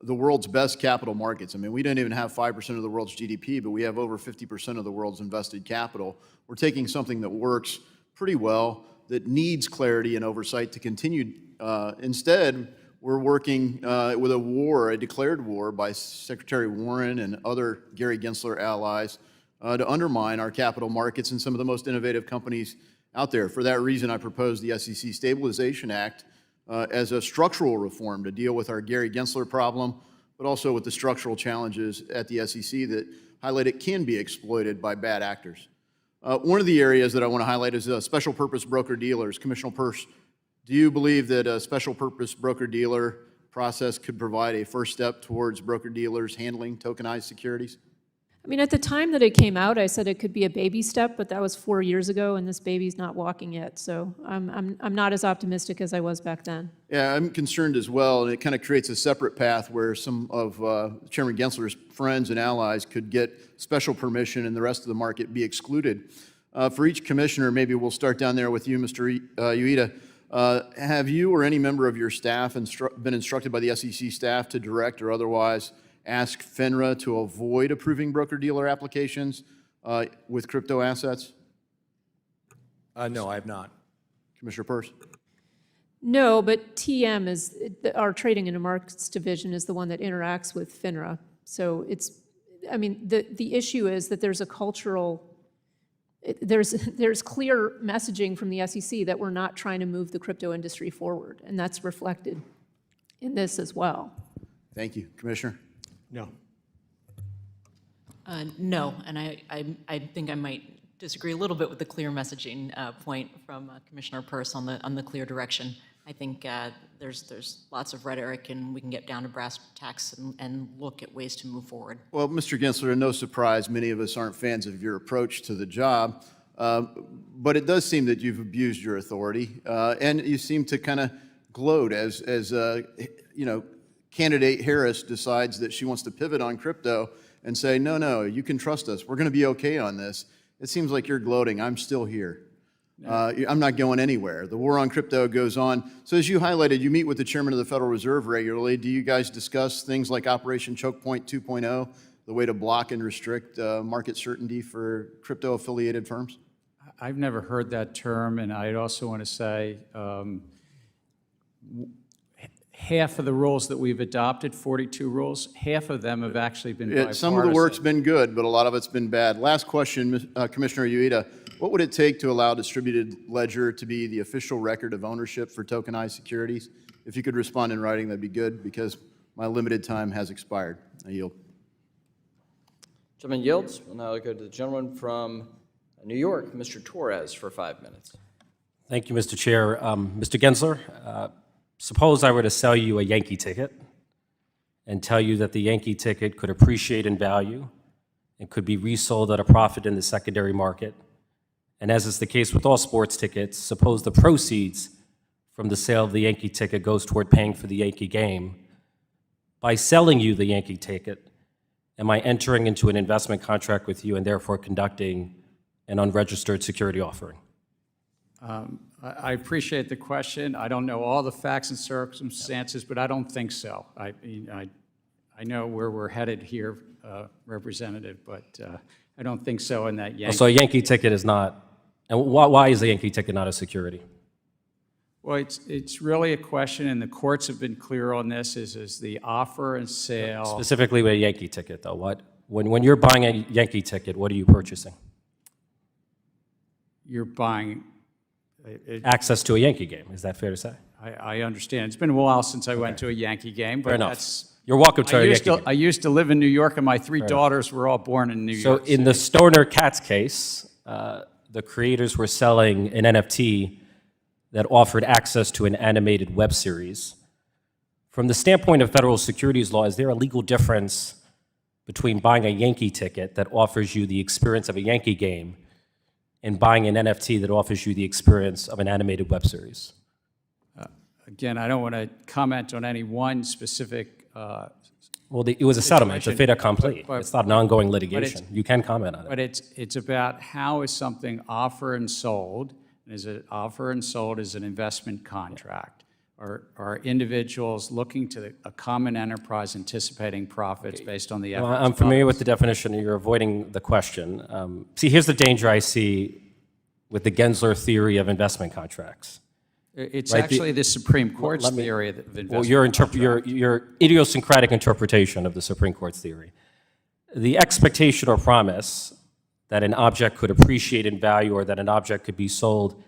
the world's best capital markets, I mean, we don't even have 5% of the world's GDP, but we have over 50% of the world's invested capital. We're taking something that works pretty well, that needs clarity and oversight to continue. Instead, we're working with a declared war by Secretary Warren and other Gary Gensler allies to undermine our capital markets and some of the most innovative companies out there. For that reason, I propose the SEC Stabilization Act as a structural reform to deal with our Gary Gensler problem, but also with the structural challenges at the SEC that highlight it can be exploited by bad actors. One of the areas that I want to highlight is special purpose broker-dealers. Commissioner Peirce, do you believe that a special purpose broker-dealer process could provide a first step towards broker-dealers handling tokenized securities? I mean, at the time that it came out, I said it could be a baby step, but that was 4 years ago, and this baby's not walking yet. So I'm not as optimistic as I was back then. Yeah, I'm concerned as well, and it kind of creates a separate path where some of Chairman Gensler's friends and allies could get special permission and the rest of the market be excluded. For each commissioner, maybe we'll start down there with you, Mr. Uyeda. Have you or any member of your staff been instructed by the SEC staff to direct or otherwise ask FINRA to avoid approving broker-dealer applications with crypto assets? No, I have not. Commissioner Peirce? No, but TM is, our Trading and Markets Division is the one that interacts with FINRA. So it's, I mean, the issue is that there's a cultural, there's clear messaging from the SEC that we're not trying to move the crypto industry forward, and that's reflected in this as well. Thank you. Commissioner? No. No, and I think I might disagree a little bit with the clear messaging point from Commissioner Peirce on the clear direction. I think there's lots of rhetoric, and we can get down to brass tacks and look at ways to move forward. Well, Mr. Gensler, no surprise, many of us aren't fans of your approach to the job, but it does seem that you've abused your authority, and you seem to kind of gloat as candidate Harris decides that she wants to pivot on crypto and say, no, you can trust us. We're going to be okay on this. It seems like you're gloating. I'm still here. I'm not going anywhere. The war on crypto goes on. So as you highlighted, you meet with the chairman of the Federal Reserve regularly. Do you guys discuss things like Operation Choke Point 2.0, the way to block and restrict market certainty for crypto-affiliated firms? I've never heard that term, and I'd also want to say half of the rules that we've adopted, 42 rules, half of them have actually been bipartisan. Some of the work's been good, but a lot of it's been bad. Last question, Commissioner Uyeda. What would it take to allow distributed ledger to be the official record of ownership for tokenized securities? If you could respond in writing, that'd be good, because my limited time has expired. I yield. Gentleman yields. We'll now go to the gentleman from New York, Mr. Torres, for 5 minutes. Thank you, Mr. Chair. Mr. Gensler, suppose I were to sell you a Yankee ticket and tell you that the Yankee ticket could appreciate in value and could be resold at a profit in the secondary market. And as is the case with all sports tickets, suppose the proceeds from the sale of the Yankee ticket goes toward paying for the Yankee game. By selling you the Yankee ticket, am I entering into an investment contract with you and therefore conducting an unregistered security offering? I appreciate the question. I don't know all the facts and circumstances, but I don't think so. I know where we're headed here, Representative, but I don't think so in that Yankee. So a Yankee ticket is not, and why is a Yankee ticket not a security? Well, it's really a question, and the courts have been clear on this, is the offer and sale. Specifically with a Yankee ticket, though, when you're buying a Yankee ticket, what are you purchasing? You're buying. Access to a Yankee game, is that fair to say? I understand. It's been a while since I went to a Yankee game, but Fair enough. that's. You're welcome to a Yankee game. I used to live in New York, and my three daughters were all born in New York. So in the Stoner Cats case, the creators were selling an NFT that offered access to an animated web series. From the standpoint of federal securities law, is there a legal difference between buying a Yankee ticket that offers you the experience of a Yankee game and buying an NFT that offers you the experience of an animated web series? Again, I don't want to comment on any one specific. Well, it was a settlement, it's a fait accompli. It's not an ongoing litigation. You can comment on it. But it's about how is something offered and sold, and is it offered and sold as an investment contract? Or are individuals looking to a common enterprise anticipating profits based on the efforts? Well, I'm familiar with the definition, and you're avoiding the question. See, here's the danger I see with the Gensler theory of investment contracts. It's right? actually the Supreme Court's theory of investment Well, your idiosyncratic interpretation of the Supreme Court's theory. The expectation or promise that an object could appreciate in value or that an object could be sold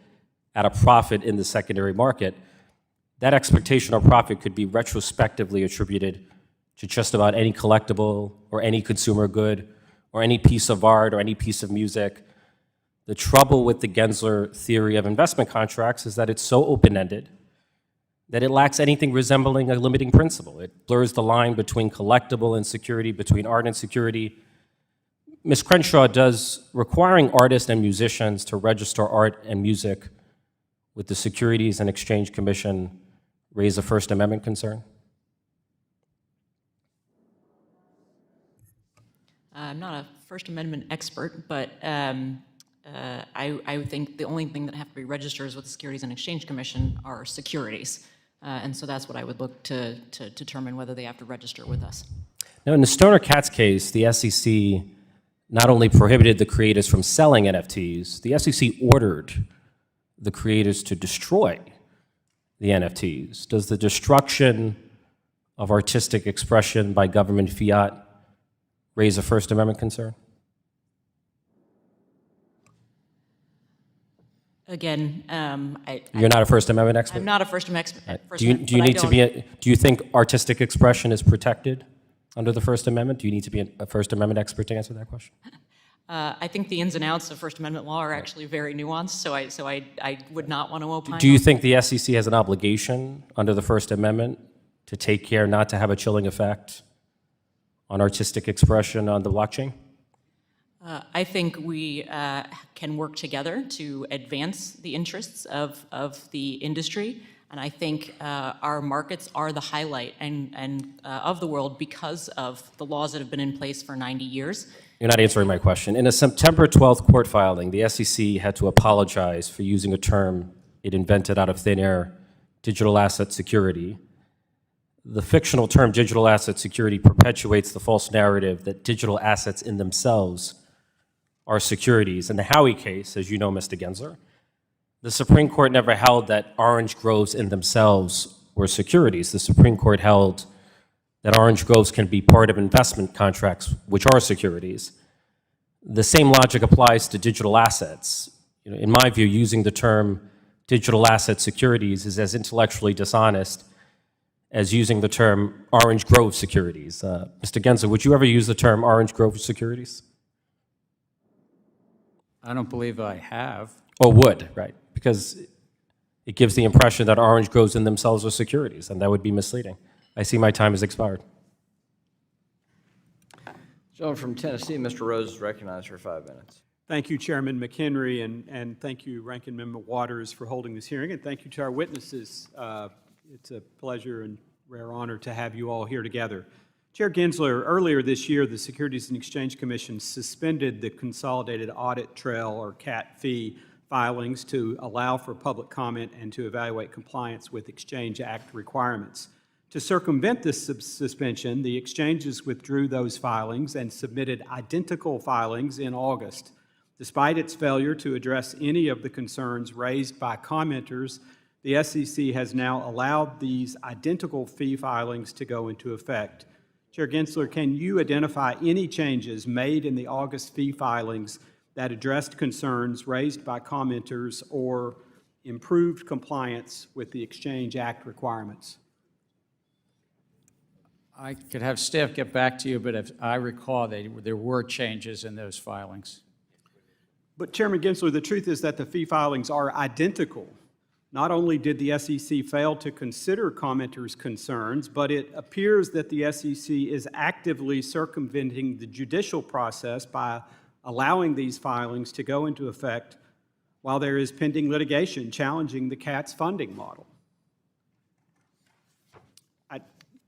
at a profit in the secondary market, that expectation or profit could be retrospectively attributed to just about any collectible or any consumer good or any piece of art or any piece of music. The trouble with the Gensler theory of investment contracts is that it's so open-ended that it lacks anything resembling a limiting principle. It blurs the line between collectible and security, between art and security. Ms. Crenshaw, does requiring artists and musicians to register art and music with the Securities and Exchange Commission raise a First Amendment concern? I'm not a First Amendment expert, but I would think the only thing that have to be registered with the Securities and Exchange Commission are securities. And so that's what I would look to determine whether they have to register with us. Now, in the Stoner Cats case, the SEC not only prohibited the creators from selling NFTs, the SEC ordered the creators to destroy the NFTs. Does the destruction of artistic expression by government fiat raise a First Amendment concern? Again, You're not a First Amendment expert? I'm not a First Amendment expert. Do you think artistic expression is protected under the First Amendment? Do you need to be a First Amendment expert to answer that question? I think the ins and outs of First Amendment law are actually very nuanced, so I would not want to opine. Do you on think the SEC has an obligation under the First Amendment to take care not to have a chilling effect on artistic expression on the blockchain? I think we can work together to advance the interests of the industry, and I think our markets are the highlight of the world because of the laws that have been in place for 90 years. You're not answering my question. In a September 12th court filing, the SEC had to apologize for using a term it invented out of thin air, digital asset security. The fictional term digital asset security perpetuates the false narrative that digital assets in themselves are securities. In the Howey case, as you know, Mr. Gensler, the Supreme Court never held that orange groves in themselves were securities. The Supreme Court held that orange groves can be part of investment contracts, which are securities. The same logic applies to digital assets. In my view, using the term digital asset securities is as intellectually dishonest as using the term orange grove securities. Mr. Gensler, would you ever use the term orange grove securities? I don't believe I have. Or would, right? Because it gives the impression that orange groves in themselves are securities, and that would be misleading. I see my time has expired. Gentleman from Tennessee, Mr. Rose, is recognized for 5 minutes. Thank you, Chairman McHenry, and thank you, Ranking Member Waters, for holding this hearing, and thank you to our witnesses. It's a pleasure and rare honor to have you all here together. Chair Gensler, earlier this year, the Securities and Exchange Commission suspended the Consolidated Audit Trail, or CAT fee, filings to allow for public comment and to evaluate compliance with Exchange Act requirements. To circumvent this suspension, the exchanges withdrew those filings and submitted identical filings in August. Despite its failure to address any of the concerns raised by commenters, the SEC has now allowed these identical fee filings to go into effect. Chair Gensler, can you identify any changes made in the August fee filings that addressed concerns raised by commenters or improved compliance with the Exchange Act requirements? I could have staff get back to you, but if I recall, there were changes in those filings. But Chairman Gensler, the truth is that the fee filings are identical. Not only did the SEC fail to consider commenters' concerns, but it appears that the SEC is actively circumventing the judicial process by allowing these filings to go into effect while there is pending litigation challenging the CAT's funding model.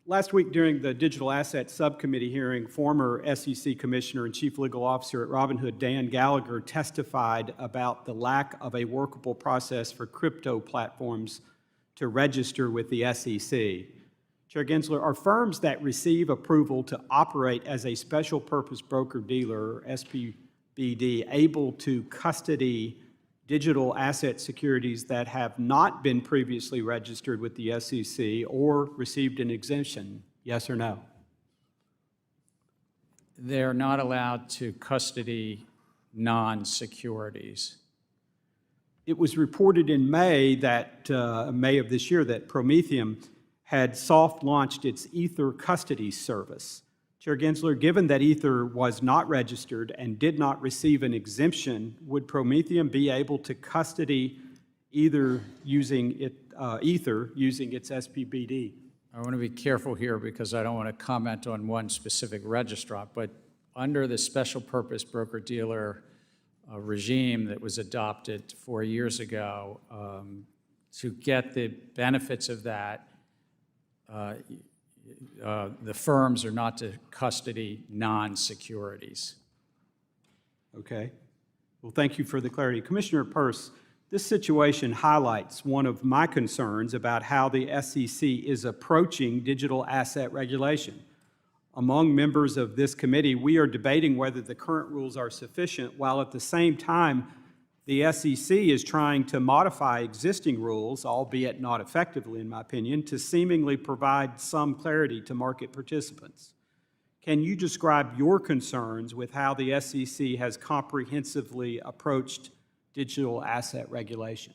Last week during the Digital Asset Subcommittee hearing, former SEC Commissioner and Chief Legal Officer at Robinhood, Dan Gallagher, testified about the lack of a workable process for crypto platforms to register with the SEC. Chair Gensler, are firms that receive approval to operate as a special purpose broker-dealer, or SPBD, able to custody digital asset securities that have not been previously registered with the SEC or received an exemption? Yes or no? They're not allowed to custody non-securities. It was reported in May of this year that Prometheum had soft launched its Ether custody service. Chair Gensler, given that Ether was not registered and did not receive an exemption, would Prometheum be able to custody Ether using its SPBD? I want to be careful here because I don't want to comment on one specific registrant, but under the special purpose broker-dealer regime that was adopted 4 years ago, to get the benefits of that, the firms are not to custody non-securities. Okay. Well, thank you for the clarity. Commissioner Peirce, this situation highlights one of my concerns about how the SEC is approaching digital asset regulation. Among members of this committee, we are debating whether the current rules are sufficient, while at the same time, the SEC is trying to modify existing rules, albeit not effectively, in my opinion, to seemingly provide some clarity to market participants. Can you describe your concerns with how the SEC has comprehensively approached digital asset regulation?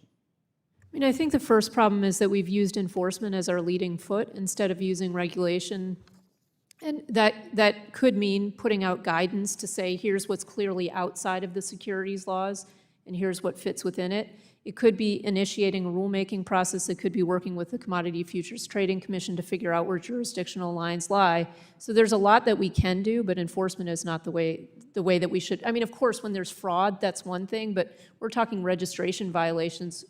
I mean, I think the first problem is that we've used enforcement as our leading foot instead of using regulation. And that could mean putting out guidance to say, here's what's clearly outside of the securities laws, and here's what fits within it. It could be initiating a rulemaking process. It could be working with the Commodity Futures Trading Commission to figure out where jurisdictional lines lie. So there's a lot that we can do, but enforcement is not the way that we should. I mean, of course, when there's fraud, that's one thing, but we're talking registration violations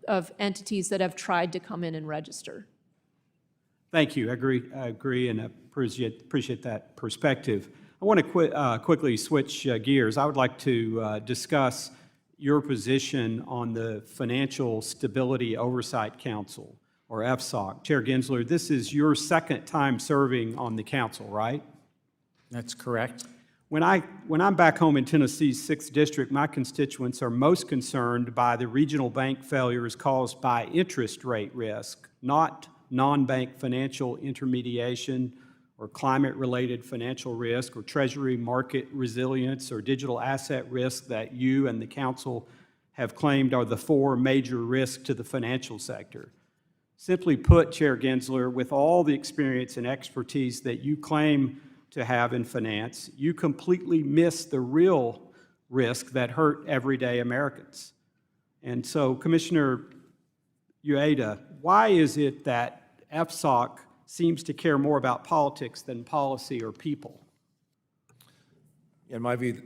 of entities that have tried to come in and register. Thank you. I agree and appreciate that perspective. I want to quickly switch gears. I would like to discuss your position on the Financial Stability Oversight Council, or FSOC. Chair Gensler, this is your second time serving on the council, right? That's correct. When I'm back home in Tennessee's 6th District, my constituents are most concerned by the regional bank failures caused by interest rate risk, not non-bank financial intermediation or climate-related financial risk or treasury market resilience or digital asset risk that you and the council have claimed are the 4 major risks to the financial sector. Simply put, Chair Gensler, with all the experience and expertise that you claim to have in finance, you completely miss the real risk that hurt everyday Americans. And so, Commissioner Uyeda, why is it that FSOC seems to care more about politics than policy or people? In my view,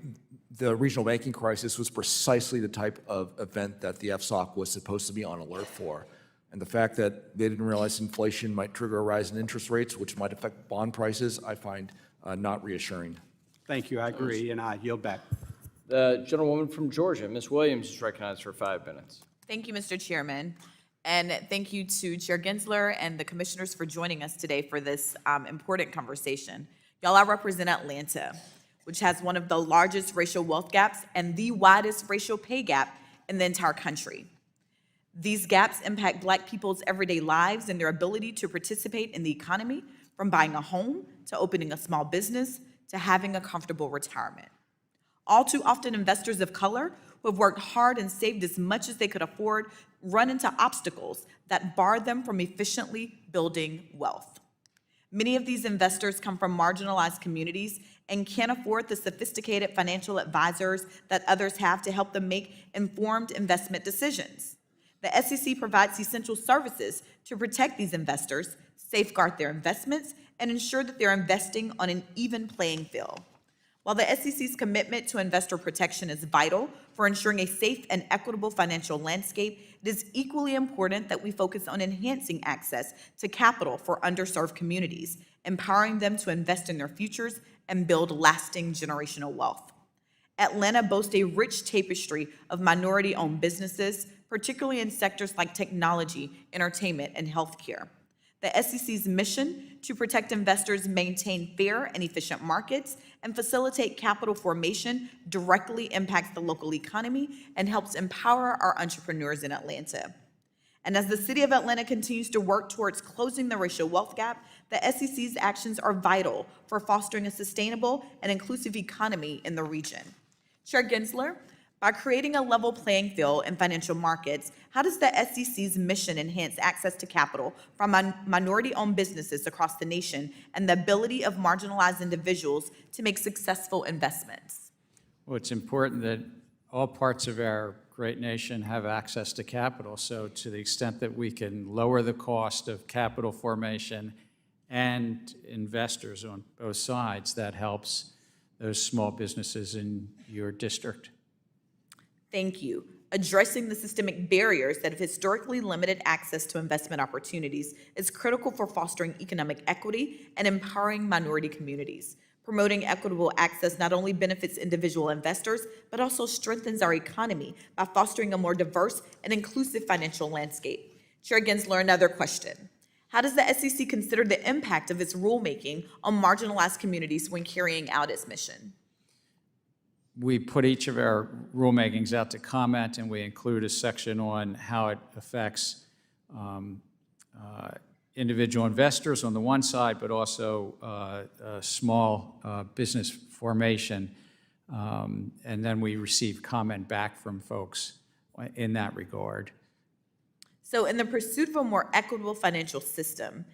the regional banking crisis was precisely the type of event that the FSOC was supposed to be on alert for. And the fact that they didn't realize inflation might trigger a rise in interest rates, which might affect bond prices, I find not reassuring. Thank you. I agree, and I yield back. The gentlewoman from Georgia, Ms. Williams, is recognized for 5 minutes. Thank you, Mr. Chairman. And thank you to Chair Gensler and the commissioners for joining us today for this important conversation. Y'all, I represent Atlanta, which has one of the largest racial wealth gaps and the widest racial pay gap in the entire country. These gaps impact Black people's everyday lives and their ability to participate in the economy, from buying a home to opening a small business to having a comfortable retirement. All too often, investors of color who have worked hard and saved as much as they could afford run into obstacles that bar them from efficiently building wealth. Many of these investors come from marginalized communities and can't afford the sophisticated financial advisors that others have to help them make informed investment decisions. The SEC provides essential services to protect these investors, safeguard their investments, and ensure that they're investing on an even playing field. While the SEC's commitment to investor protection is vital for ensuring a safe and equitable financial landscape, it is equally important that we focus on enhancing access to capital for underserved communities, empowering them to invest in their futures and build lasting generational wealth. Atlanta boasts a rich tapestry of minority-owned businesses, particularly in sectors like technology, entertainment, and healthcare. The SEC's mission to protect investors, maintain fair and efficient markets, and facilitate capital formation directly impacts the local economy and helps empower our entrepreneurs in Atlanta. And as the city of Atlanta continues to work towards closing the racial wealth gap, the SEC's actions are vital for fostering a sustainable and inclusive economy in the region. Chair Gensler, by creating a level playing field in financial markets, how does the SEC's mission enhance access to capital from minority-owned businesses across the nation and the ability of marginalized individuals to make successful investments? Well, it's important that all parts of our great nation have access to capital. So to the extent that we can lower the cost of capital formation and investors on both sides, that helps those small businesses in your district. Thank you. Addressing the systemic barriers that have historically limited access to investment opportunities is critical for fostering economic equity and empowering minority communities. Promoting equitable access not only benefits individual investors, but also strengthens our economy by fostering a more diverse and inclusive financial landscape. Chair Gensler, another question. How does the SEC consider the impact of its rulemaking on marginalized communities when carrying out its mission? We put each of our rulemakings out to comment, and we include a section on how it affects individual investors on the one side, but also small business formation. And then we receive comment back from folks in that regard. So in the pursuit of a more equitable financial system,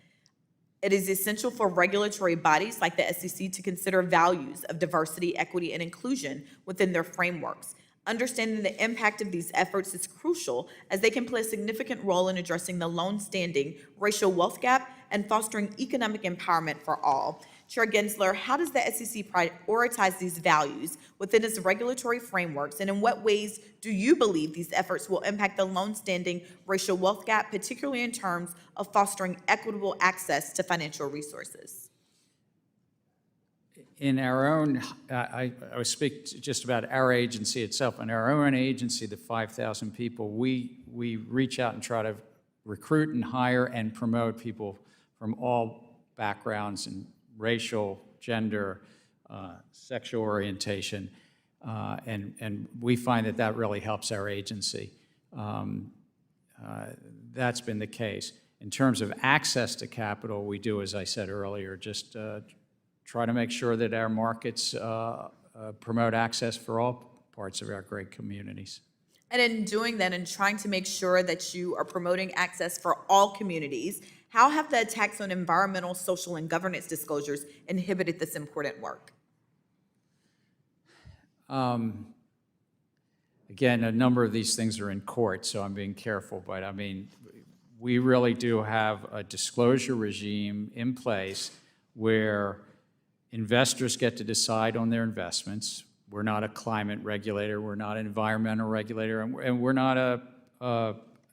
it is essential for regulatory bodies like the SEC to consider values of diversity, equity, and inclusion within their frameworks. Understanding the impact of these efforts is crucial, as they can play a significant role in addressing the long-standing racial wealth gap and fostering economic empowerment for all. Chair Gensler, how does the SEC prioritize these values within its regulatory frameworks, and in what ways do you believe these efforts will impact the long-standing racial wealth gap, particularly in terms of fostering equitable access to financial resources? In our own, I would speak just about our agency itself. In our own agency, the 5,000 people, we reach out and try to recruit and hire and promote people from all backgrounds and racial, gender, sexual orientation, and we find that that really helps our agency. That's been the case. In terms of access to capital, we do, as I said earlier, just try to make sure that our markets promote access for all parts of our great communities. And in doing that and trying to make sure that you are promoting access for all communities, how have the attacks on environmental, social, and governance disclosures inhibited this important work? Again, a number of these things are in court, so I'm being careful, but I mean, we really do have a disclosure regime in place where investors get to decide on their investments. We're not a climate regulator, we're not an environmental regulator, and we're not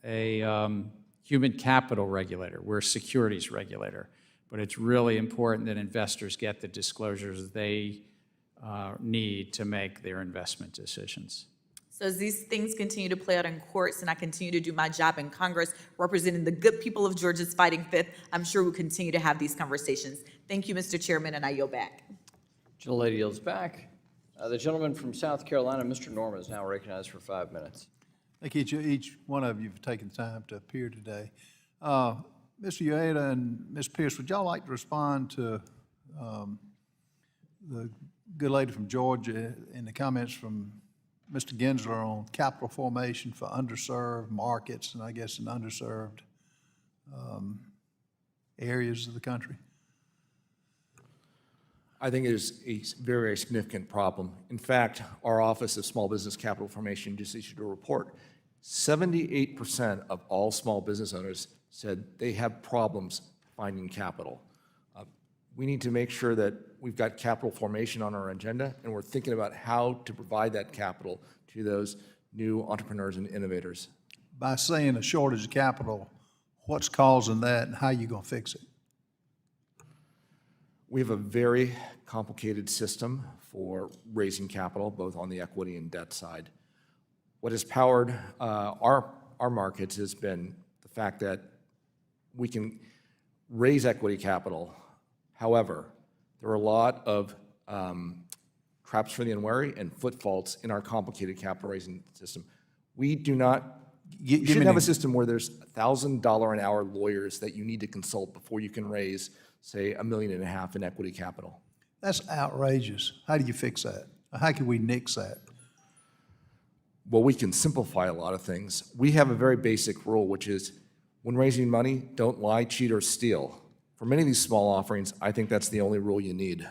a human capital regulator. We're a securities regulator. But it's really important that investors get the disclosures they need to make their investment decisions. So as these things continue to play out in courts and I continue to do my job in Congress representing the good people of Georgia's fighting fifth, I'm sure we'll continue to have these conversations. Thank you, Mr. Chairman, and I yield back. Gentlelady yields back. The gentleman from South Carolina, Mr. Norman, is now recognized for 5 minutes. Thank each one of you for taking the time to appear today. Mr. Uyeda and Ms. Peirce, would y'all like to respond to the good lady from Georgia in the comments from Mr. Gensler on capital formation for underserved markets and I guess in underserved areas of the country? I think it is a very, very significant problem. In fact, our Office of Small Business Capital Formation just issued a report. 78% of all small business owners said they have problems finding capital. We need to make sure that we've got capital formation on our agenda, and we're thinking about how to provide that capital to those new entrepreneurs and innovators. By saying a shortage of capital, what's causing that and how are you going to fix it? We have a very complicated system for raising capital, both on the equity and debt side. What has powered our markets has been the fact that we can raise equity capital. However, there are a lot of traps for the unwary and footfalls in our complicated capital raising system. We do not, you should have a system where there's $1,000 an hour lawyers that you need to consult before you can raise, say, $1.5 million in equity capital. That's outrageous. How do you fix that? How can we nix that? Well, we can simplify a lot of things. We have a very basic rule, which is when raising money, don't lie, cheat, or steal. For many of these small offerings, I think that's the only rule you need.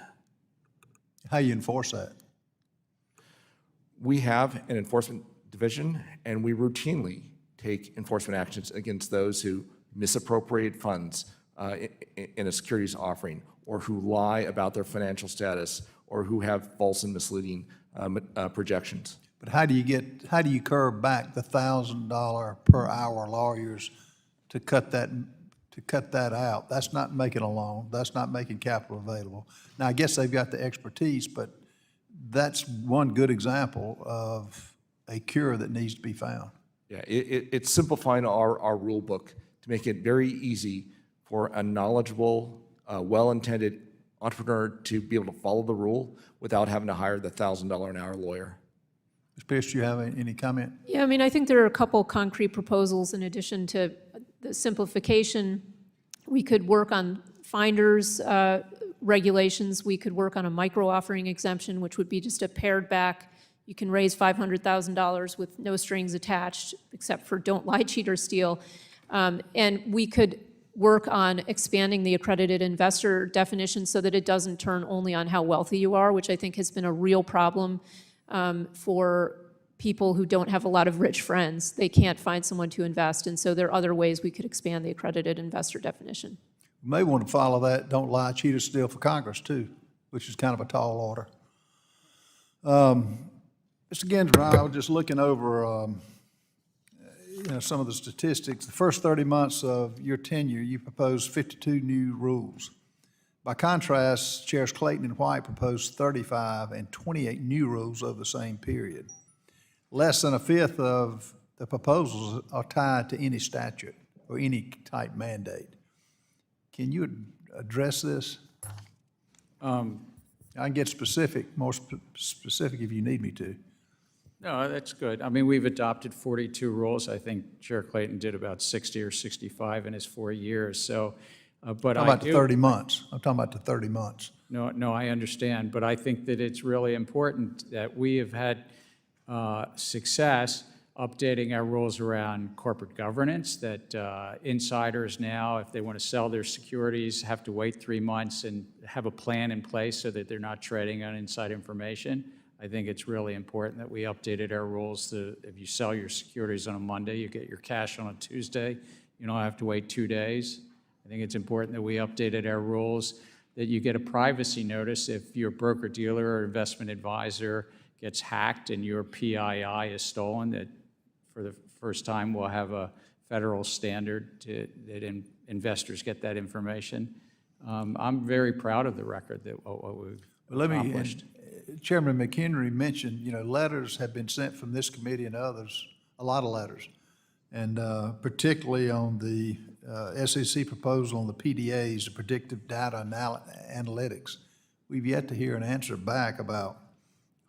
How do you enforce that? We have an enforcement division, and we routinely take enforcement actions against those who misappropriate funds in a securities offering, or who lie about their financial status, or who have false and misleading projections. But how do you curb back the $1,000 per hour lawyers to cut that out? That's not making a loan. That's not making capital available. Now, I guess they've got the expertise, but that's one good example of a cure that needs to be found. Yeah, it's simplifying our rule book to make it very easy for a knowledgeable, well-intended entrepreneur to be able to follow the rule without having to hire the $1,000 an hour lawyer. Ms. Peirce, do you have any comment? Yeah, I mean, I think there are a couple concrete proposals in addition to the simplification. We could work on finders regulations. We could work on a micro offering exemption, which would be just a pared back. You can raise $500,000 with no strings attached, except for don't lie, cheat, or steal. And we could work on expanding the accredited investor definition so that it doesn't turn only on how wealthy you are, which I think has been a real problem for people who don't have a lot of rich friends. They can't find someone to invest, and so there are other ways we could expand the accredited investor definition. You may want to follow that, don't lie, cheat, or steal for Congress too, which is kind of a tall order. Mr. Gensler, I was just looking over some of the statistics. The first 30 months of your tenure, you proposed 52 new rules. By contrast, Chairs Clayton and White proposed 35 and 28 new rules over the same period. Less than a fifth of the proposals are tied to any statute or any type mandate. Can you address this? I can get specific, more specific if you need me to. No, that's good. I mean, we've adopted 42 rules. I think Chair Clayton did about 60 or 65 in his 4 years. So, but I'm talking about the 30 months. I'm talking about the 30 months. No, I understand. But I think that it's really important that we have had success updating our rules around corporate governance, that insiders now, if they want to sell their securities, have to wait 3 months and have a plan in place so that they're not trading on inside information. I think it's really important that we updated our rules to, if you sell your securities on a Monday, you get your cash on a Tuesday. You don't have to wait 2 days. I think it's important that we updated our rules, that you get a privacy notice if your broker-dealer or investment advisor gets hacked and your PII is stolen, that for the first time we'll have a federal standard that investors get that information. I'm very proud of the record that what we've accomplished. Chairman McHenry mentioned, letters have been sent from this committee and others, a lot of letters. And particularly on the SEC proposal on the PDAs, the predictive data analytics. We've yet to hear an answer back about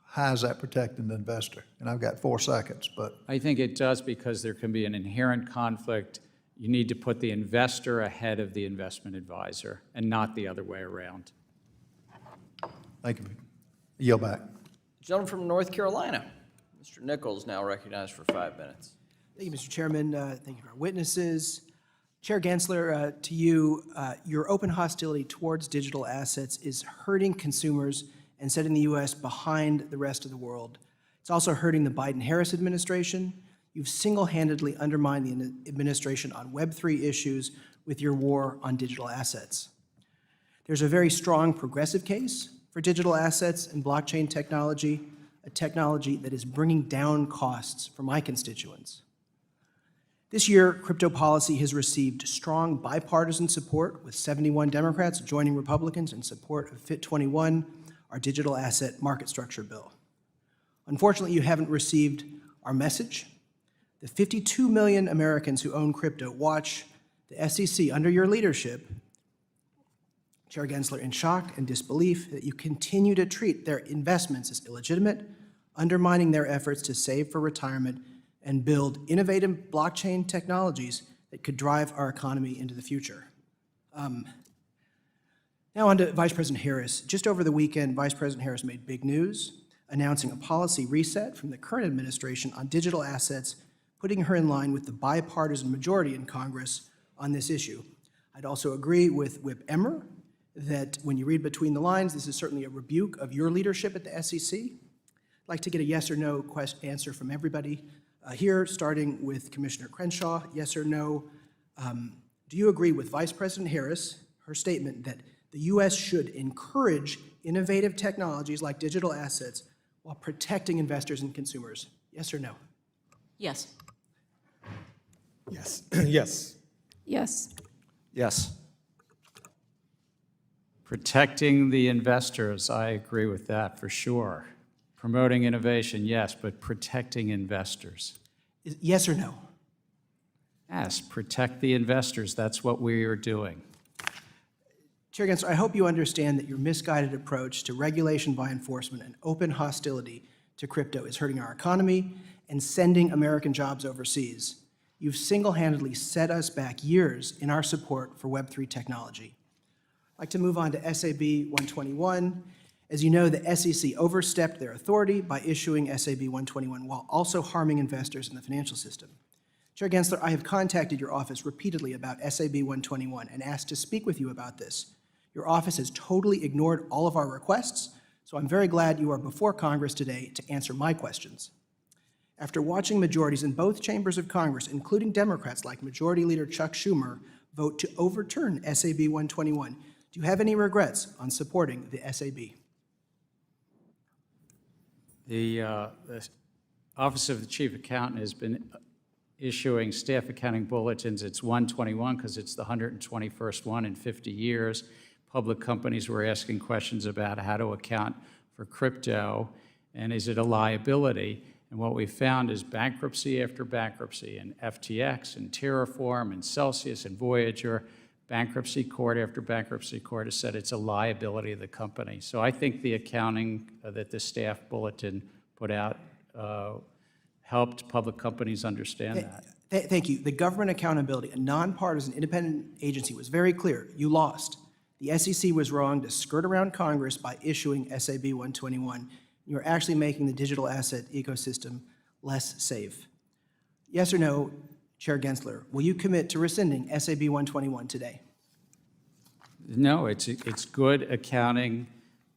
how is that protecting the investor? And I've got 4 seconds, but. I think it does because there can be an inherent conflict. You need to put the investor ahead of the investment advisor and not the other way around. Thank you. Yield back. Gentleman from North Carolina, Mr. Nichols, now recognized for 5 minutes. Thank you, Mr. Chairman. Thank you to our witnesses. Chair Gensler, to you, your open hostility towards digital assets is hurting consumers and setting the U.S. behind the rest of the world. It's also hurting the Biden-Harris administration. You've single-handedly undermined the administration on Web3 issues with your war on digital assets. There's a very strong progressive case for digital assets and blockchain technology, a technology that is bringing down costs for my constituents. This year, crypto policy has received strong bipartisan support, with 71 Democrats joining Republicans in support of FIT 21, our digital asset market structure bill. Unfortunately, you haven't received our message. The 52 million Americans who own crypto watch the SEC under your leadership, Chair Gensler, in shock and disbelief that you continue to treat their investments as illegitimate, undermining their efforts to save for retirement and build innovative blockchain technologies that could drive our economy into the future. Now on to Vice President Harris. Just over the weekend, Vice President Harris made big news, announcing a policy reset from the current administration on digital assets, putting her in line with the bipartisan majority in Congress on this issue. I'd also agree with Whip Emmer that when you read between the lines, this is certainly a rebuke of your leadership at the SEC. I'd like to get a yes or no answer from everybody here, starting with Commissioner Crenshaw. Yes or no? Do you agree with Vice President Harris, her statement that the U.S. should encourage innovative technologies like digital assets while protecting investors and consumers? Yes or no? Yes. Yes. Yes. Yes. Yes. Protecting the investors, I agree with that for sure. Promoting innovation, yes, but protecting investors. Yes or no? Yes, protect the investors. That's what we are doing. Chair Gensler, I hope you understand that your misguided approach to regulation by enforcement and open hostility to crypto is hurting our economy and sending American jobs overseas. You've single-handedly set us back years in our support for Web3 technology. I'd like to move on to SAB 121. As you know, the SEC overstepped their authority by issuing SAB 121 while also harming investors in the financial system. Chair Gensler, I have contacted your office repeatedly about SAB 121 and asked to speak with you about this. Your office has totally ignored all of our requests, so I'm very glad you are before Congress today to answer my questions. After watching majorities in both chambers of Congress, including Democrats like Majority Leader Chuck Schumer, vote to overturn SAB 121, do you have any regrets on supporting the SAB? The Office of the Chief Accountant has been issuing staff accounting bulletins. It's 121 because it's the 121st one in 50 years. Public companies were asking questions about how to account for crypto and is it a liability? And what we found is bankruptcy after bankruptcy, and FTX and Terraform and Celsius and Voyager, bankruptcy court after bankruptcy court has said it's a liability of the company. So I think the accounting that the staff bulletin put out helped public companies understand that. Thank you. The Government Accountability, a nonpartisan independent agency, was very clear. You lost. The SEC was wrong to skirt around Congress by issuing SAB 121. You're actually making the digital asset ecosystem less safe. Yes or no, Chair Gensler, will you commit to rescinding SAB 121 today? No, it's good accounting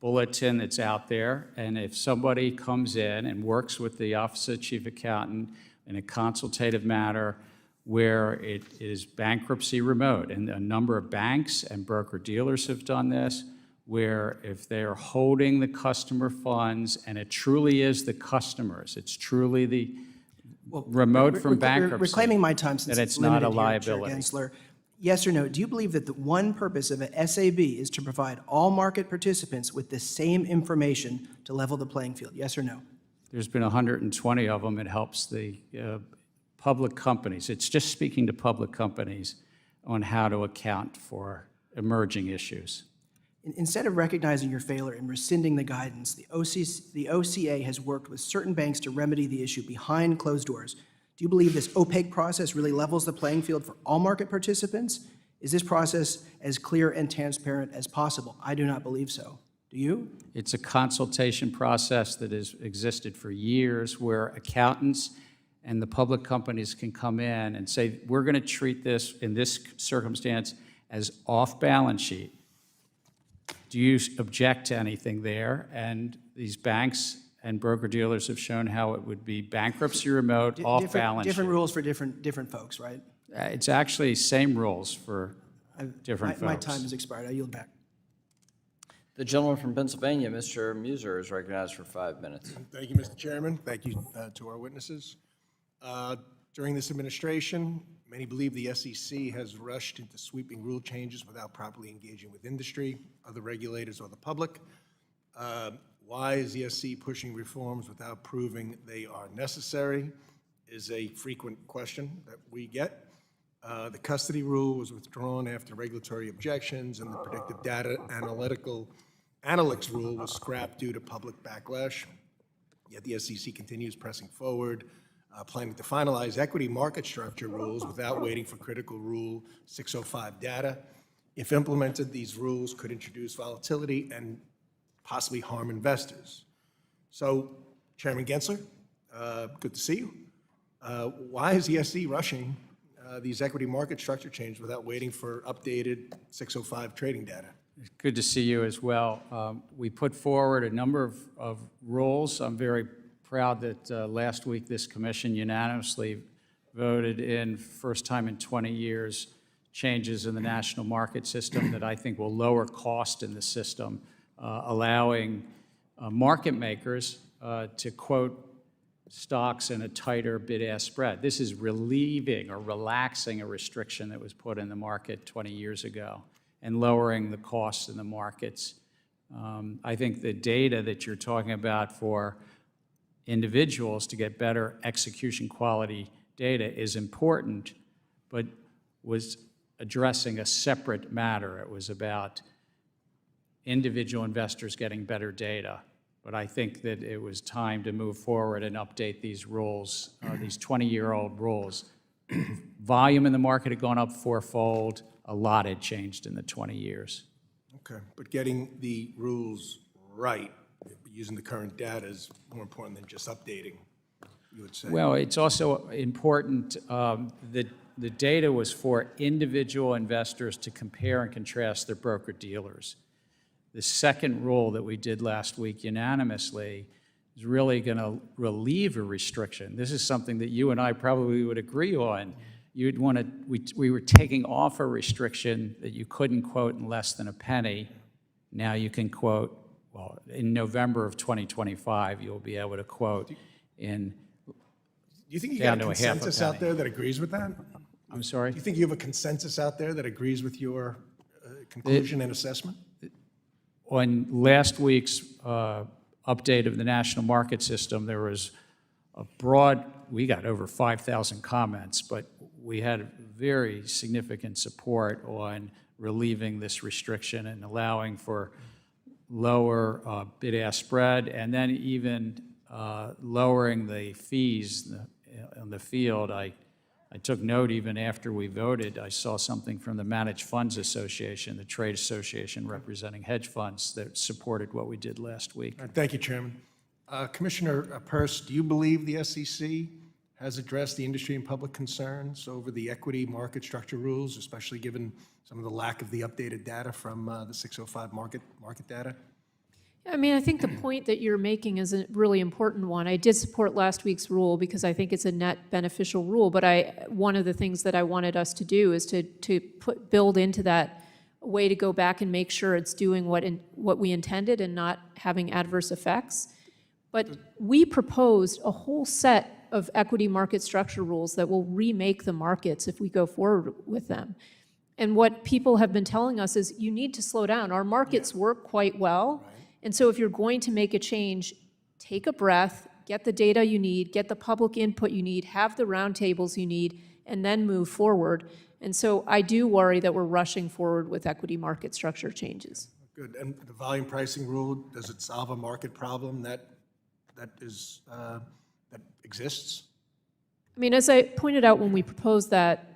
bulletin that's out there, and if somebody comes in and works with the Office of Chief Accountant in a consultative matter where it is bankruptcy remote, and a number of banks and broker-dealers have done this, where if they're holding the customer funds and it truly is the customers, it's truly the remote from bankruptcy, reclaiming my time since that it's not a limited here, Chair liability. Gensler, Yes or no, do you believe that the one purpose of a SAB is to provide all market participants with the same information to level the playing field? Yes or no? There's been 120 of them. It helps the public companies. It's just speaking to public companies on how to account for emerging issues. Instead of recognizing your failure and rescinding the guidance, the OCA has worked with certain banks to remedy the issue behind closed doors. Do you believe this opaque process really levels the playing field for all market participants? Is this process as clear and transparent as possible? I do not believe so. Do you? It's a consultation process that has existed for years where accountants and the public companies can come in and say, we're going to treat this in this circumstance as off-balance sheet. Do you object to anything there? And these banks and broker-dealers have shown how it would be bankruptcy remote, off-balance sheet. Different rules for different folks, right? It's actually same rules for different folks. My time has expired. I yield back. The gentleman from Pennsylvania, Mr. Muser, is recognized for 5 minutes. Thank you, Mr. Chairman. Thank you to our witnesses. During this administration, many believe the SEC has rushed into sweeping rule changes without properly engaging with industry, other regulators, or the public. Why is the SEC pushing reforms without proving they are necessary is a frequent question that we get. The custody rule was withdrawn after regulatory objections, and the predictive data analytics rule was scrapped due to public backlash. Yet the SEC continues pressing forward, planning to finalize equity market structure rules without waiting for critical Rule 605 data. If implemented, these rules could introduce volatility and possibly harm investors. So, Chairman Gensler, good to see you. Why is the SEC rushing these equity market structure changes without waiting for updated 605 trading data? Good to see you as well. We put forward a number of rules. I'm very proud that last week this commission unanimously voted in, first time in 20 years, changes in the national market system that I think will lower cost in the system, allowing market makers to quote stocks in a tighter bid-ask spread. This is relieving or relaxing a restriction that was put in the market 20 years ago and lowering the costs in the markets. I think the data that you're talking about for individuals to get better execution quality data is important, but was addressing a separate matter. It was about individual investors getting better data. But I think that it was time to move forward and update these rules, these 20-year-old rules. Volume in the market had gone up fourfold. A lot had changed in the 20 years. Okay, but getting the rules right, using the current data is more important than just updating, you would say. Well, it's also important that the data was for individual investors to compare and contrast their broker-dealers. The second rule that we did last week unanimously is really going to relieve a restriction. This is something that you and I probably would agree on. You'd want to, we were taking off a restriction that you couldn't quote in less than a penny. Now you can quote, well, in November of 2025, you'll be able to quote in Do you think you down got a to a half a consensus out penny. there that agrees with that? I'm sorry? Do you think you have a consensus out there that agrees with your conclusion and assessment? On last week's update of the national market system, there was a broad, we got over 5,000 comments, but we had very significant support on relieving this restriction and allowing for lower bid-ask spread, and then even lowering the fees on the field. I took note even after we voted. I saw something from the Managed Funds Association, the trade association representing hedge funds, that supported what we did last week. All right, thank you, Chairman. Commissioner Peirce, do you believe the SEC has addressed the industry and public concerns over the equity market structure rules, especially given some of the lack of the updated data from the 605 market data? I mean, I think the point that you're making is a really important one. I did support last week's rule because I think it's a net beneficial rule, but one of the things that I wanted us to do is to build into that a way to go back and make sure it's doing what we intended and not having adverse effects. But we proposed a whole set of equity market structure rules that will remake the markets if we go forward with them. And what people have been telling us is you need to slow down. Our markets work quite well. And so if you're going to make a change, take a breath, get the data you need, get the public input you need, have the roundtables you need, and then move forward. And so I do worry that we're rushing forward with equity market structure changes. Good. And the volume pricing rule, does it solve a market problem that exists? I mean, as I pointed out when we proposed that,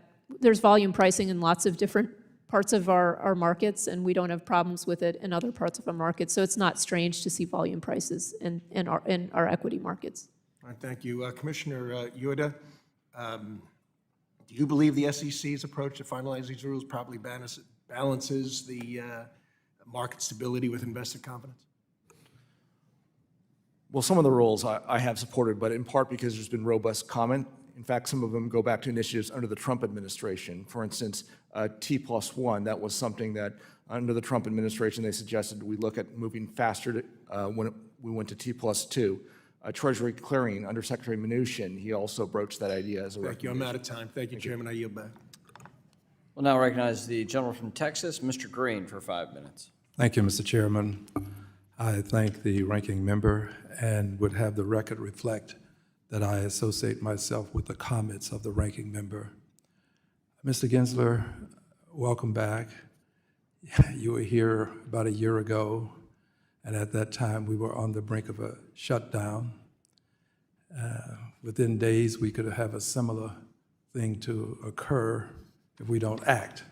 there's volume pricing in lots of different parts of our markets, and we don't have problems with it in other parts of our markets. So it's not strange to see volume prices in our equity markets. All right, thank you. Commissioner Uyeda, do you believe the SEC's approach to finalize these rules properly balances the market stability with investor confidence? Well, some of the rules I have supported, but in part because there's been robust comment. In fact, some of them go back to initiatives under the Trump administration. For instance, T+1, that was something that under the Trump administration, they suggested we look at moving faster when we went to T+2. Treasury clearing under Secretary Mnuchin, he also broached that idea as a Thank you. I'm out of time. Thank you, Chairman. I yield back. We'll now recognize the gentleman from Texas, Mr. Green, for 5 minutes. Thank you, Mr. Chairman. I thank the ranking member and would have the record reflect that I associate myself with the comments of the ranking member. Mr. Gensler, welcome back. You were here about a year ago, and at that time we were on the brink of a shutdown. Within days, we could have a similar thing to occur if we don't act.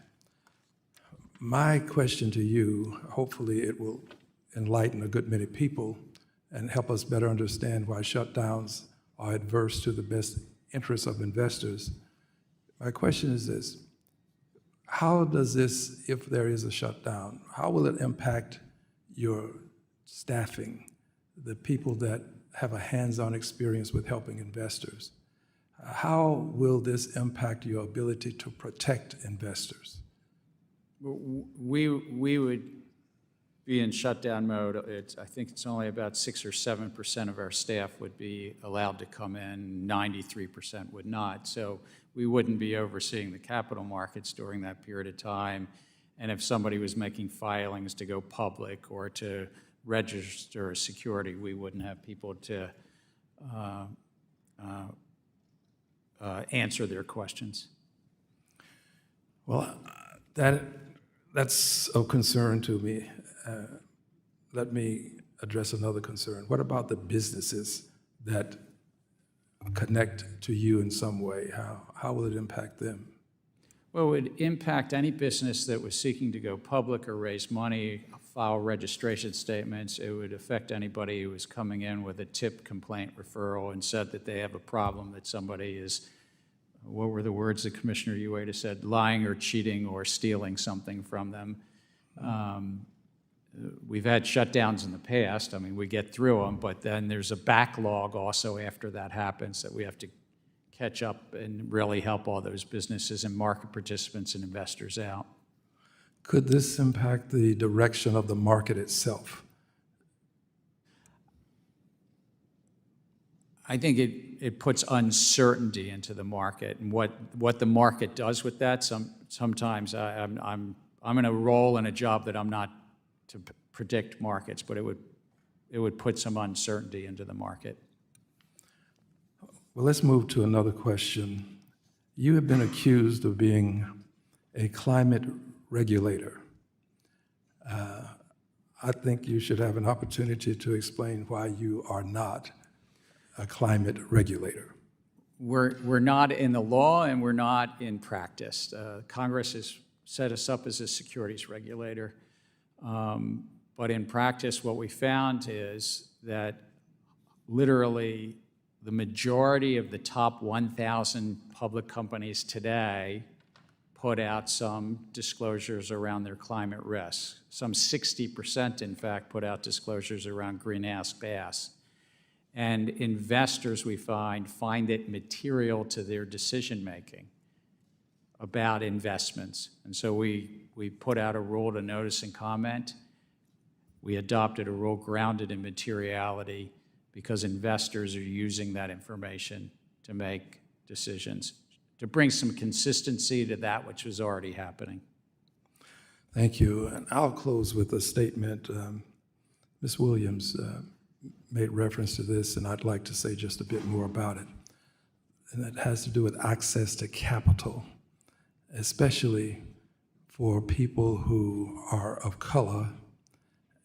My question to you, hopefully it will enlighten a good many people and help us better understand why shutdowns are adverse to the best interests of investors. My question is this: how does this, if there is a shutdown, how will it impact your staffing, the people that have a hands-on experience with helping investors? How will this impact your ability to protect investors? We would be in shutdown mode. I think it's only about 6 or 7% of our staff would be allowed to come in, 93% would not. So we wouldn't be overseeing the capital markets during that period of time. And if somebody was making filings to go public or to register a security, we wouldn't have people to answer their questions. Well, that's of concern to me. Let me address another concern. What about the businesses that connect to you in some way? How will it impact them? Well, it would impact any business that was seeking to go public or raise money, file registration statements. It would affect anybody who was coming in with a tip complaint referral and said that they have a problem, that somebody is, what were the words that Commissioner Uyeda said, lying or cheating or stealing something from them. We've had shutdowns in the past. I mean, we get through them, but then there's a backlog also after that happens that we have to catch up and really help all those businesses and market participants and investors out. Could this impact the direction of the market itself? I think it puts uncertainty into the market, and what the market does with that. Sometimes I'm in a role in a job that I'm not to predict markets, but it would put some uncertainty into the market. Well, let's move to another question. You have been accused of being a climate regulator. I think you should have an opportunity to explain why you are not a climate regulator. We're not in the law and we're not in practice. Congress has set us up as a securities regulator. But in practice, what we found is that literally the majority of the top 1,000 public companies today put out some disclosures around their climate risks. Some 60%, in fact, put out disclosures around greenhouse gas. And investors, we find it material to their decision-making about investments. And so we put out a rule to notice and comment. We adopted a rule grounded in materiality because investors are using that information to make decisions, to bring some consistency to that which was already happening. Thank you. And I'll close with a statement. Ms. Williams made reference to this, and I'd like to say just a bit more about it. And it has to do with access to capital, especially for people who are of color,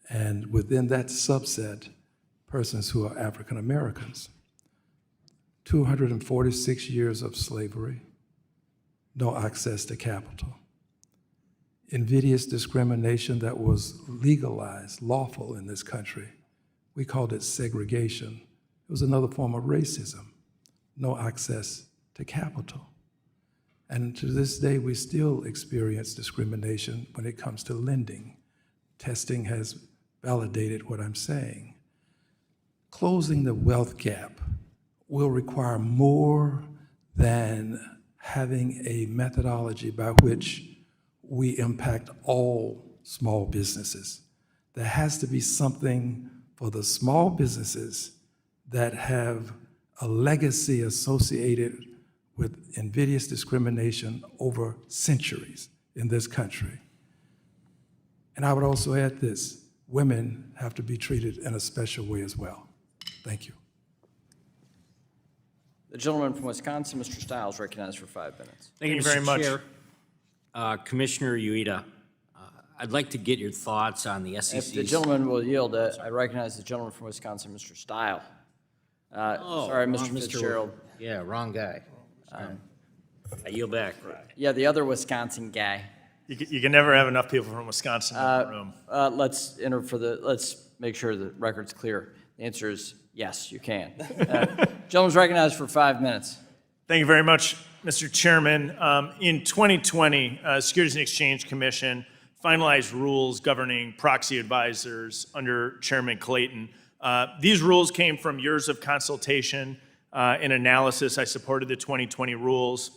and within that subset, persons who are African Americans. 246 years of slavery, no access to capital. Invidious discrimination that was legalized, lawful in this country. We called it segregation. It was another form of racism. No access to capital. And to this day, we still experience discrimination when it comes to lending. Testing has validated what I'm saying. Closing the wealth gap will require more than having a methodology by which we impact all small businesses. There has to be something for the small businesses that have a legacy associated with invidious discrimination over centuries in this country. And I would also add this, women have to be treated in a special way as well. Thank you. The gentleman from Wisconsin, Mr. Stiles, recognized for 5 minutes. Thank you very much. Commissioner Uyeda, I'd like to get your thoughts on the SEC's... If the gentleman will yield, I recognize the gentleman from Wisconsin, Mr. Stiles. Sorry, Mr. Fitzgerald. Yeah, wrong guy. I yield back. Yeah, the other Wisconsin guy. You can never have enough people from Wisconsin in the room. Let's make sure the record's clear. The answer is yes, you can. Gentleman's recognized for 5 minutes. Thank you very much, Mr. Chairman. In 2020, Securities and Exchange Commission finalized rules governing proxy advisors under Chairman Clayton. These rules came from years of consultation and analysis. I supported the 2020 rules.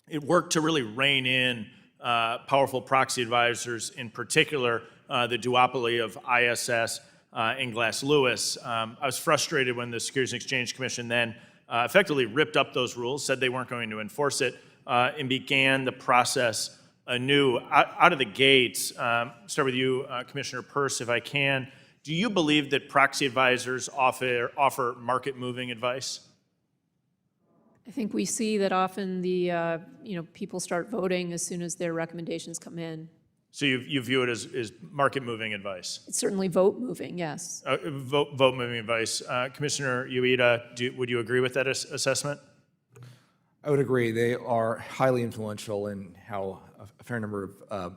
It worked to really rein in powerful proxy advisors, in particular the duopoly of ISS and Glass Lewis. I was frustrated when the Securities and Exchange Commission then effectively ripped up those rules, said they weren't going to enforce it, and began the process anew. Out of the gates, start with you, Commissioner Peirce, if I can. Do you believe that proxy advisors offer market-moving advice? I think we see that often the, people start voting as soon as their recommendations come in. So you view it as market-moving advice? It's certainly vote-moving, yes. Vote-moving advice. Commissioner Uyeda, would you agree with that assessment? I would agree. They are highly influential in how a fair number of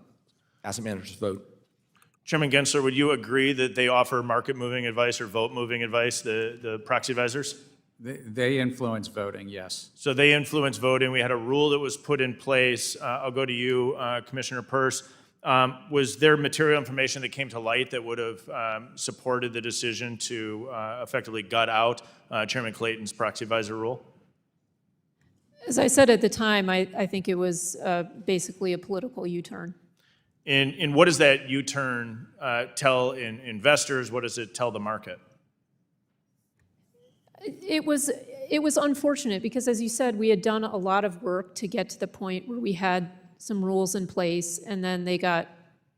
asset managers vote. Chairman Gensler, would you agree that they offer market-moving advice or vote-moving advice, the proxy advisors? They influence voting, yes. So they influence voting. We had a rule that was put in place. I'll go to you, Commissioner Peirce. Was there material information that came to light that would have supported the decision to effectively gut out Chairman Clayton's proxy advisor rule? As I said at the time, I think it was basically a political U-turn. And what does that U-turn tell investors? What does it tell the market? It was unfortunate because, as you said, we had done a lot of work to get to the point where we had some rules in place, and then they got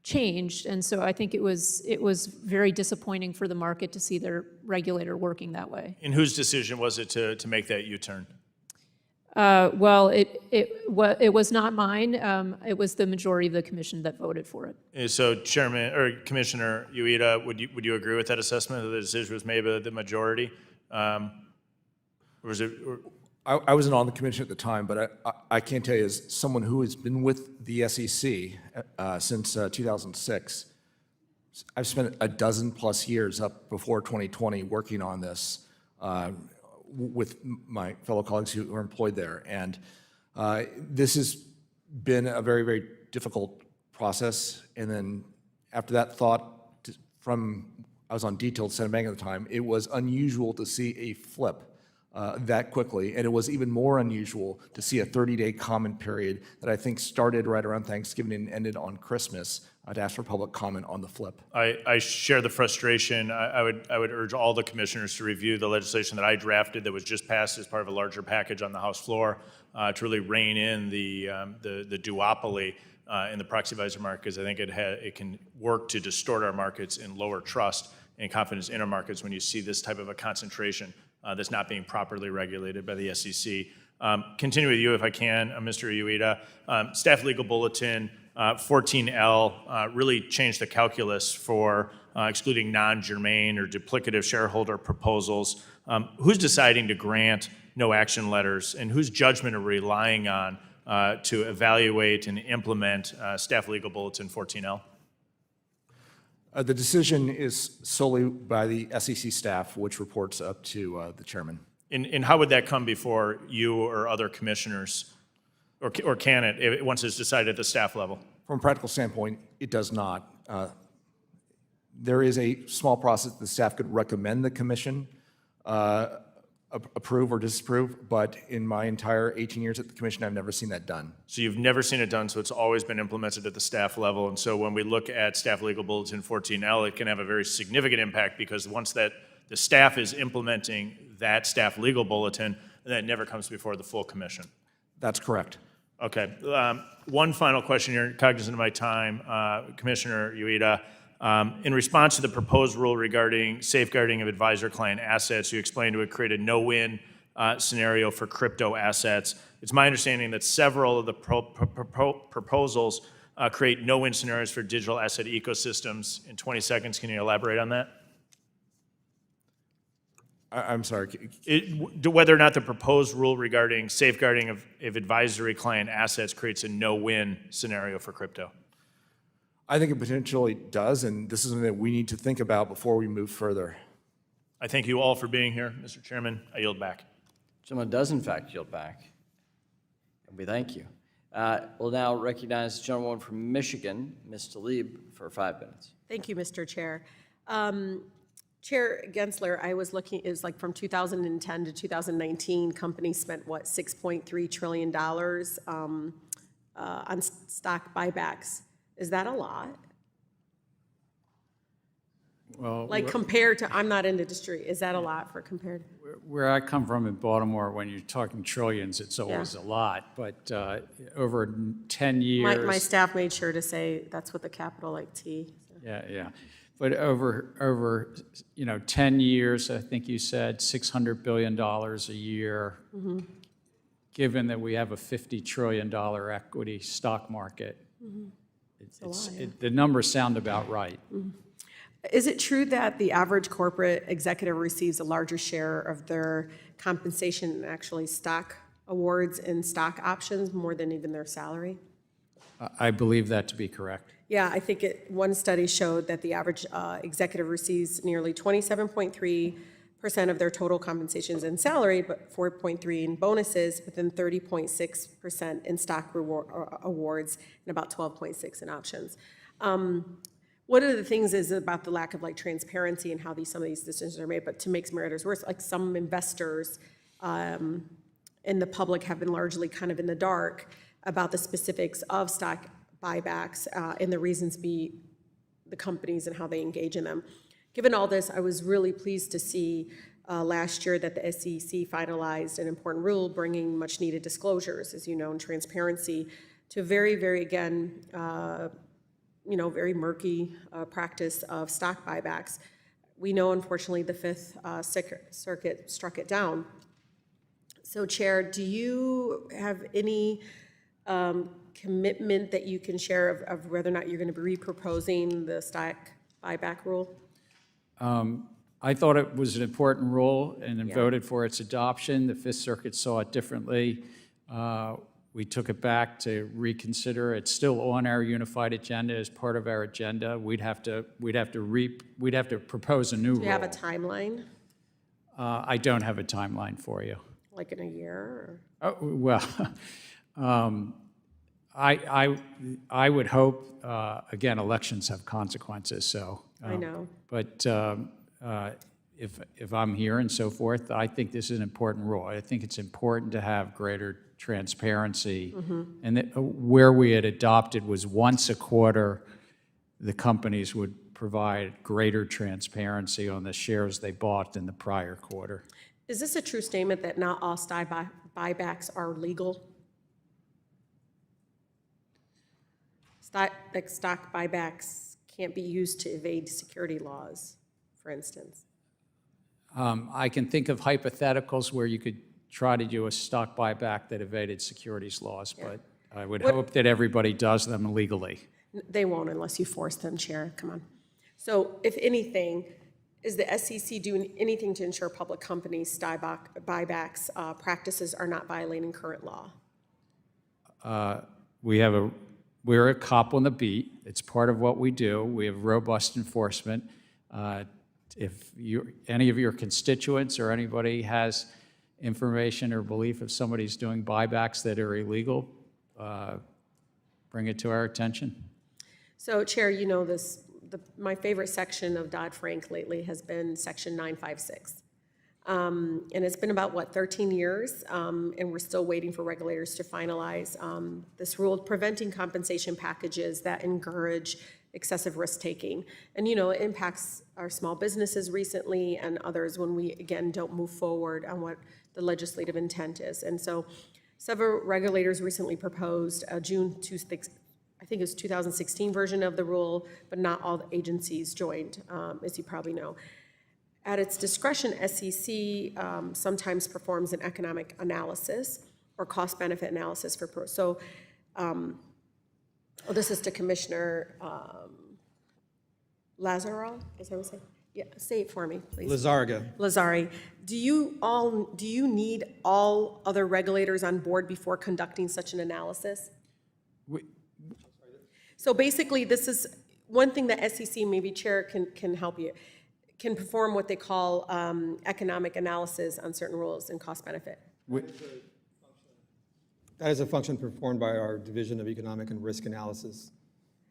changed. And so I think it was very disappointing for the market to see their regulator working that way. And whose decision was it to make that U-turn? Well, it was not mine. It was the majority of the commission that voted for it. And so, Chairman or Commissioner Uyeda, would you agree with that assessment that the decision was made by the majority? Or was it? I wasn't on the commission at the time, but I can tell you, as someone who has been with the SEC since 2006, I've spent a dozen plus years up before 2020 working on this with my fellow colleagues who are employed there. And this has been a very, very difficult process. And then after that thought, I was on detailed Senate banking at the time, it was unusual to see a flip that quickly, and it was even more unusual to see a 30-day comment period that I think started right around Thanksgiving and ended on Christmas to ask for public comment on the flip. I share the frustration. I would urge all the commissioners to review the legislation that I drafted that was just passed as part of a larger package on the House floor to really rein in the duopoly in the proxy advisor market, because I think it can work to distort our markets and lower trust and confidence in our markets when you see this type of a concentration that's not being properly regulated by the SEC. Continue with you if I can, Mr. Uyeda. Staff Legal Bulletin 14L really changed the calculus for excluding non-germane or duplicative shareholder proposals. Who's deciding to grant no action letters, and whose judgment are we relying on to evaluate and implement Staff Legal Bulletin 14L? The decision is solely by the SEC staff, which reports up to the chairman. And how would that come before you or other commissioners? Or can it, once it's decided at the staff level? From a practical standpoint, it does not. There is a small process the staff could recommend the commission approve or disapprove, but in my entire 18 years at the commission, I've never seen that done. So you've never seen it done, so it's always been implemented at the staff level. And so when we look at Staff Legal Bulletin 14L, it can have a very significant impact, because once that the staff is implementing that staff legal bulletin, then it never comes before the full commission. That's correct. Okay. One final question here, cognizant of my time, Commissioner Uyeda. In response to the proposed rule regarding safeguarding of advisor-client assets, you explained it would create a no-win scenario for crypto assets. It's my understanding that several of the proposals create no-win scenarios for digital asset ecosystems. In 20 seconds, can you elaborate on that? I'm sorry. Whether or not the proposed rule regarding safeguarding of advisory client assets creates a no-win scenario for crypto. I think it potentially does, and this is something that we need to think about before we move further. I thank you all for being here, Mr. Chairman. I yield back. Gentleman does in fact yield back. And we thank you. We'll now recognize the gentlewoman from Michigan, Ms. Tlaib, for 5 minutes. Thank you, Mr. Chair. Chair Gensler, I was looking, it was like from 2010 to 2019, companies spent, what, $6.3 trillion on stock buybacks. Is that a lot? Well, like compared to, I'm not in the industry, is that a lot for compared? where I come from in Baltimore, when you're talking trillions, it's always a lot. But over 10 years. My staff made sure to say that's with a capital like T. So. Yeah. But over 10 years, I think you said $600 billion a year, given that we have a $50 trillion equity stock market. The numbers sound about right. Is it true that the average corporate executive receives a larger share of their compensation in actually stock awards and stock options more than even their salary? I believe that to be correct. Yeah, I think one study showed that the average executive receives nearly 27.3% of their total compensations in salary, but 4.3% in bonuses, within 30.6% in stock awards, and about 12.6% in options. One of the things is about the lack of transparency and how some of these decisions are made, but to make matters worse, some investors in the public have been largely kind of in the dark about the specifics of stock buybacks and the reasons be the companies and how they engage in them. Given all this, I was really pleased to see last year that the SEC finalized an important rule bringing much needed disclosures, as you know, and transparency to very, very, again, very murky practice of stock buybacks. We know, unfortunately, the Fifth Circuit struck it down. So, Chair, do you have any commitment that you can share of whether or not you're going to be reproposing the stock buyback rule? I thought it was an important rule and voted for its adoption. The Fifth Circuit saw it differently. We took it back to reconsider. It's still on our unified agenda as part of our agenda. We'd have to propose a new rule. Do you have a timeline? I don't have a timeline for you. Like in a year? Or? Oh, well, I would hope. Again, elections have consequences, so. I know. But if I'm here and so forth, I think this is an important rule. I think it's important to have greater transparency. And that where we had adopted was once a quarter, the companies would provide greater transparency on the shares they bought in the prior quarter. Is this a true statement that not all stock buybacks are legal? stock buybacks can't be used to evade security laws, for instance? I can think of hypotheticals where you could try to do a stock buyback that evaded securities laws, but I would hope that everybody does them legally. They won't unless you force them, Chair, come on. So if anything, is the SEC doing anything to ensure public companies' stock buybacks practices are not violating current law? We're a cop on the beat. It's part of what we do. We have robust enforcement. If any of your constituents or anybody has information or belief if somebody's doing buybacks that are illegal, bring it to our attention. So, Chair, you know this, my favorite section of Dodd-Frank lately has been Section 956. And it's been about, 13 years, and we're still waiting for regulators to finalize this rule preventing compensation packages that encourage excessive risk-taking. And, it impacts our small businesses recently and others when we, again, don't move forward on what the legislative intent is. And so several regulators recently proposed a I think it was 2016 version of the rule, but not all the agencies joined, as you probably know. At its discretion, SEC sometimes performs an economic analysis or cost-benefit analysis for this is to Commissioner Lizárraga, is that what I say? Yeah, say it for me, please. Lizárraga. Do you need all other regulators on board before conducting such an analysis? So basically, this is one thing that SEC, maybe Chair can help you, can perform what they call economic analysis on certain rules and cost benefit. That is a function performed by our Division of Economic and Risk Analysis.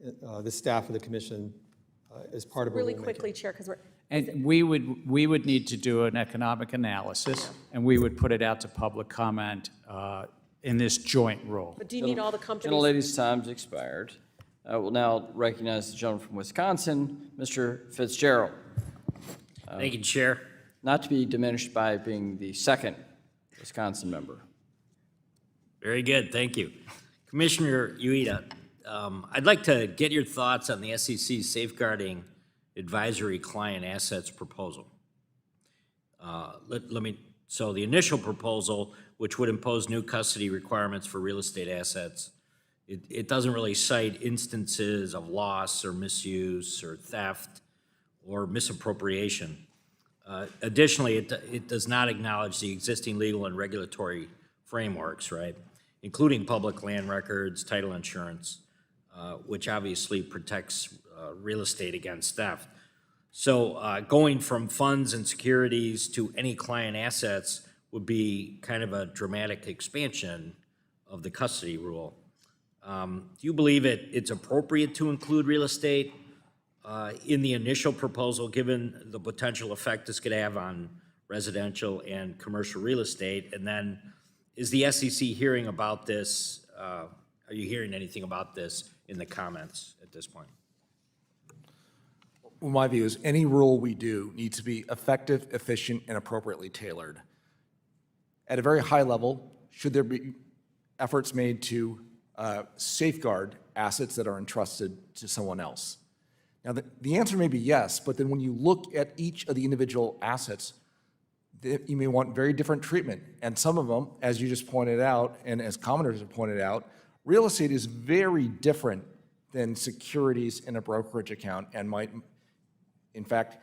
The staff of the commission is part of Really quickly, Chair, because we're... And we would need to do an economic analysis, and we would put it out to public comment in this joint rule. But do you need all the companies? Gentlelady's time's expired. I will now recognize the gentleman from Wisconsin, Mr. Fitzgerald. Thank you, Chair. Not to be diminished by being the second Wisconsin member. Very good, thank you. Commissioner Uyeda, I'd like to get your thoughts on the SEC's safeguarding advisory client assets proposal. So the initial proposal, which would impose new custody requirements for real estate assets, it doesn't really cite instances of loss or misuse or theft or misappropriation. Additionally, it does not acknowledge the existing legal and regulatory frameworks, right? Including public land records, title insurance, which obviously protects real estate against theft. So going from funds and securities to any client assets would be kind of a dramatic expansion of the custody rule. Do you believe it's appropriate to include real estate in the initial proposal, given the potential effect this could have on residential and commercial real estate? And then is the SEC hearing about this? Are you hearing anything about this in the comments at this point? Well, my view is any rule we do needs to be effective, efficient, and appropriately tailored. At a very high level, should there be efforts made to safeguard assets that are entrusted to someone else? Now, the answer may be yes, but then when you look at each of the individual assets, you may want very different treatment. And some of them, as you just pointed out, and as commenters have pointed out, real estate is very different than securities in a brokerage account and might, in fact,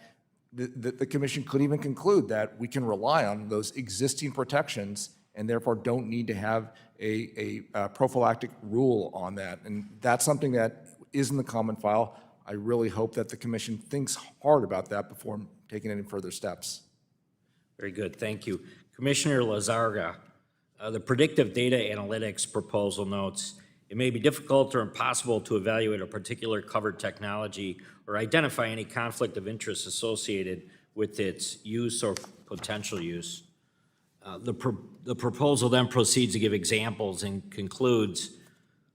the commission could even conclude that we can rely on those existing protections and therefore don't need to have a prophylactic rule on that. And that's something that is in the comment file. I really hope that the commission thinks hard about that before taking any further steps. Very good, thank you. Commissioner Lizárraga, the predictive data analytics proposal notes, it may be difficult or impossible to evaluate a particular covered technology or identify any conflict of interest associated with its use or potential use. The proposal then proceeds to give examples and concludes,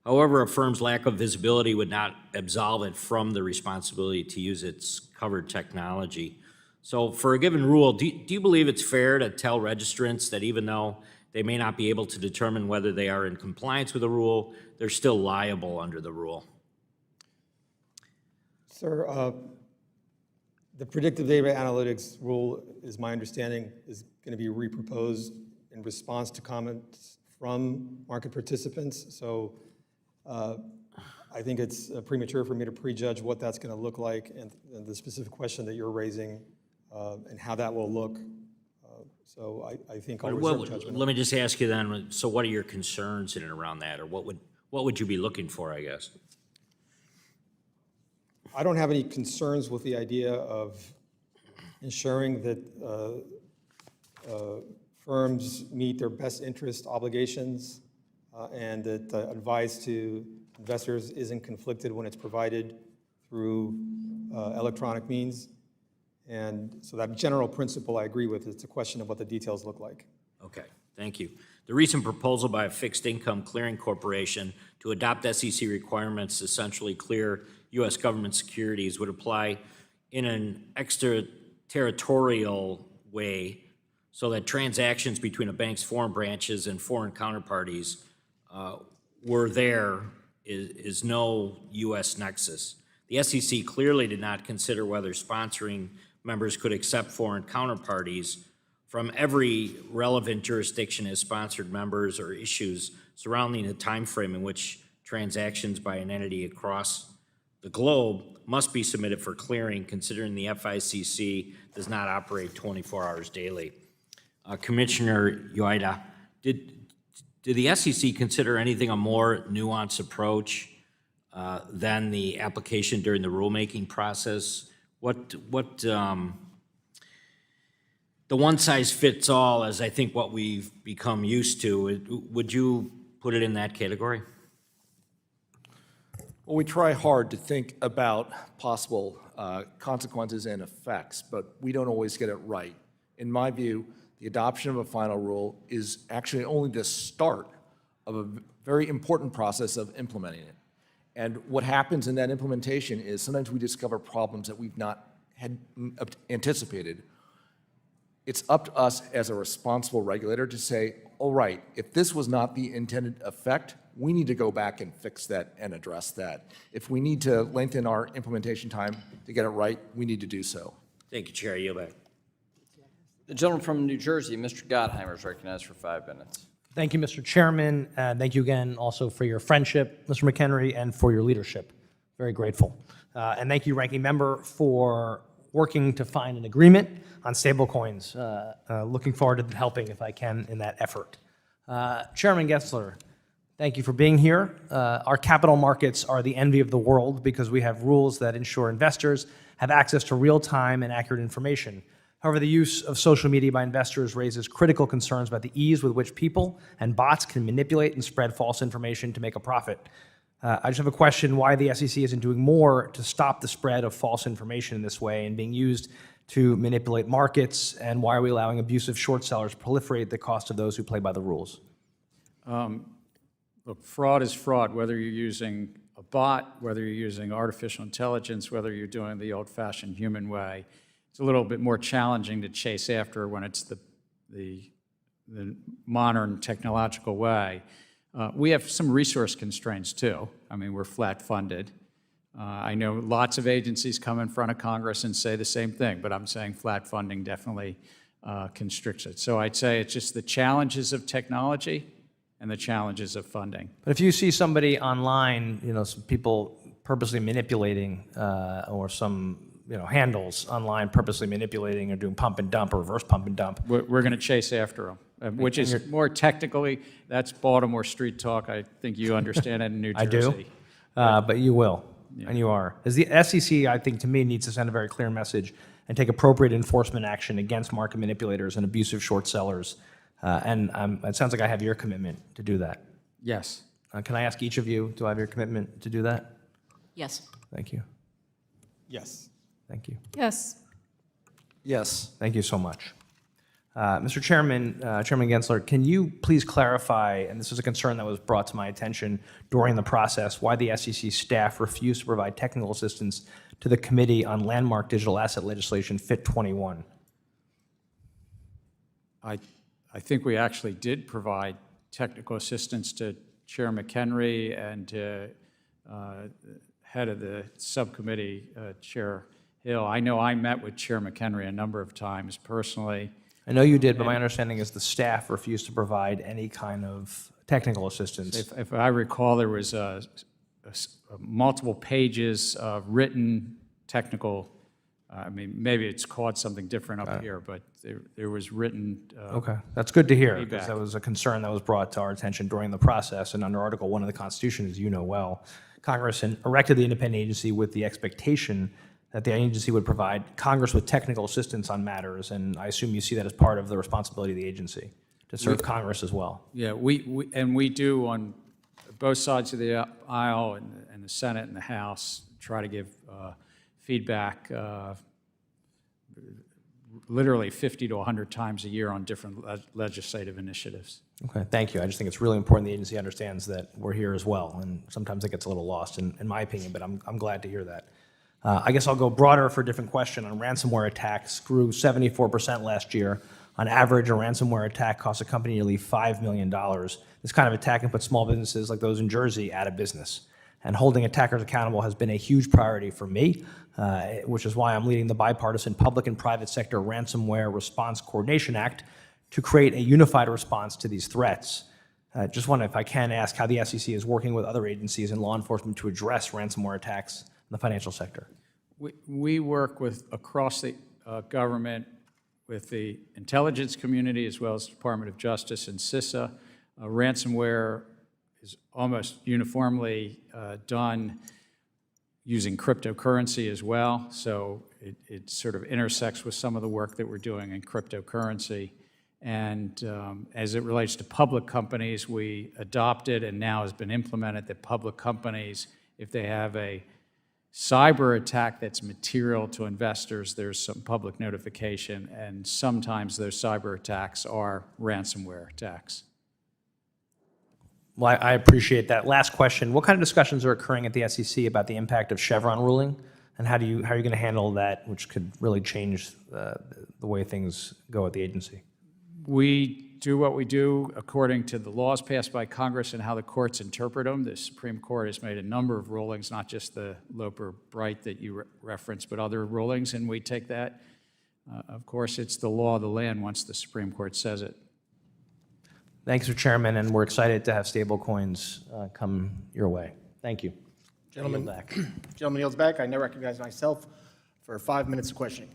however, a firm's lack of visibility would not absolve it from the responsibility to use its covered technology. So for a given rule, do you believe it's fair to tell registrants that even though they may not be able to determine whether they are in compliance with the rule, they're still liable under the rule? Sir, the predictive data analytics rule, is my understanding, is going to be reproposed in response to comments from market participants. So I think it's premature for me to prejudge what that's going to look like and the specific question that you're raising and how that will look. So I think I'll reserve judgment. Let me just ask you then, so what are your concerns in and around that, or what would you be looking for, I guess? I don't have any concerns with the idea of ensuring that firms meet their best interest obligations and that advice to investors isn't conflicted when it's provided through electronic means. And so that general principle I agree with. It's a question of what the details look like. Okay, thank you. The recent proposal by a fixed income clearing corporation to adopt SEC requirements to essentially clear U.S. government securities would apply in an extraterritorial way so that transactions between a bank's foreign branches and foreign counterparties were there is no U.S. nexus. The SEC clearly did not consider whether sponsoring members could accept foreign counterparties from every relevant jurisdiction as sponsored members or issues surrounding the time frame in which transactions by an entity across the globe must be submitted for clearing, considering the FICC does not operate 24 hours daily. Commissioner Uyeda, did the SEC consider anything a more nuanced approach than the application during the rulemaking process? The one-size-fits-all is, I think, what we've become used to. Would you put it in that category? Well, we try hard to think about possible consequences and effects, but we don't always get it right. In my view, the adoption of a final rule is actually only the start of a very important process of implementing it. And what happens in that implementation is sometimes we discover problems that we've not had anticipated. It's up to us as a responsible regulator to say, all right, if this was not the intended effect, we need to go back and fix that and address that. If we need to lengthen our implementation time to get it right, we need to do so. Thank you, Chair. Yield back. The gentleman from New Jersey, Mr. Gottheimer, is recognized for 5 minutes. Thank you, Mr. Chairman. Thank you again also for your friendship, Mr. McHenry, and for your leadership. Very grateful. And thank you, Ranking Member, for working to find an agreement on stablecoins. Looking forward to helping, if I can, in that effort. Chairman Gensler, thank you for being here. Our capital markets are the envy of the world because we have rules that ensure investors have access to real-time and accurate information. However, the use of social media by investors raises critical concerns about the ease with which people and bots can manipulate and spread false information to make a profit. I just have a question why the SEC isn't doing more to stop the spread of false information in this way and being used to manipulate markets, and why are we allowing abusive short sellers proliferate at the cost of those who play by the rules? Look, fraud is fraud, whether you're using a bot, whether you're using artificial intelligence, whether you're doing the old-fashioned human way. It's a little bit more challenging to chase after when it's the modern technological way. We have some resource constraints too. I mean, we're flat funded. I know lots of agencies come in front of Congress and say the same thing, but I'm saying flat funding definitely constricts it. So I'd say it's just the challenges of technology and the challenges of funding. But if you see somebody online, some people purposely manipulating or some handles online purposely manipulating or doing pump and dump or reverse pump and dump. We're going to chase after them, which is more technically, that's Baltimore street talk. I think you understand it in New Jersey. I do, but you will, and you are. As the SEC, I think, to me, needs to send a very clear message and take appropriate enforcement action against market manipulators and abusive short sellers. And it sounds like I have your commitment to do that. Yes. Can I ask each of you, do I have your commitment to do that? Yes. Thank you. Yes. Thank you. Yes. Yes. Thank you so much. Mr. Chairman, Chairman Gensler, can you please clarify, and this is a concern that was brought to my attention during the process, why the SEC staff refused to provide technical assistance to the Committee on Landmark Digital Asset Legislation, FIT 21? I think we actually did provide technical assistance to Chair McHenry and to head of the subcommittee, Chair Hill, I know I met with Chair McHenry a number of times personally. I know you did, but my understanding is the staff refused to provide any kind of technical assistance. If I recall, there was multiple pages of written technical, I mean, maybe it's called something different up here, but there was written Okay, that's good to hear, because feedback. that was a concern that was brought to our attention during the process, and under Article 1 of the Constitution, as you know well, Congress erected the independent agency with the expectation that the agency would provide Congress with technical assistance on matters, and I assume you see that as part of the responsibility of the agency, to serve Congress as well. Yeah, we do on both sides of the aisle, and the Senate and the House, try to give feedback literally 50 to 100 times a year on different legislative initiatives. Okay, thank you. I just think it's really important the agency understands that we're here as well, and sometimes it gets a little lost, in my opinion, but I'm glad to hear that. I guess I'll go broader for a different question on ransomware attacks. Grew 74% last year. On average, a ransomware attack costs a company nearly $5 million. This kind of attack can put small businesses like those in Jersey out of business. And holding attackers accountable has been a huge priority for me, which is why I'm leading the bipartisan Public and Private Sector Ransomware Response Coordination Act to create a unified response to these threats. Just wonder if I can ask how the SEC is working with other agencies and law enforcement to address ransomware attacks in the financial sector. We work with across the government with the intelligence community as well as the Department of Justice and CISA. Ransomware is almost uniformly done using cryptocurrency as well, so it sort of intersects with some of the work that we're doing in cryptocurrency. And as it relates to public companies, we adopted and now has been implemented that public companies, if they have a cyber attack that's material to investors, there's some public notification, and sometimes those cyber attacks are ransomware attacks. Well, I appreciate that. Last question. What kind of discussions are occurring at the SEC about the impact of Chevron ruling, and how are you going to handle that, which could really change the way things go at the agency? We do what we do according to the laws passed by Congress and how the courts interpret them. The Supreme Court has made a number of rulings, not just the Loper-Bright that you referenced, but other rulings, and we take that. Of course, it's the law of the land once the Supreme Court says it. Thanks, Mr. Chairman, and we're excited to have stable coins come your way. Thank you. Gentleman Gentleman yields back. I now recognize myself for 5 minutes of questioning.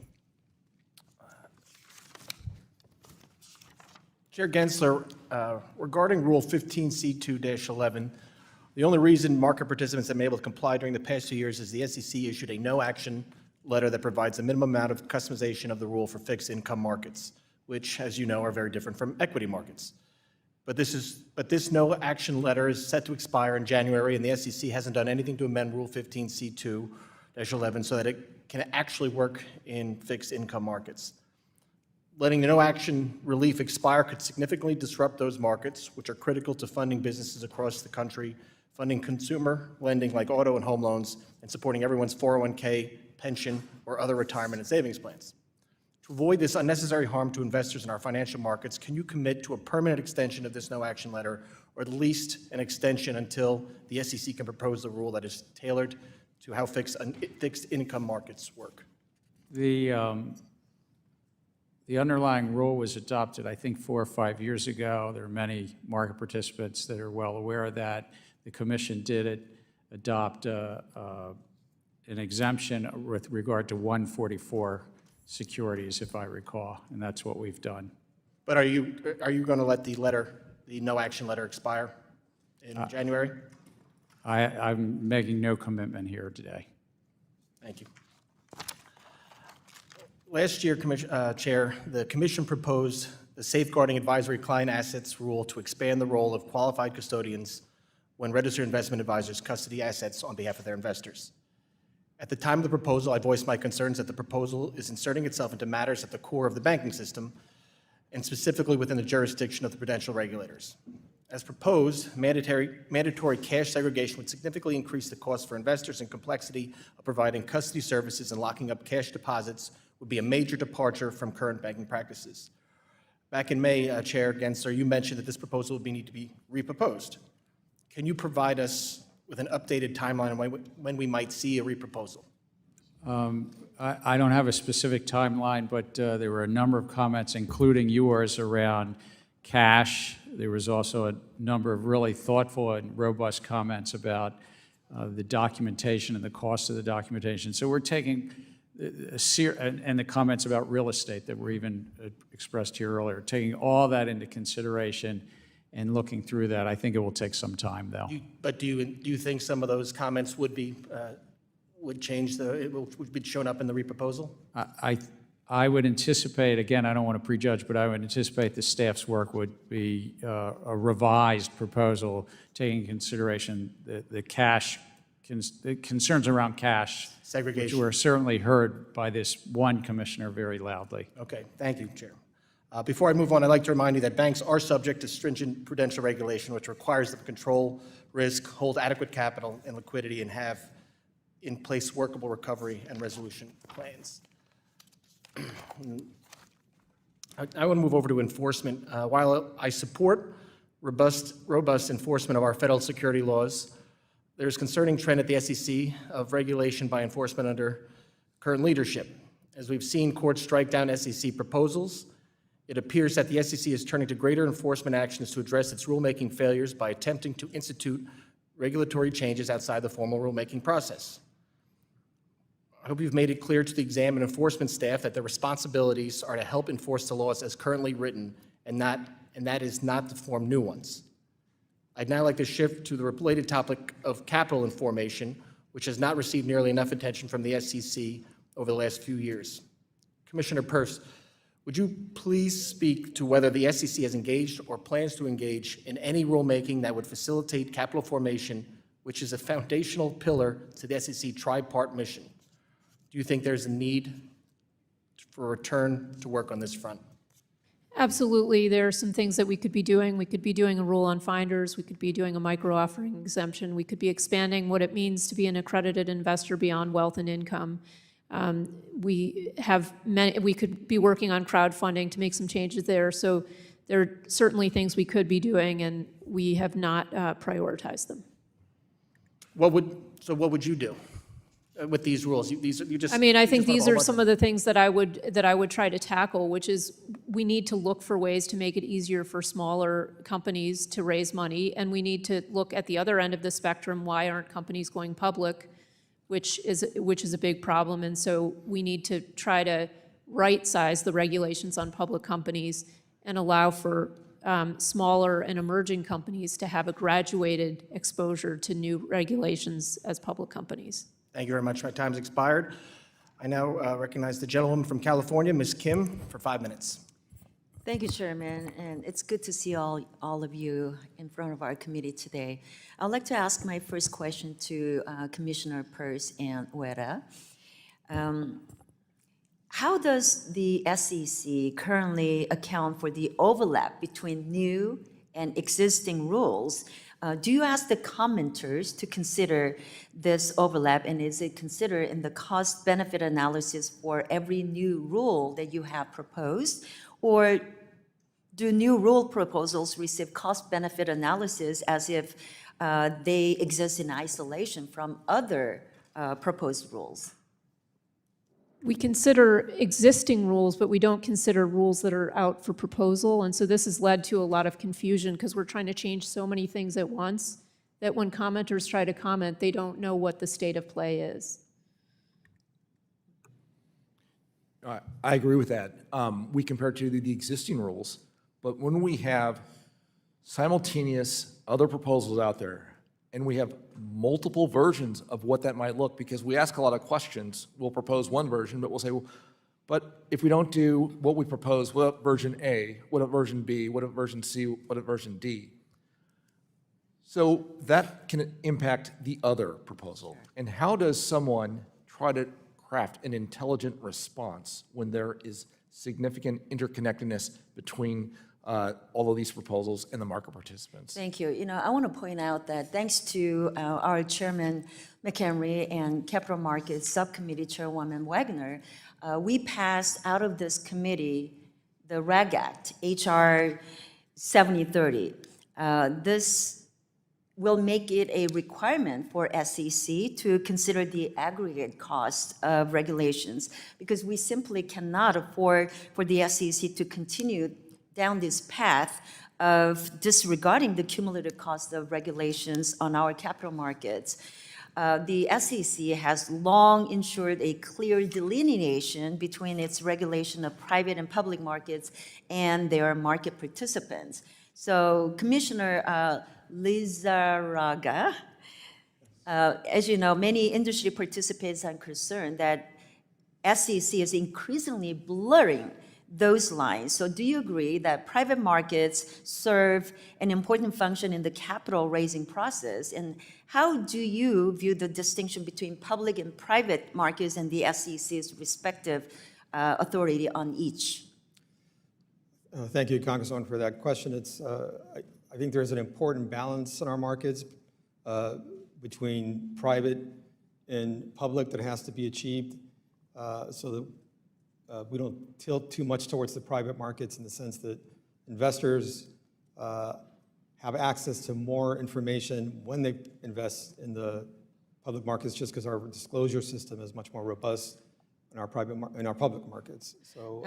Chair Gensler, regarding Rule 15C2-11, the only reason market participants have been able to comply during the past 2 years is the SEC issued a no-action letter that provides a minimum amount of customization of the rule for fixed income markets, which, as you know, are very different from equity markets. But this no-action letter is set to expire in January, and the SEC hasn't done anything to amend Rule 15C2-11 so that it can actually work in fixed income markets. Letting the no-action relief expire could significantly disrupt those markets, which are critical to funding businesses across the country, funding consumer lending like auto and home loans, and supporting everyone's 401k, pension, or other retirement and savings plans. To avoid this unnecessary harm to investors in our financial markets, can you commit to a permanent extension of this no-action letter, or at least an extension until the SEC can propose a rule that is tailored to how fixed income markets work? The underlying rule was adopted, I think, 4 or 5 years ago. There are many market participants that are well aware of that. The Commission did adopt an exemption with regard to 144 securities, if I recall, and that's what we've done. But are you going to let the no-action letter expire in January? I'm making no commitment here today. Thank you. Last year, Chair, the Commission proposed the Safeguarding Advisory Client Assets rule to expand the role of qualified custodians when registered investment advisors custody assets on behalf of their investors. At the time of the proposal, I voiced my concerns that the proposal is inserting itself into matters at the core of the banking system, and specifically within the jurisdiction of the prudential regulators. As proposed, mandatory cash segregation would significantly increase the cost for investors and complexity of providing custody services and locking up cash deposits would be a major departure from current banking practices. Back in May, Chair Gensler, you mentioned that this proposal would need to be reproposed. Can you provide us with an updated timeline on when we might see a reproposal? I don't have a specific timeline, but there were a number of comments, including yours, around cash. There was also a number of really thoughtful and robust comments about the documentation and the cost of the documentation. So we're taking and the comments about real estate that were even expressed here earlier, taking all that into consideration and looking through that. I think it will take some time, though. But do you think some of those comments would be, would change would be shown up in the reproposal? I would anticipate, again, I don't want to prejudge, but I would anticipate the staff's work would be a revised proposal taking into consideration the cash, the concerns around cash. Segregation. Which were certainly heard by this one commissioner very loudly. Okay, thank you, Chair. Before I move on, I'd like to remind you that banks are subject to stringent prudential regulation, which requires them to control risk, hold adequate capital and liquidity, and have in place workable recovery and resolution plans. I want to move over to enforcement. While I support robust enforcement of our federal security laws, there's concerning trend at the SEC of regulation by enforcement under current leadership. As we've seen courts strike down SEC proposals, it appears that the SEC is turning to greater enforcement actions to address its rulemaking failures by attempting to institute regulatory changes outside the formal rulemaking process. I hope you've made it clear to the exam and enforcement staff that their responsibilities are to help enforce the laws as currently written, and that is not to form new ones. I'd now like to shift to the related topic of capital information, which has not received nearly enough attention from the SEC over the last few years. Commissioner Peirce, would you please speak to whether the SEC has engaged or plans to engage in any rulemaking that would facilitate capital formation, which is a foundational pillar to the SEC tri-part mission? Do you think there's a need for a return to work on this front? Absolutely. There are some things that we could be doing. We could be doing a rule on finders. We could be doing a micro offering exemption. We could be expanding what it means to be an accredited investor beyond wealth and income. We could be working on crowdfunding to make some changes there. So there are certainly things we could be doing, and we have not prioritized them. What would you do with these rules? I mean, I think these are some of the things that I would try to tackle, which is we need to look for ways to make it easier for smaller companies to raise money, and we need to look at the other end of the spectrum. Why aren't companies going public, which is a big problem, and so we need to try to right-size the regulations on public companies and allow for smaller and emerging companies to have a graduated exposure to new regulations as public companies. Thank you very much. My time's expired. I now recognize the gentlewoman from California, Ms. Kim, for 5 minutes. Thank you, Chairman, and it's good to see all of you in front of our committee today. I'd like to ask my first question to Commissioner Peirce and Uyeda. How does the SEC currently account for the overlap between new and existing rules? Do you ask the commenters to consider this overlap, and is it considered in the cost-benefit analysis for every new rule that you have proposed? Or do new rule proposals receive cost-benefit analysis as if they exist in isolation from other proposed rules? We consider existing rules, but we don't consider rules that are out for proposal. And so this has led to a lot of confusion because we're trying to change so many things at once that when commenters try to comment, they don't know what the state of play is. I agree with that. We compare to the existing rules, but when we have simultaneous other proposals out there, and we have multiple versions of what that might look, because we ask a lot of questions. We'll propose one version, but we'll say, well, but if we don't do what we propose, what about version A? What about version B? What about version C? What about version D? So that can impact the other proposal. And how does someone try to craft an intelligent response when there is significant interconnectedness between all of these proposals and the market participants? Thank you. You know, I want to point out that thanks to our Chairman McHenry and Capital Markets Subcommittee Chairwoman Wagner, we passed out of this committee the REG Act, HR 7030. will make it a requirement for SEC to consider the aggregate cost of regulations, because we simply cannot afford for the SEC to continue down this path of disregarding the cumulative cost of regulations on our capital markets. The SEC has long ensured a clear delineation between its regulation of private and public markets and their market participants. So Commissioner Lizárraga, as you know, many industry participants are concerned that SEC is increasingly blurring those lines. So do you agree that private markets serve an important function in the capital raising process? And how do you view the distinction between public and private markets and the SEC's respective authority on each? Thank you, Congresswoman, for that question. I think there's an important balance in our markets between private and public that has to be achieved so that we don't tilt too much towards the private markets in the sense that investors have access to more information when they invest in the public markets, just because our disclosure system is much more robust in our public markets. So,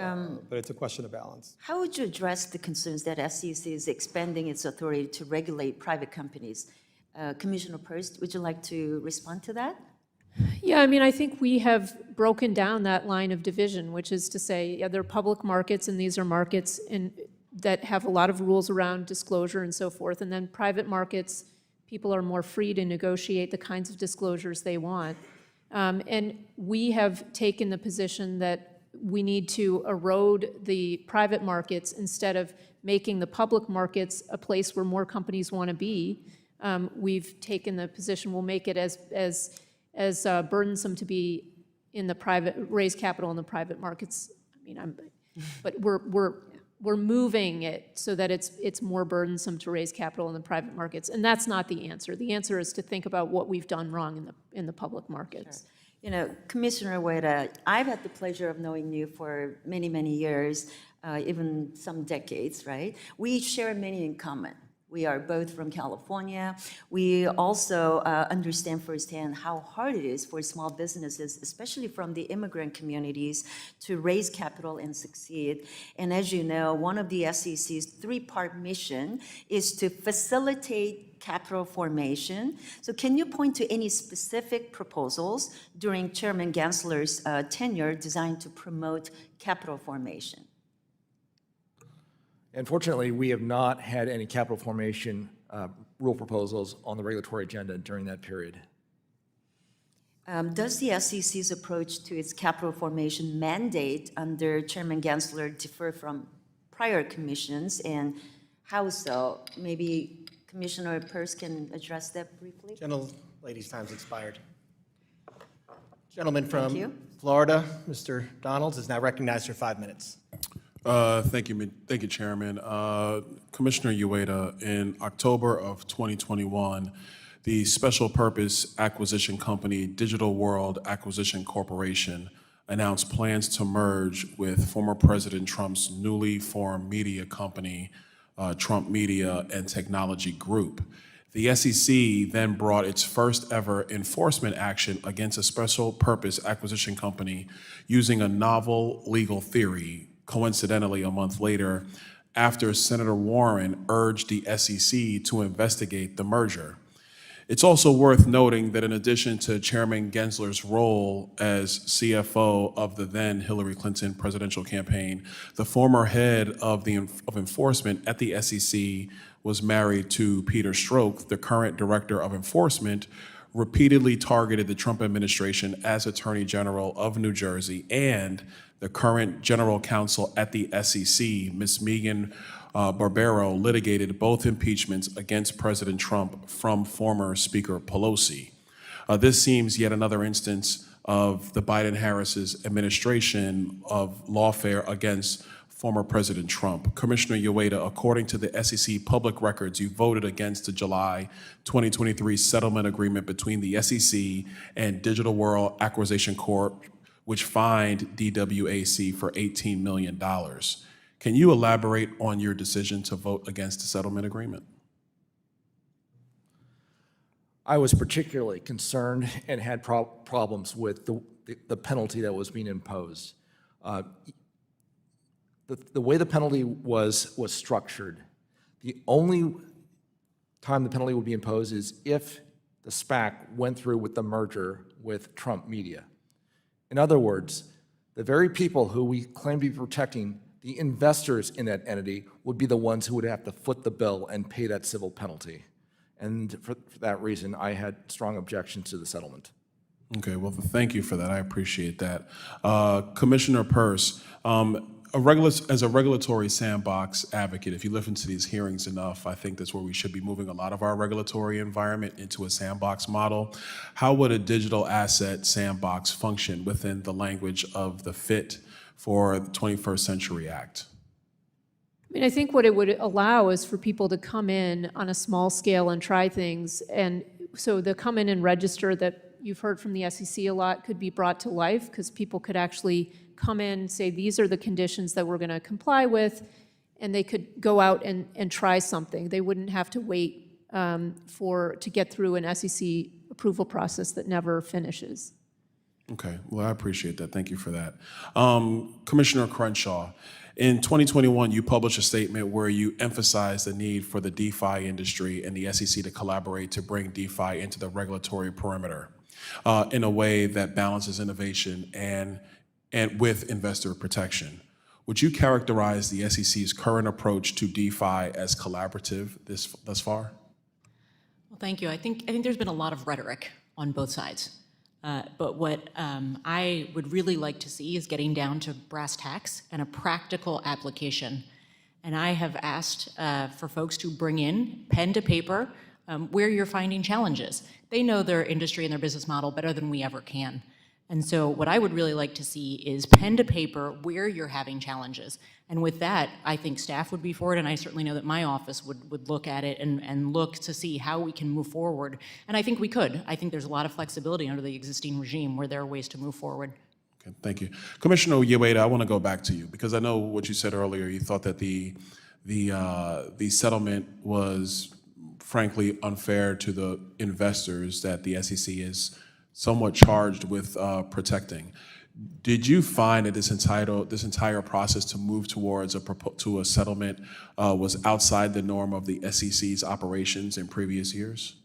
but it's a question of balance. How would you address the concerns that SEC is expanding its authority to regulate private companies? Commissioner Peirce, would you like to respond to that? Yeah, I mean, I think we have broken down that line of division, which is to say, yeah, there are public markets, and these are markets that have a lot of rules around disclosure and so forth. And then private markets, people are more free to negotiate the kinds of disclosures they want. And we have taken the position that we need to erode the private markets instead of making the public markets a place where more companies want to be. We've taken the position we'll make it as burdensome to be in the raise capital in the private markets. I mean, but we're moving it so that it's more burdensome to raise capital in the private markets, and that's not the answer. The answer is to think about what we've done wrong in the public markets. Sure. You know, Commissioner Uyeda, I've had the pleasure of knowing you for many, many years, even some decades, right? We share many in common. We are both from California. We also understand firsthand how hard it is for small businesses, especially from the immigrant communities, to raise capital and succeed. And as you know, one of the SEC's three-part mission is to facilitate capital formation. So can you point to any specific proposals during Chairman Gensler's tenure designed to promote capital formation? Unfortunately, we have not had any capital formation rule proposals on the regulatory agenda during that period. Does the SEC's approach to its capital formation mandate under Chairman Gensler differ from prior commissions, and how so? Maybe Commissioner Peirce can address that briefly. Ladies' time's expired. Gentleman from Florida, Mr. Donalds, is now recognized for 5 minutes. Thank you, Chairman. Commissioner Uyeda, in October of 2021, the special purpose acquisition company Digital World Acquisition Corporation announced plans to merge with former President Trump's newly formed media company, Trump Media and Technology Group. The SEC then brought its first ever enforcement action against a special purpose acquisition company using a novel legal theory, coincidentally a month later, after Senator Warren urged the SEC to investigate the merger. It's also worth noting that in addition to Chairman Gensler's role as CFO of the then Hillary Clinton presidential campaign, the former head of enforcement at the SEC was married to Peter Strzok, the current director of enforcement, repeatedly targeted the Trump administration as Attorney General of New Jersey, and the current general counsel at the SEC, Ms. Megan Barbero, litigated both impeachments against President Trump from former Speaker Pelosi. This seems yet another instance of the Biden-Harris's administration of lawfare against former President Trump. Commissioner Uyeda, according to the SEC public records, you voted against the July 2023 settlement agreement between the SEC and Digital World Acquisition Corp., which fined DWAC for $18 million. Can you elaborate on your decision to vote against the settlement agreement? I was particularly concerned and had problems with the penalty that was being imposed. The way the penalty was structured, the only time the penalty would be imposed is if the SPAC went through with the merger with Trump Media. In other words, the very people who we claim to be protecting, the investors in that entity, would be the ones who would have to foot the bill and pay that civil penalty. And for that reason, I had strong objections to the settlement. Okay, well, thank you for that. I appreciate that. Commissioner Peirce, as a regulatory sandbox advocate, if you listen to these hearings enough, I think that's where we should be moving a lot of our regulatory environment into a sandbox model. How would a digital asset sandbox function within the language of the FIT for the 21st Century Act? I mean, I think what it would allow is for people to come in on a small scale and try things. And so the come in and register that you've heard from the SEC a lot could be brought to life, because people could actually come in, say, these are the conditions that we're going to comply with, and they could go out and try something. They wouldn't have to wait to get through an SEC approval process that never finishes. Okay, well, I appreciate that. Thank you for that. Commissioner Crenshaw, in 2021, you published a statement where you emphasized the need for the DeFi industry and the SEC to collaborate to bring DeFi into the regulatory perimeter in a way that balances innovation and with investor protection. Would you characterize the SEC's current approach to DeFi as collaborative thus far? Well, thank you. I think there's been a lot of rhetoric on both sides. But what I would really like to see is getting down to brass tacks and a practical application. And I have asked for folks to bring in pen to paper where you're finding challenges. They know their industry and their business model better than we ever can. And so what I would really like to see is pen to paper where you're having challenges. And with that, I think staff would be for it, and I certainly know that my office would look at it and look to see how we can move forward. And I think we could. I think there's a lot of flexibility under the existing regime where there are ways to move forward. Okay, thank you. Commissioner Uyeda, I want to go back to you, because I know what you said earlier. You thought that the settlement was frankly unfair to the investors that the SEC is somewhat charged with protecting. Did you find that this entire process to move towards a settlement was outside the norm of the SEC's operations in previous years?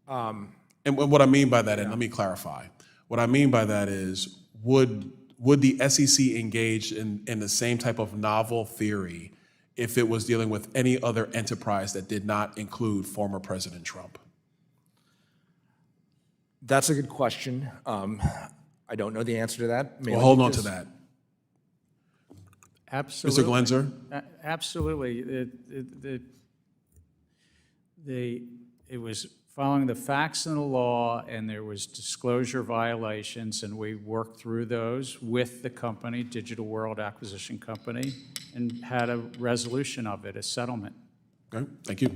And what I mean by that, and let me clarify, what I mean by that is, would the SEC engage in the same type of novel theory if it was dealing with any other enterprise that did not include former President Trump? That's a good question. I don't know the answer to that. Well, hold on to that. Absolutely. Mr. Gensler? Absolutely. It was following the facts and the law, and there was disclosure violations, and we worked through those with the company, Digital World Acquisition Company, and had a resolution of it, a settlement. Okay, thank you.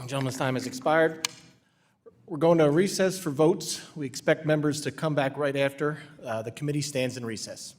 Gentleman's time has expired. We're going to recess for votes. We expect members to come back right after. The committee stands in recess.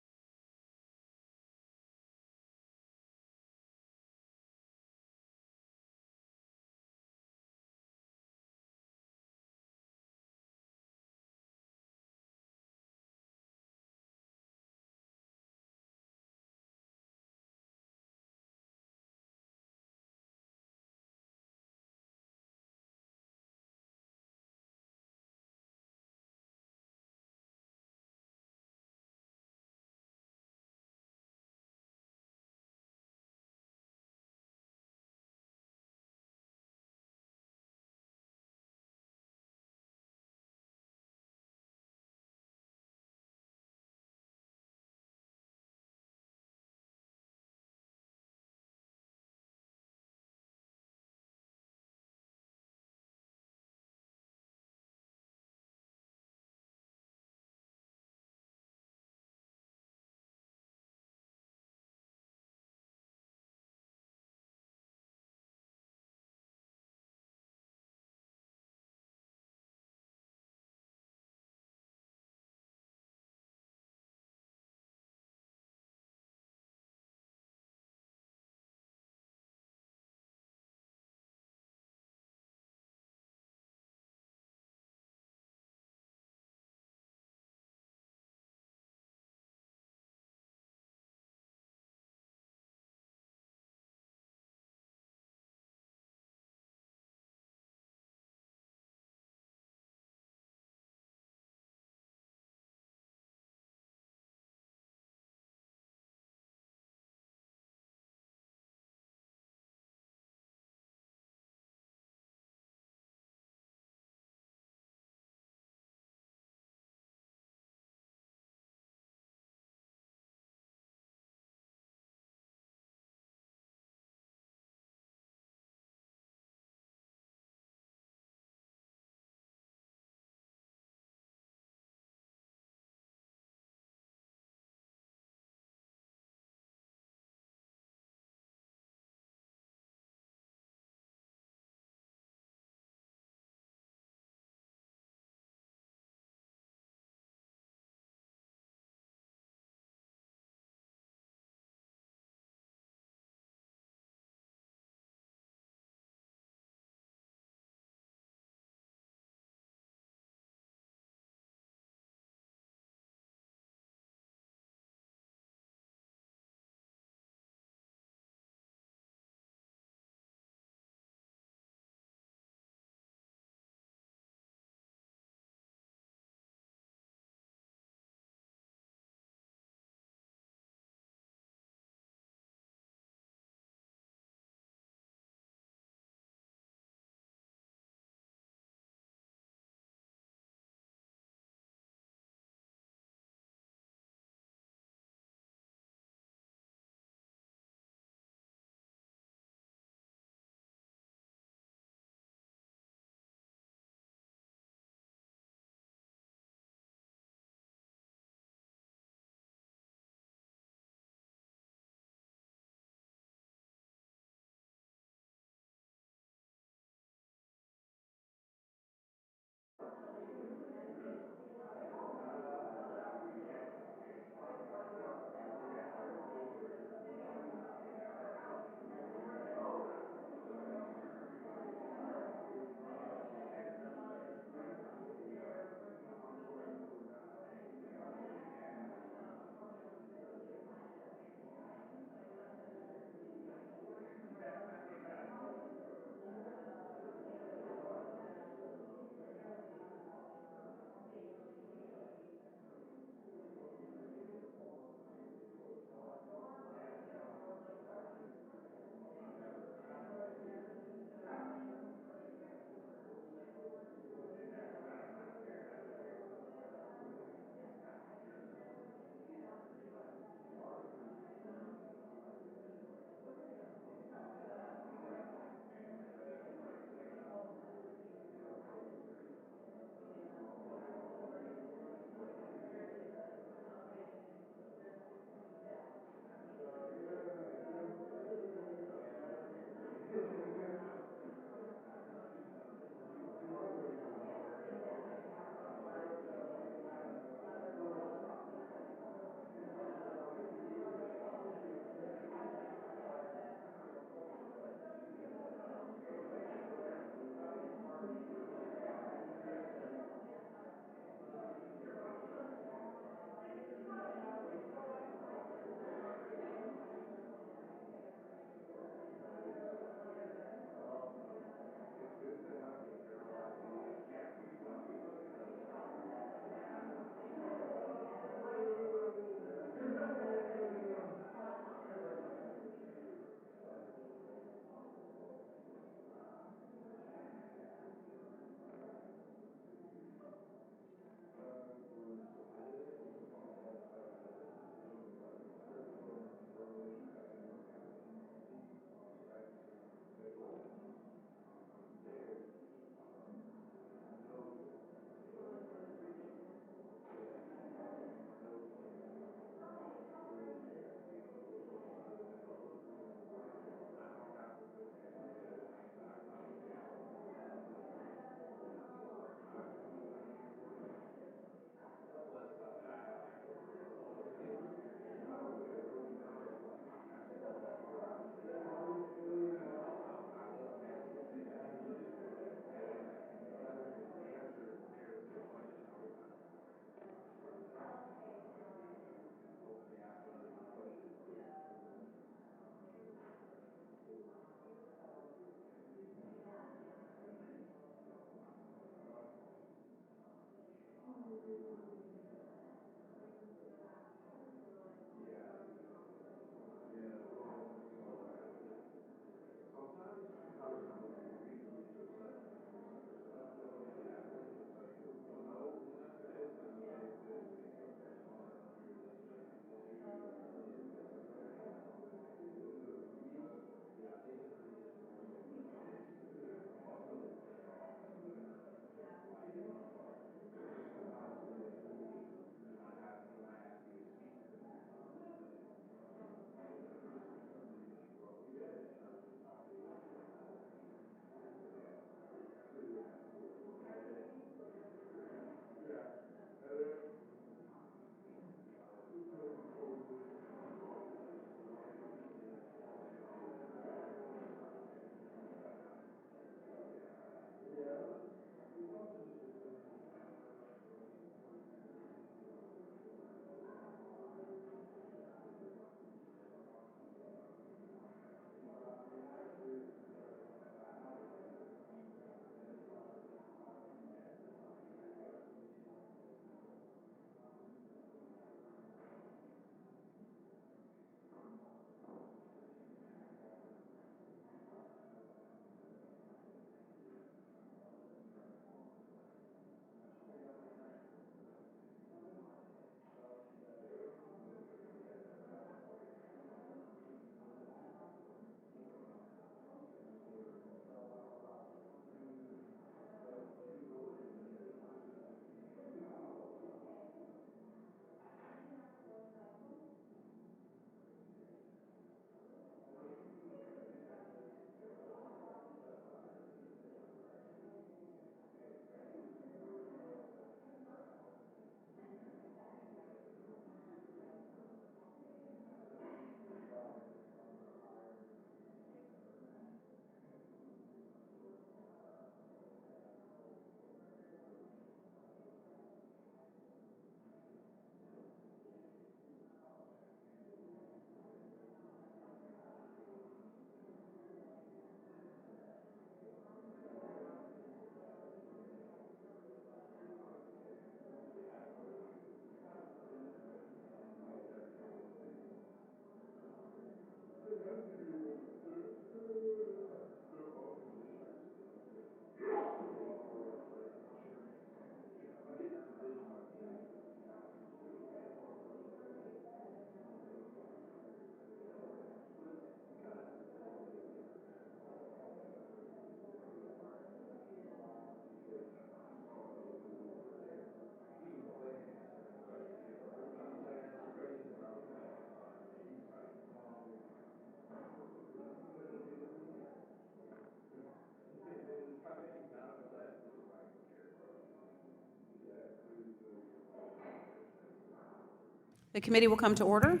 The committee will come to order.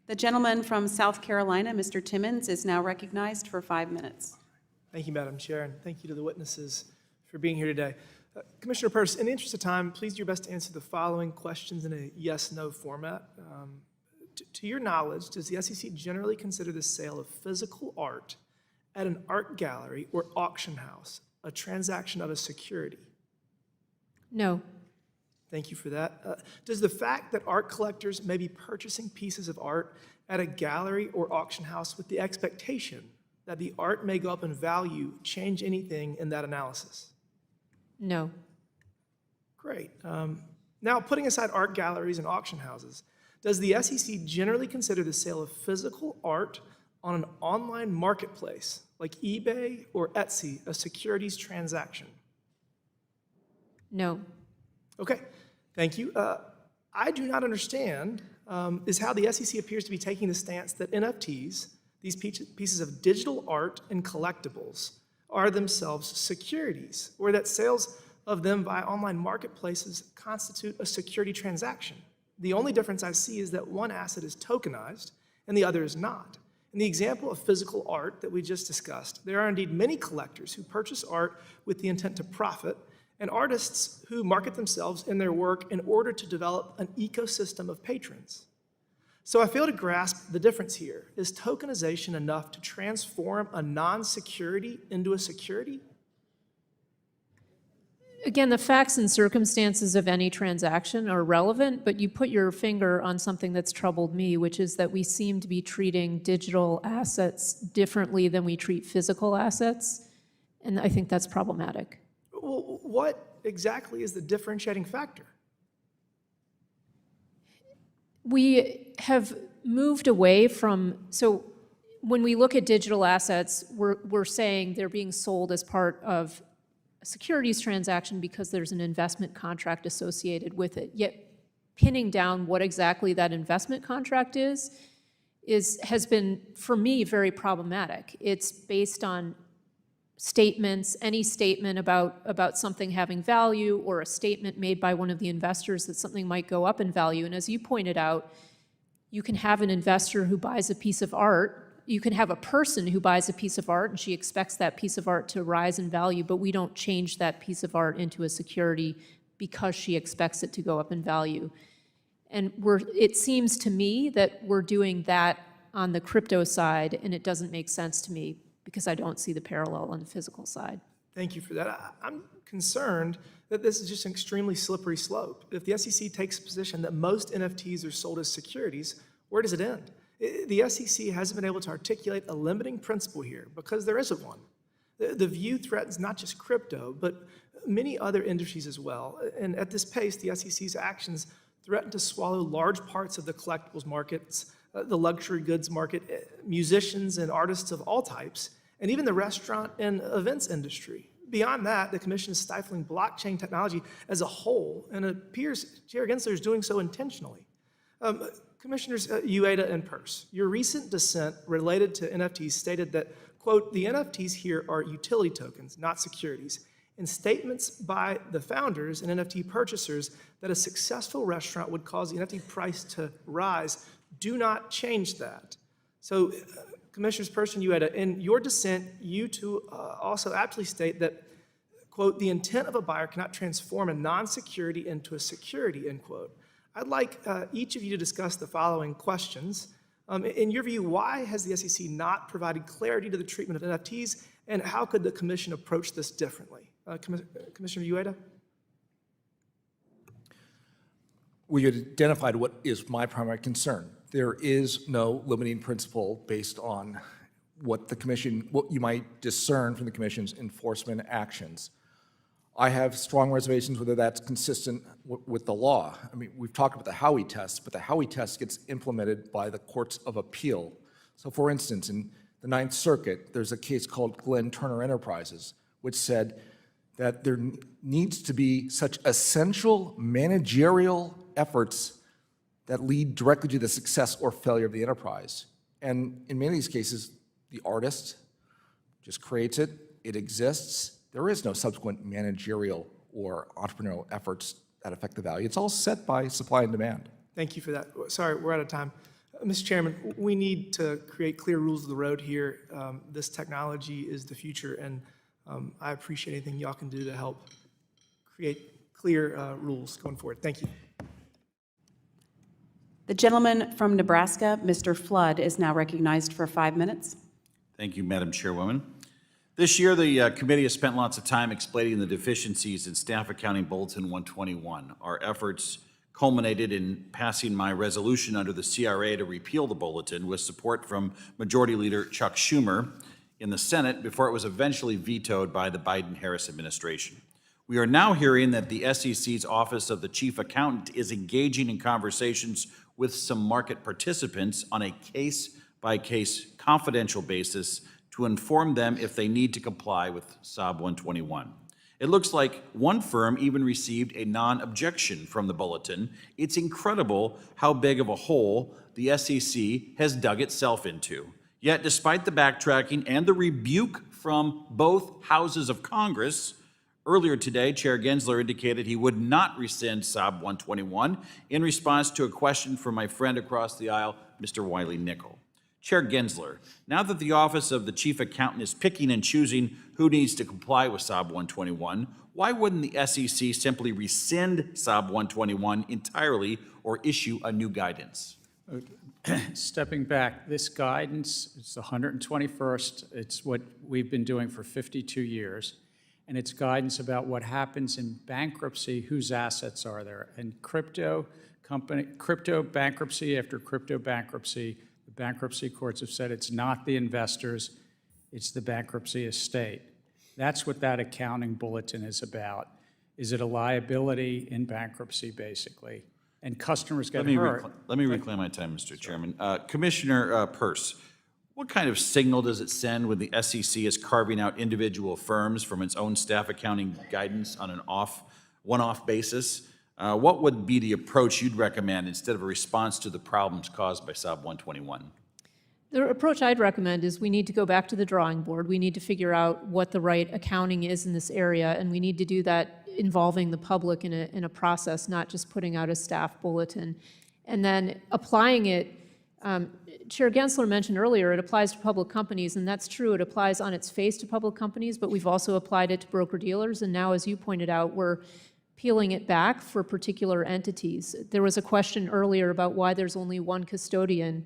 The gentleman from South Carolina, Mr. Timmons, is now recognized for 5 minutes. Thank you, Madam Chair, and thank you to the witnesses for being here today. Commissioner Peirce, in the interest of time, please do your best to answer the following questions in a yes/no format. To your knowledge, does the SEC generally consider the sale of physical art at an art gallery or auction house a transaction of a security? No. Thank you for that. Does the fact that art collectors may be purchasing pieces of art at a gallery or auction house with the expectation that the art may go up in value change anything in that analysis? No. Great. Now, putting aside art galleries and auction houses, does the SEC generally consider the sale of physical art on an online marketplace like eBay or Etsy a securities transaction? No. Okay, thank you. I do not understand is how the SEC appears to be taking the stance that NFTs, these pieces of digital art and collectibles, are themselves securities, or that sales of them via online marketplaces constitute a security transaction. The only difference I see is that one asset is tokenized and the other is not. In the example of physical art that we just discussed, there are indeed many collectors who purchase art with the intent to profit, and artists who market themselves and their work in order to develop an ecosystem of patrons. So I fail to grasp the difference here. Is tokenization enough to transform a non-security into a security? Again, the facts and circumstances of any transaction are relevant, but you put your finger on something that's troubled me, which is that we seem to be treating digital assets differently than we treat physical assets, and I think that's problematic. Well, what exactly is the differentiating factor? We have moved away from, so when we look at digital assets, we're saying they're being sold as part of a securities transaction because there's an investment contract associated with it. Yet pinning down what exactly that investment contract has been, for me, very problematic. It's based on statements, any statement about something having value, or a statement made by one of the investors that something might go up in value. And as you pointed out, you can have an investor who buys a piece of art. You can have a person who buys a piece of art and she expects that piece of art to rise in value, but we don't change that piece of art into a security because she expects it to go up in value. And it seems to me that we're doing that on the crypto side, and it doesn't make sense to me because I don't see the parallel on the physical side. Thank you for that. I'm concerned that this is just an extremely slippery slope. If the SEC takes a position that most NFTs are sold as securities, where does it end? The SEC hasn't been able to articulate a limiting principle here because there isn't one. The view threatens not just crypto, but many other industries as well. And at this pace, the SEC's actions threaten to swallow large parts of the collectibles markets, the luxury goods market, musicians and artists of all types, and even the restaurant and events industry. Beyond that, the Commission is stifling blockchain technology as a whole, and it appears Chair Gensler is doing so intentionally. Commissioners Uyeda and Peirce, your recent dissent related to NFTs stated that, quote, the NFTs here are utility tokens, not securities, and statements by the founders and NFT purchasers that a successful restaurant would cause the NFT price to rise do not change that. So, Commissioners Peirce and Uyeda, in your dissent, you two also aptly state that, quote, the intent of a buyer cannot transform a non-security into a security, end quote. I'd like each of you to discuss the following questions. In your view, why has the SEC not provided clarity to the treatment of NFTs, and how could the Commission approach this differently? Commissioner Uyeda? We identified what is my primary concern. There is no limiting principle based on what you might discern from the Commission's enforcement actions. I have strong reservations whether that's consistent with the law. I mean, we've talked about the Howey test, but the Howey test gets implemented by the courts of appeal. So for instance, in the Ninth Circuit, there's a case called Glenn Turner Enterprises, which said that there needs to be such essential managerial efforts that lead directly to the success or failure of the enterprise. And in many of these cases, the artist just creates it, it exists. There is no subsequent managerial or entrepreneurial efforts that affect the value. It's all set by supply and demand. Thank you for that. Sorry, we're out of time. Mr. Chairman, we need to create clear rules of the road here. This technology is the future, and I appreciate anything y'all can do to help create clear rules going forward. Thank you. The gentleman from Nebraska, Mr. Flood, is now recognized for 5 minutes. Thank you, Madam Chairwoman. This year, the committee has spent lots of time explaining the deficiencies in Staff Accounting Bulletin 121. Our efforts culminated in passing my resolution under the CRA to repeal the bulletin with support from Majority Leader Chuck Schumer in the Senate before it was eventually vetoed by the Biden-Harris administration. We are now hearing that the SEC's Office of the Chief Accountant is engaging in conversations with some market participants on a case-by-case confidential basis to inform them if they need to comply with SOB 121. It looks like one firm even received a non-objection from the bulletin. It's incredible how big of a hole the SEC has dug itself into. Yet, despite the backtracking and the rebuke from both houses of Congress, earlier today, Chair Gensler indicated he would not rescind SOB 121 in response to a question from my friend across the aisle, Mr. Wiley Nickel. Chair Gensler, now that the Office of the Chief Accountant is picking and choosing who needs to comply with SOB 121, why wouldn't the SEC simply rescind SOB 121 entirely or issue a new guidance? Stepping back, this guidance, it's the 121st. It's what we've been doing for 52 years. And it's guidance about what happens in bankruptcy, whose assets are there. And crypto bankruptcy after crypto bankruptcy, the bankruptcy courts have said it's not the investors, it's the bankruptcy estate. That's what that accounting bulletin is about. Is it a liability in bankruptcy, basically? And customers get hurt. Let me reclaim my time, Mr. Chairman. Commissioner Peirce, what kind of signal does it send when the SEC is carving out individual firms from its own staff accounting guidance on an one-off basis? What would be the approach you'd recommend instead of a response to the problems caused by SOB 121? The approach I'd recommend is we need to go back to the drawing board. We need to figure out what the right accounting is in this area, and we need to do that involving the public in a process, not just putting out a staff bulletin. And then applying it, Chair Gensler mentioned earlier, it applies to public companies, and that's true. It applies on its face to public companies, but we've also applied it to broker-dealers, and now, as you pointed out, we're peeling it back for particular entities. There was a question earlier about why there's only one custodian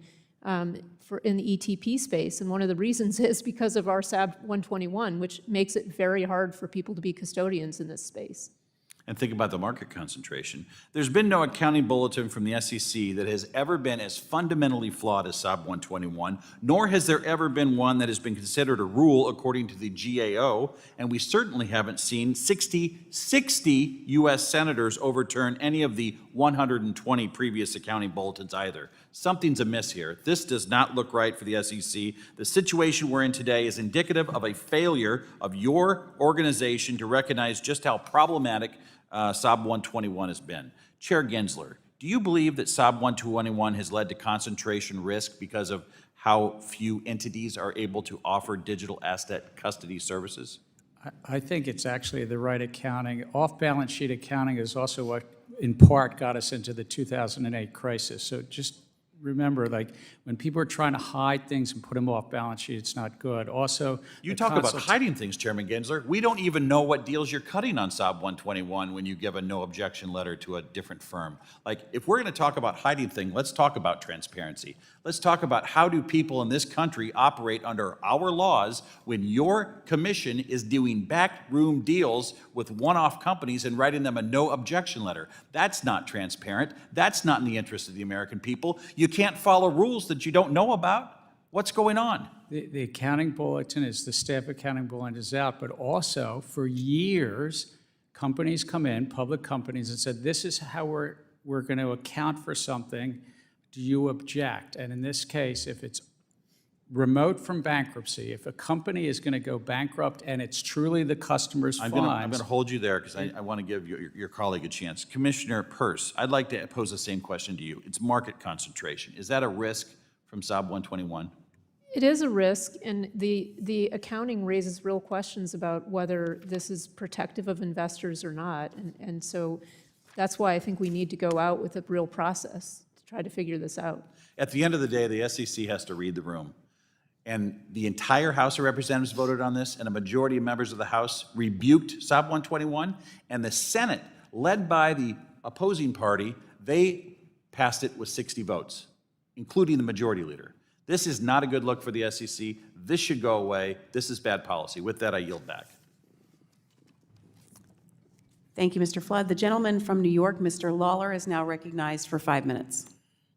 in the ETP space, and one of the reasons is because of our SAB 121, which makes it very hard for people to be custodians in this space. And think about the market concentration. There's been no accounting bulletin from the SEC that has ever been as fundamentally flawed as SOB 121, nor has there ever been one that has been considered a rule according to the GAO, and we certainly haven't seen 60 U.S. senators overturn any of the 120 previous accounting bulletins either. Something's amiss here. This does not look right for the SEC. The situation we're in today is indicative of a failure of your organization to recognize just how problematic SOB 121 has been. Chair Gensler, do you believe that SOB 121 has led to concentration risk because of how few entities are able to offer digital asset custody services? I think it's actually the right accounting. Off-balance sheet accounting is also what, in part, got us into the 2008 crisis. So just remember, like, when people are trying to hide things and put them off balance sheet, it's not good. Also, you talk about hiding things, Chairman Gensler. We don't even know what deals you're cutting on SOB 121 when you give a no objection letter to a different firm. Like, if we're going to talk about hiding things, let's talk about transparency. Let's talk about how do people in this country operate under our laws when your commission is doing backroom deals with one-off companies and writing them a no objection letter. That's not transparent. That's not in the interest of the American people. You can't follow rules that you don't know about. What's going on? The accounting bulletin is, the staff accounting bulletin is out, but also for years, companies come in, public companies, and said, this is how we're going to account for something. Do you object? And in this case, if it's remote from bankruptcy, if a company is going to go bankrupt and it's truly the customer's funds. I'm going to hold you there because I want to give your colleague a chance. Commissioner Peirce, I'd like to pose the same question to you. It's market concentration. Is that a risk from SOB 121? It is a risk, and the accounting raises real questions about whether this is protective of investors or not. And so That's why I think we need to go out with a real process to try to figure this out. At the end of the day, the SEC has to read the room. And the entire House of Representatives voted on this, and a majority of members of the House rebuked SOB 121, and the Senate, led by the opposing party, they passed it with 60 votes, including the majority leader. This is not a good look for the SEC. This should go away. This is bad policy. With that, I yield back. Thank you, Mr. Flood. The gentleman from New York, Mr. Lawler, is now recognized for 5 minutes.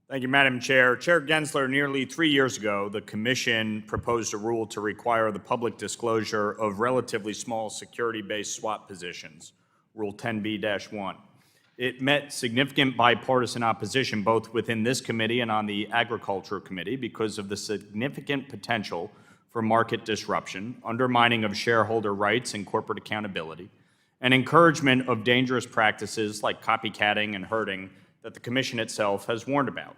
Thank you, Madam Chair. Chair Gensler, nearly 3 years ago, the Commission proposed a rule to require the public disclosure of relatively small security-based swap positions, Rule 10b-1. It met significant bipartisan opposition both within this committee and on the Agriculture Committee because of the significant potential for market disruption, undermining of shareholder rights and corporate accountability, and encouragement of dangerous practices like copycatting and herding that the Commission itself has warned about.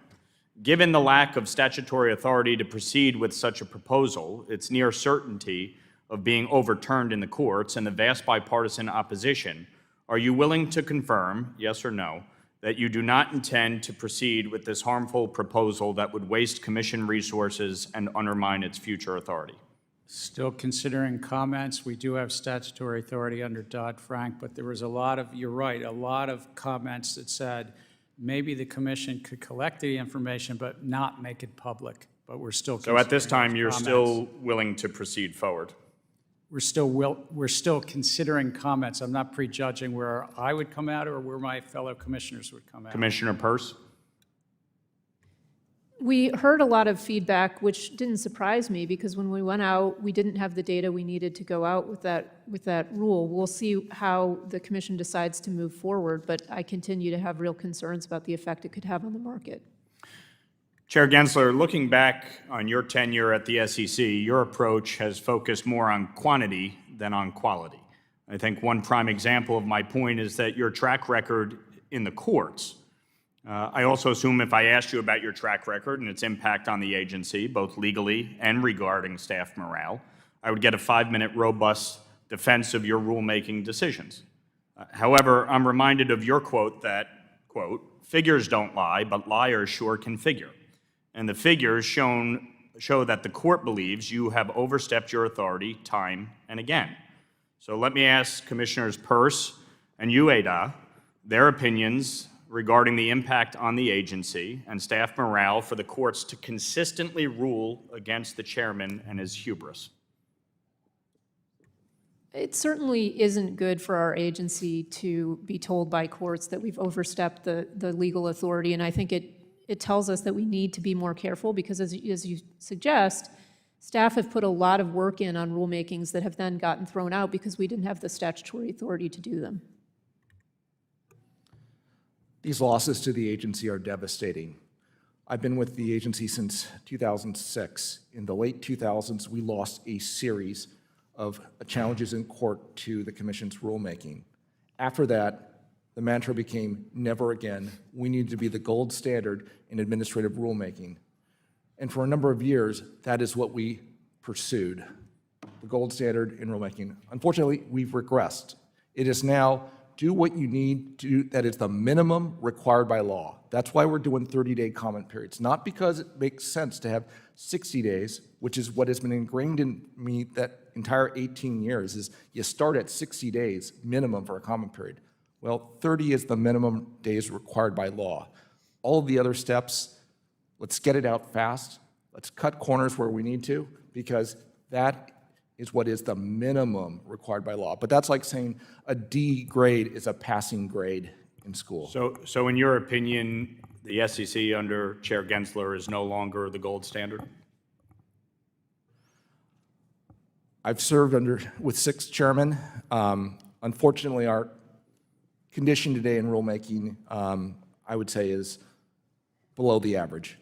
Given the lack of statutory authority to proceed with such a proposal, its near certainty of being overturned in the courts, and the vast bipartisan opposition, are you willing to confirm, yes or no, that you do not intend to proceed with this harmful proposal that would waste Commission resources and undermine its future authority? Still considering comments. We do have statutory authority under Dodd-Frank, but there was a lot of, you're right, a lot of comments that said maybe the Commission could collect the information but not make it public. But we're still So at this considering time, you're comments. still willing to proceed forward? We're still considering comments. I'm not prejudging where I would come out or where my fellow commissioners would come out. Commissioner Peirce? We heard a lot of feedback, which didn't surprise me, because when we went out, we didn't have the data we needed to go out with that rule. We'll see how the Commission decides to move forward, but I continue to have real concerns about the effect it could have on the market. Chair Gensler, looking back on your tenure at the SEC, your approach has focused more on quantity than on quality. I think one prime example of my point is that your track record in the courts. I also assume if I asked you about your track record and its impact on the agency, both legally and regarding staff morale, I would get a 5-minute robust defense of your rulemaking decisions. However, I'm reminded of your quote that, quote, "Figures don't lie, but liars sure can figure." And the figures show that the court believes you have overstepped your authority time and again. So let me ask Commissioners Peirce and Uyeda their opinions regarding the impact on the agency and staff morale for the courts to consistently rule against the chairman and his hubris. It certainly isn't good for our agency to be told by courts that we've overstepped the legal authority, and I think it tells us that we need to be more careful because, as you suggest, staff have put a lot of work in on rulemakings that have then gotten thrown out because we didn't have the statutory authority to do them. These losses to the agency are devastating. I've been with the agency since 2006. In the late 2000s, we lost a series of challenges in court to the Commission's rulemaking. After that, the mantra became never again. We need to be the gold standard in administrative rulemaking. And for a number of years, that is what we pursued, the gold standard in rulemaking. Unfortunately, we've regressed. It is now do what you need to do, that is the minimum required by law. That's why we're doing 30-day comment periods, not because it makes sense to have 60 days, which is what has been ingrained in me that entire 18 years, is you start at 60 days minimum for a comment period. Well, 30 is the minimum days required by law. All of the other steps, let's get it out fast. Let's cut corners where we need to, because that is what is the minimum required by law. But that's like saying a D grade is a passing grade in school. So in your opinion, the SEC under Chair Gensler is no longer the gold standard? I've served with 6 chairmen. Unfortunately, our condition today in rulemaking, I would say, is below the average.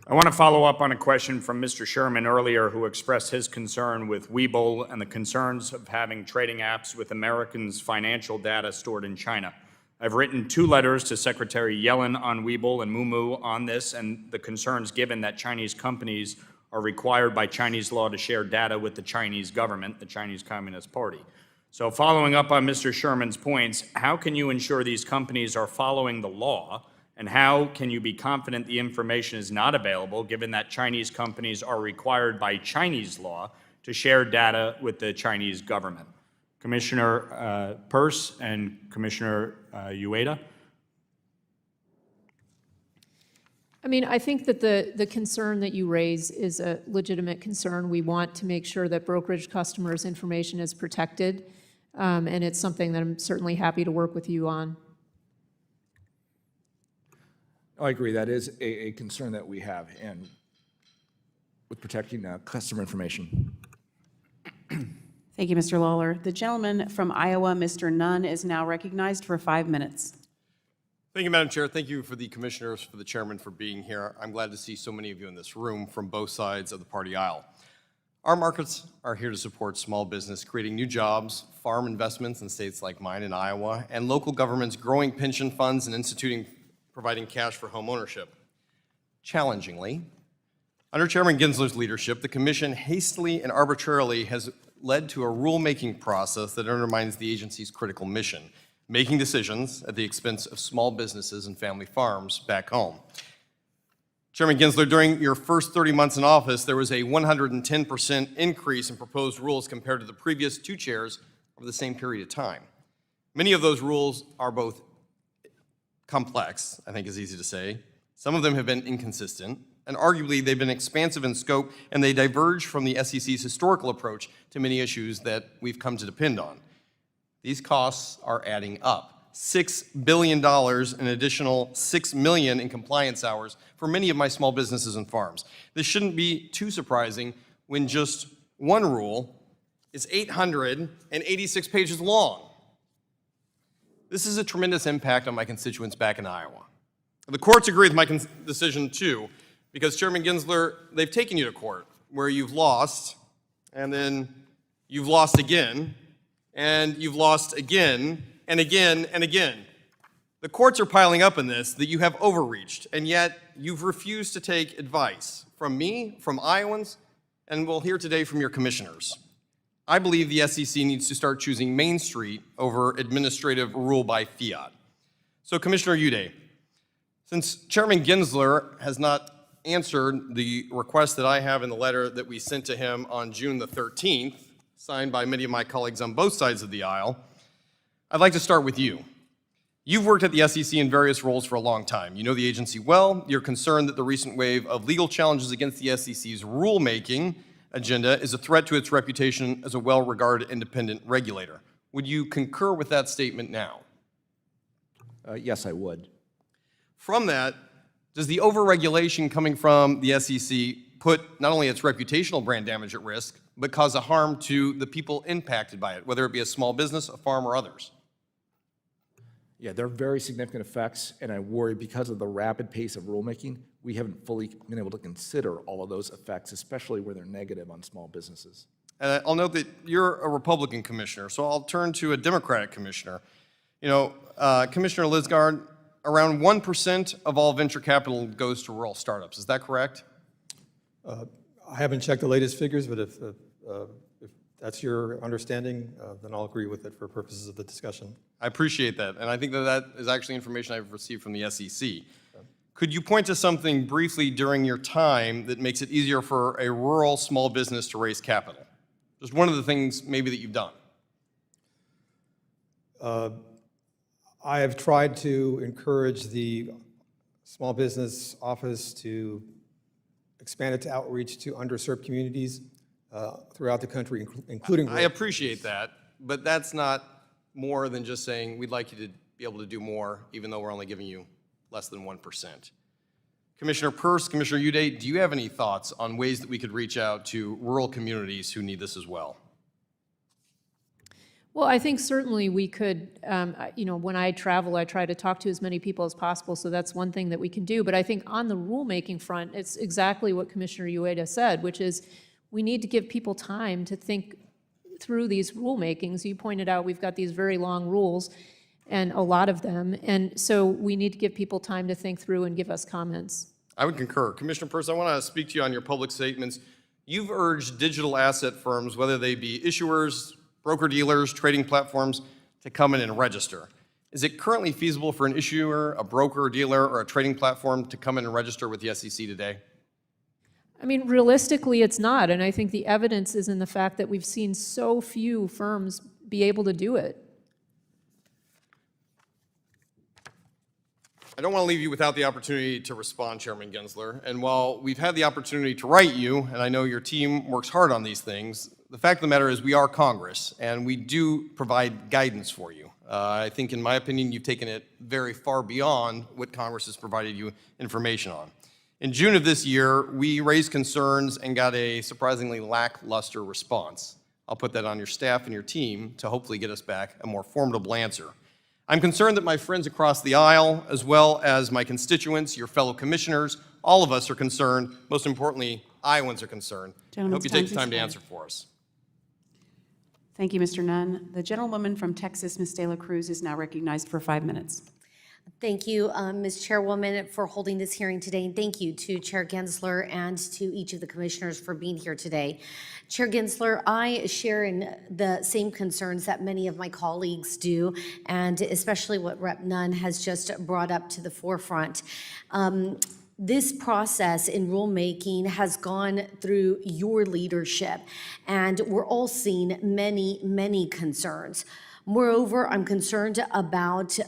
I want to follow up on a question from Mr. Sherman earlier, who expressed his concern with Webull and the concerns of having trading apps with Americans' financial data stored in China. I've written 2 letters to Secretary Yellen on Webull and Mumu on this, and the concerns given that Chinese companies are required by Chinese law to share data with the Chinese government, the Chinese Communist Party. So following up on Mr. Sherman's points, how can you ensure these companies are following the law? And how can you be confident the information is not available, given that Chinese companies are required by Chinese law to share data with the Chinese government? Commissioner Peirce and Commissioner Uyeda. I mean, I think that the concern that you raise is a legitimate concern. We want to make sure that brokerage customers' information is protected, and it's something that I'm certainly happy to work with you on. I agree. That is a concern that we have, and with protecting customer information. Thank you, Mr. Lawler. The gentleman from Iowa, Mr. Nunn, is now recognized for 5 minutes. Thank you, Madam Chair. Thank you for the commissioners, for the chairman for being here. I'm glad to see so many of you in this room from both sides of the party aisle. Our markets are here to support small business, creating new jobs, farm investments in states like mine in Iowa, and local governments growing pension funds and providing cash for home ownership. Challengingly, under Chairman Gensler's leadership, the Commission hastily and arbitrarily has led to a rulemaking process that undermines the agency's critical mission, making decisions at the expense of small businesses and family farms back home. Chairman Gensler, during your first 30 months in office, there was a 110% increase in proposed rules compared to the previous 2 chairs over the same period of time. Many of those rules are both complex, I think is easy to say. Some of them have been inconsistent, and arguably they've been expansive in scope, and they diverge from the SEC's historical approach to many issues that we've come to depend on. These costs are adding up. $6 billion, an additional $6 million in compliance hours for many of my small businesses and farms. This shouldn't be too surprising when just one rule is 886 pages long. This is a tremendous impact on my constituents back in Iowa. The courts agree with my decision too, because Chairman Gensler, they've taken you to court where you've lost, and then you've lost again, and you've lost again, and again, and again. The courts are piling up in this that you have overreached, and yet you've refused to take advice from me, from Iowans, and we'll hear today from your commissioners. I believe the SEC needs to start choosing Main Street over administrative rule by fiat. So Commissioner Uyeda, since Chairman Gensler has not answered the request that I have in the letter that we sent to him on June the 13th, signed by many of my colleagues on both sides of the aisle, I'd like to start with you. You've worked at the SEC in various roles for a long time. You know the agency well. You're concerned that the recent wave of legal challenges against the SEC's rulemaking agenda is a threat to its reputation as a well-regarded independent regulator. Would you concur with that statement now? Yes, I would. From that, does the overregulation coming from the SEC put not only its reputational brand damage at risk, but cause a harm to the people impacted by it, whether it be a small business, a farm, or others? Yeah, there are very significant effects, and I worry because of the rapid pace of rulemaking, we haven't fully been able to consider all of those effects, especially where they're negative on small businesses. I'll note that you're a Republican commissioner, so I'll turn to a Democratic commissioner. You know, Commissioner Lizárraga, around 1% of all venture capital goes to rural startups. Is that correct? I haven't checked the latest figures, but if that's your understanding, then I'll agree with it for purposes of the discussion. I appreciate that, and I think that that is actually information I've received from the SEC. Could you point to something briefly during your time that makes it easier for a rural small business to raise capital? Just one of the things maybe that you've done. I have tried to encourage the small business office to expand its outreach to underserved communities throughout the country, including rural. I appreciate that, but that's not more than just saying we'd like you to be able to do more, even though we're only giving you less than 1%. Commissioner Peirce, Commissioner Uyeda, do you have any thoughts on ways that we could reach out to rural communities who need this as well? Well, I think certainly we could, you know, when I travel, I try to talk to as many people as possible, so that's one thing that we can do. But I think on the rulemaking front, it's exactly what Commissioner Uyeda said, which is we need to give people time to think through these rulemakings. You pointed out we've got these very long rules, and a lot of them, and so we need to give people time to think through and give us comments. I would concur. Commissioner Peirce, I want to speak to you on your public statements. You've urged digital asset firms, whether they be issuers, broker-dealers, trading platforms to come in and register. Is it currently feasible for an issuer, a broker-dealer, or a trading platform to come in and register with the SEC today? I mean, realistically, it's not, and I think the evidence is in the fact that we've seen so few firms be able to do it. I don't want to leave you without the opportunity to respond, Chairman Gensler. And while we've had the opportunity to write you, and I know your team works hard on these things, the fact of the matter is we are Congress, and we do provide guidance for you. I think, in my opinion, you've taken it very far beyond what Congress has provided you information on. In June of this year, we raised concerns and got a surprisingly lackluster response. I'll put that on your staff and your team to hopefully get us back a more formidable answer. I'm concerned that my friends across the aisle, as well as my constituents, your fellow commissioners, all of us are concerned. Most importantly, Iowans are concerned. I hope you take the time to answer for us. Thank you, Mr. Nunn. The gentlewoman from Texas, Ms. De La Cruz, is now recognized for 5 minutes. Thank you, Ms. Chairwoman, for holding this hearing today, and thank you to Chair Gensler and to each of the commissioners for being here today. Chair Gensler, I share in the same concerns that many of my colleagues do, and especially what Rep. Nunn has just brought up to the forefront. This process in rulemaking has gone through your leadership, and we're all seeing many, many concerns. Moreover, I'm concerned about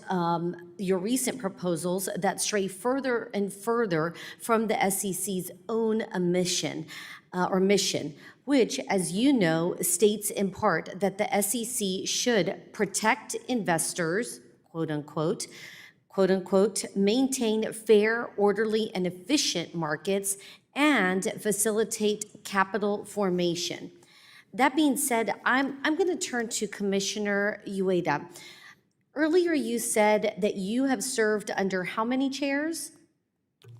your recent proposals that stray further and further from the SEC's own mission, which, as you know, states in part that the SEC should protect investors, quote unquote, maintain fair, orderly, and efficient markets, and facilitate capital formation. That being said, I'm going to turn to Commissioner Uyeda. Earlier you said that you have served under how many chairs?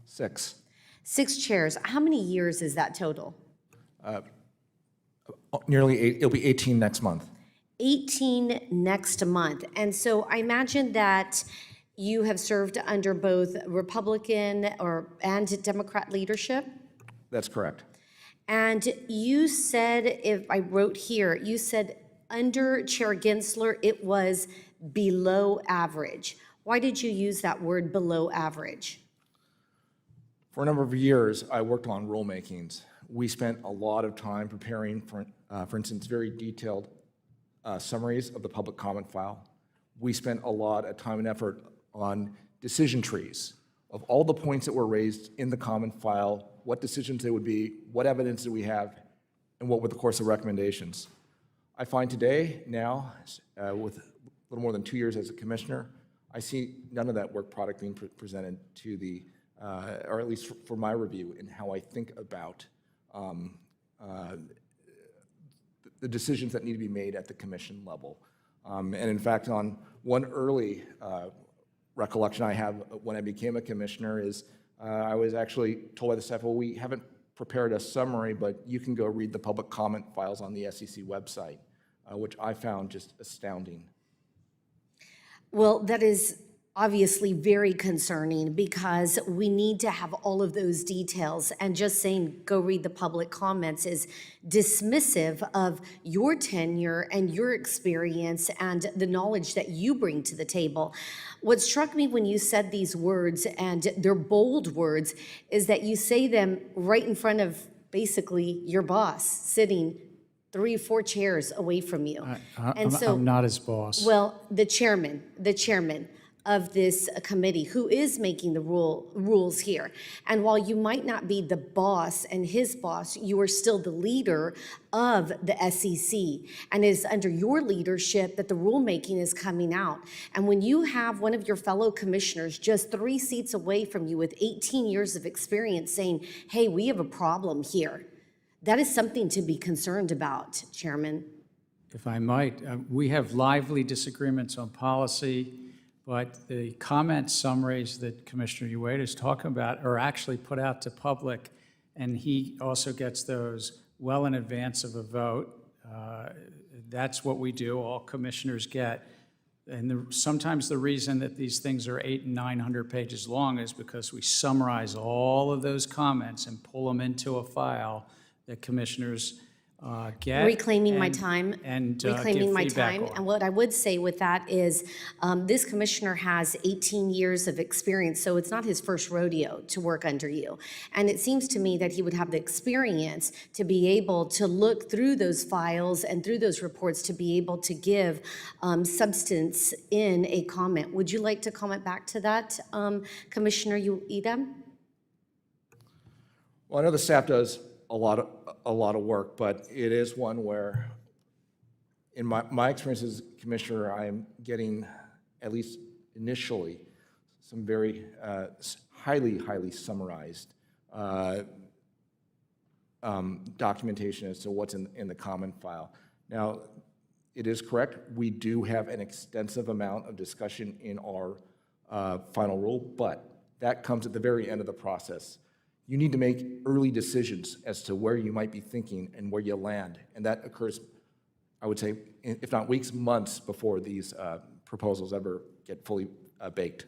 6. 6 chairs. How many years is that total? Nearly 8, it'll be 18 next month. 18 next month. And so I imagine that you have served under both Republican and Democrat leadership? That's correct. And you said, if I wrote here, you said under Chair Gensler, it was below average. Why did you use that word, below average? For a number of years, I worked on rulemakings. We spent a lot of time preparing, for instance, very detailed summaries of the public comment file. We spent a lot of time and effort on decision trees of all the points that were raised in the comment file, what decisions they would be, what evidence do we have, and what were the course of recommendations. I find today, now, with a little more than 2 years as a commissioner, I see none of that work product being presented to the, or at least for my review in how I think about the decisions that need to be made at the commission level. And in fact, on one early recollection I have when I became a commissioner is I was actually told by the staff, well, we haven't prepared a summary, but you can go read the public comment files on the SEC website, which I found just astounding. Well, that is obviously very concerning because we need to have all of those details, and just saying go read the public comments is dismissive of your tenure and your experience and the knowledge that you bring to the table. What struck me when you said these words, and they're bold words, is that you say them right in front of basically your boss sitting 3 or 4 chairs away from you. I'm not his boss. Well, the chairman of this committee who is making the rules here. And while you might not be the boss and his boss, you are still the leader of the SEC. And it is under your leadership that the rulemaking is coming out. And when you have one of your fellow commissioners just 3 seats away from you with 18 years of experience saying, hey, we have a problem here, that is something to be concerned about, Chairman. If I might, we have lively disagreements on policy, but the comment summaries that Commissioner Uyeda is talking about are actually put out to public, and he also gets those well in advance of a vote. That's what we do, all commissioners get. And sometimes the reason that these things are 800 and 900 pages long is because we summarize all of those comments and pull them into a file that commissioners get. Reclaiming my and- time. And Reclaiming give my feedback time. on. And what I would say with that is, this commissioner has 18 years of experience, so it's not his first rodeo to work under you. And it seems to me that he would have the experience to be able to look through those files and through those reports to be able to give substance in a comment. Would you like to comment back to that, Commissioner Uyeda? Well, I know the staff does a lot of work, but it is one where, in my experience as commissioner, I am getting, at least initially, some very highly summarized documentation as to what's in the common file. Now, it is correct, we do have an extensive amount of discussion in our final rule, but that comes at the very end of the process. You need to make early decisions as to where you might be thinking and where you land. And that occurs, I would say, if not weeks, months before these proposals ever get fully baked.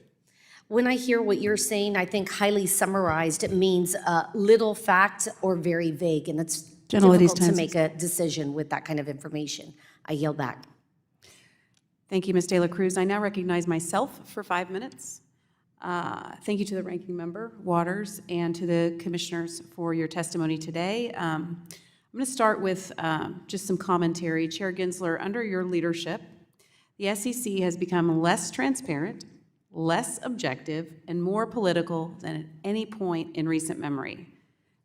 When I hear what you're saying, I think highly summarized, it means little fact or very vague, and it's difficult to make a decision with that kind of information. I yield back. Thank you, Ms. De La Cruz. I now recognize myself for 5 minutes. Thank you to the ranking member, Waters, and to the commissioners for your testimony today. I'm going to start with just some commentary. Chair Gensler, under your leadership, the SEC has become less transparent, less objective, and more political than at any point in recent memory.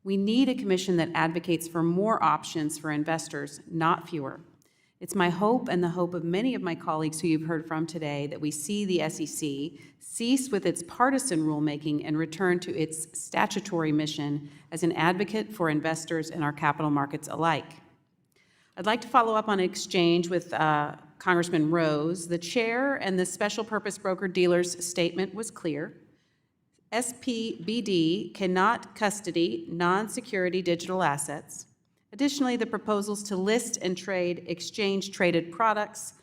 We need a commission that advocates for more options for investors, not fewer. It's my hope and the hope of many of my colleagues who you've heard from today that we see the SEC cease with its partisan rulemaking and return to its statutory mission as an advocate for investors and our capital markets alike. I'd like to follow up on an exchange with Congressman Rose. The chair and the special purpose broker-dealer's statement was clear. SPBD cannot custody non-security digital assets. Additionally, the proposals to list and trade exchange-traded products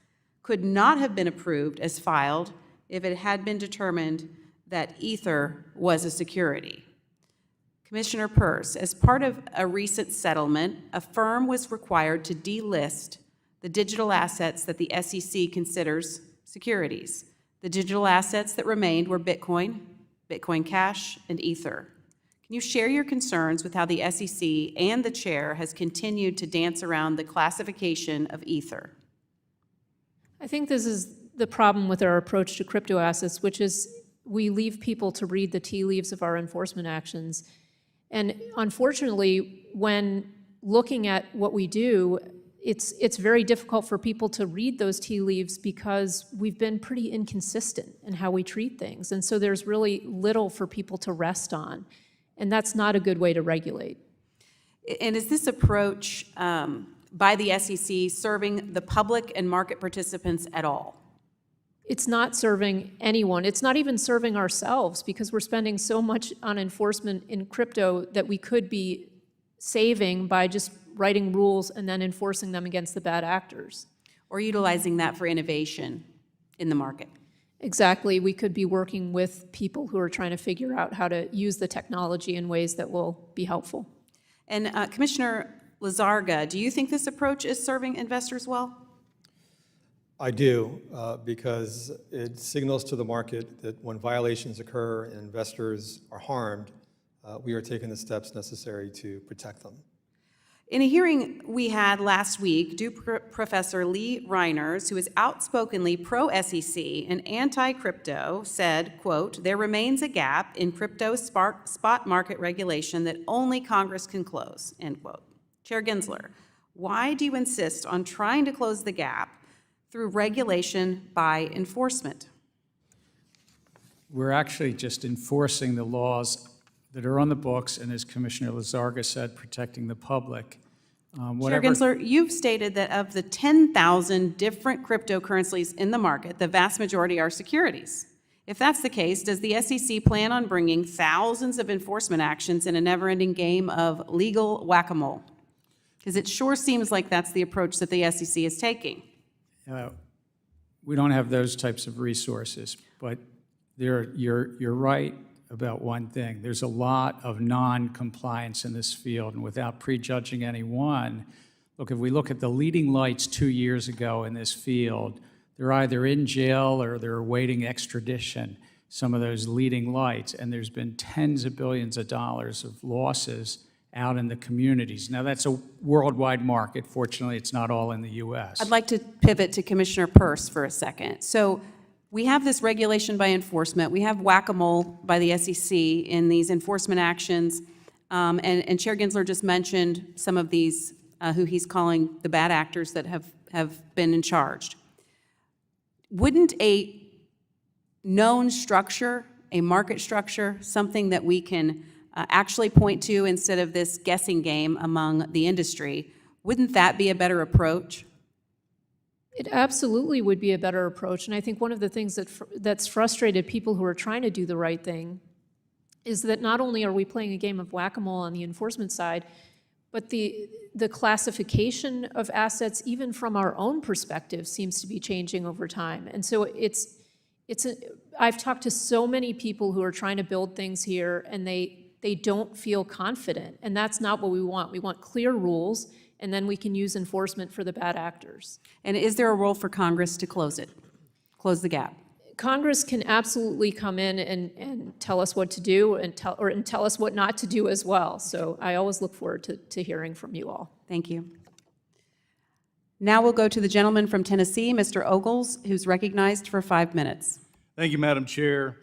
could not have been approved as filed if it had been determined that Ether was a security. Commissioner Peirce, as part of a recent settlement, a firm was required to delist the digital assets that the SEC considers securities. The digital assets that remained were Bitcoin, Bitcoin Cash, and Ether. Can you share your concerns with how the SEC and the chair has continued to dance around the classification of Ether? I think this is the problem with our approach to crypto assets, which is we leave people to read the tea leaves of our enforcement actions. And unfortunately, when looking at what we do, it's very difficult for people to read those tea leaves because we've been pretty inconsistent in how we treat things. And so there's really little for people to rest on. And that's not a good way to regulate. And is this approach by the SEC serving the public and market participants at all? It's not serving anyone. It's not even serving ourselves because we're spending so much on enforcement in crypto that we could be saving by just writing rules and then enforcing them against the bad actors. Or utilizing that for innovation in the market? Exactly. We could be working with people who are trying to figure out how to use the technology in ways that will be helpful. And Commissioner Lizárraga, do you think this approach is serving investors well? I do, because it signals to the market that when violations occur and investors are harmed, we are taking the steps necessary to protect them. In a hearing we had last week, Professor Lee Reiners, who is outspokenly pro-SEC and anti-crypto, said, quote, "There remains a gap in crypto spot market regulation that only Congress can close," end quote. Chair Gensler, why do you insist on trying to close the gap through regulation by enforcement? We're actually just enforcing the laws that are on the books, and as Commissioner Lizárraga said, protecting the public. Chair Gensler, you've stated that of the 10,000 different cryptocurrencies in the market, the vast majority are securities. If that's the case, does the SEC plan on bringing thousands of enforcement actions in a never-ending game of legal whack-a-mole? Because it sure seems like that's the approach that the SEC is taking. We don't have those types of resources, but you're right about one thing. There's a lot of non-compliance in this field, and without prejudging anyone, look, if we look at the leading lights 2 years ago in this field, they're either in jail or they're awaiting extradition, some of those leading lights, and there's been tens of billions of dollars of losses out in the communities. Now, that's a worldwide market. Fortunately, it's not all in the U.S. I'd like to pivot to Commissioner Peirce for a second. So we have this regulation by enforcement. We have whack-a-mole by the SEC in these enforcement actions. And Chair Gensler just mentioned some of these, who he's calling the bad actors that have been in charge. Wouldn't a known structure, a market structure, something that we can actually point to instead of this guessing game among the industry, wouldn't that be a better approach? It absolutely would be a better approach, and I think one of the things that's frustrated people who are trying to do the right thing is that not only are we playing a game of whack-a-mole on the enforcement side, but the classification of assets, even from our own perspective, seems to be changing over time. And so I've talked to so many people who are trying to build things here, and they don't feel confident, and that's not what we want. We want clear rules, and then we can use enforcement for the bad actors. And is there a role for Congress to close the gap? Congress can absolutely come in and tell us what to do and tell us what not to do as well. So I always look forward to hearing from you all. Thank you. Now we'll go to the gentleman from Tennessee, Mr. Ogles, who's recognized for 5 minutes. Thank you, Madam Chair.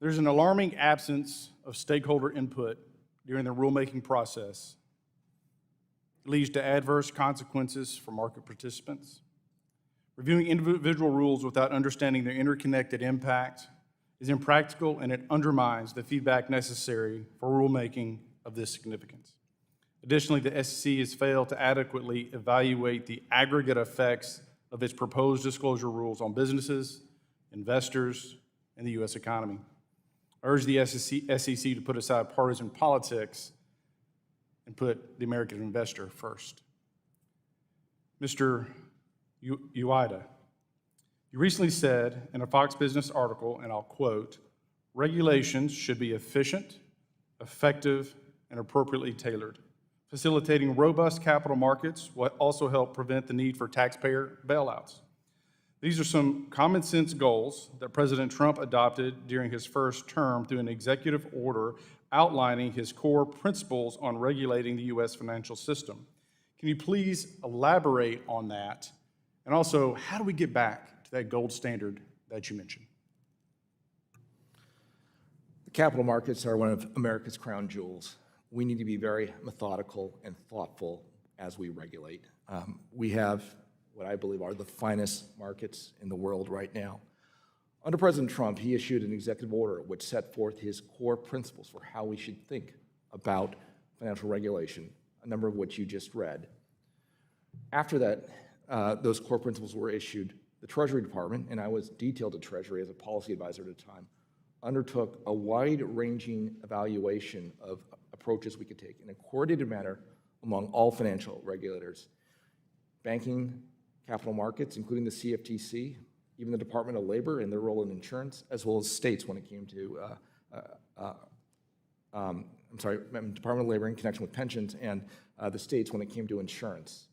There's an alarming absence of stakeholder input during the rulemaking process. It leads to adverse consequences for market participants. Reviewing individual rules without understanding their interconnected impact is impractical, and it undermines the feedback necessary for rulemaking of this significance. Additionally, the SEC has failed to adequately evaluate the aggregate effects of its proposed disclosure rules on businesses, investors, and the U.S. economy. I urge the SEC to put aside partisan politics and put the American investor first. Mr. Uyeda, you recently said in a Fox Business article, and I'll quote, "Regulations should be efficient, effective, and appropriately tailored. Facilitating robust capital markets will also help prevent the need for taxpayer bailouts." These are some common sense goals that President Trump adopted during his first term through an executive order outlining his core principles on regulating the U.S. financial system. Can you please elaborate on that? And also, how do we get back to that gold standard that you mentioned? The capital markets are one of America's crown jewels. We need to be very methodical and thoughtful as we regulate. We have what I believe are the finest markets in the world right now. Under President Trump, he issued an executive order which set forth his core principles for how we should think about financial regulation, a number of which you just read. After that, those core principles were issued, the Treasury Department, and I was detailed to Treasury as a policy advisor at the time, undertook a wide-ranging evaluation of approaches we could take in a coordinated manner among all financial regulators, banking, capital markets, including the CFTC, even the Department of Labor and their role in insurance, as well as states when it came to, Department of Labor in connection with pensions, and the states when it came to insurance.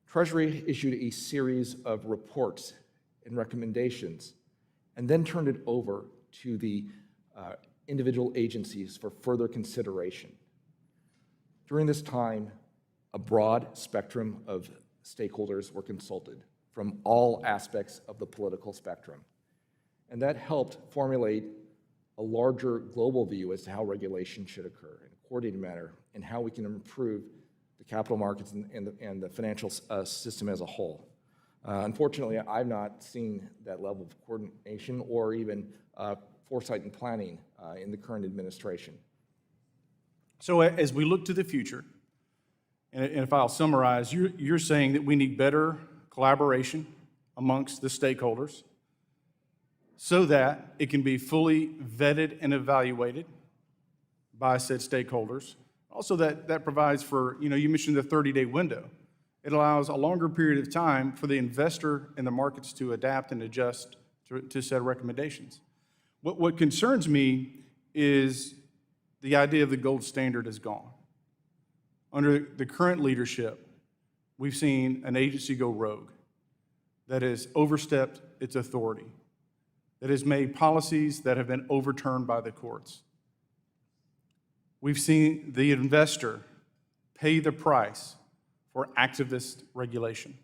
Treasury issued a series of reports and recommendations and then turned it over to the individual agencies for further consideration. During this time, a broad spectrum of stakeholders were consulted from all aspects of the political spectrum. And that helped formulate a larger global view as to how regulation should occur in a coordinated manner and how we can improve the capital markets and the financial system as a whole. Unfortunately, I've not seen that level of coordination or even foresight and planning in the current administration. So as we look to the future, and if I'll summarize, you're saying that we need better collaboration amongst the stakeholders so that it can be fully vetted and evaluated by said stakeholders. Also that provides for, you mentioned the 30-day window. It allows a longer period of time for the investor and the markets to adapt and adjust to said recommendations. What concerns me is the idea of the gold standard is gone. Under the current leadership, we've seen an agency go rogue, that has overstepped its authority, that has made policies that have been overturned by the courts. We've seen the investor pay the price for activist regulation.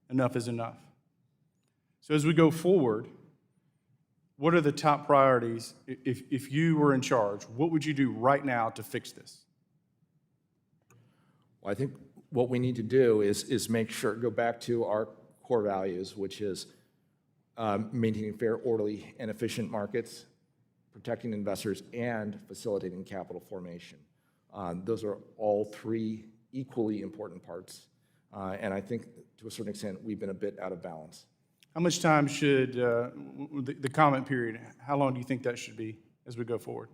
Enough is enough. So as we go forward, what are the top priorities? If you were in charge, what would you do right now to fix this? Well, I think what we need to do is make sure, go back to our core values, which is maintaining fair, orderly, and efficient markets, protecting investors, and facilitating capital formation. Those are all three equally important parts. And I think, to a certain extent, we've been a bit out of balance. How much time should, the comment period, how long do you think that should be as we go forward?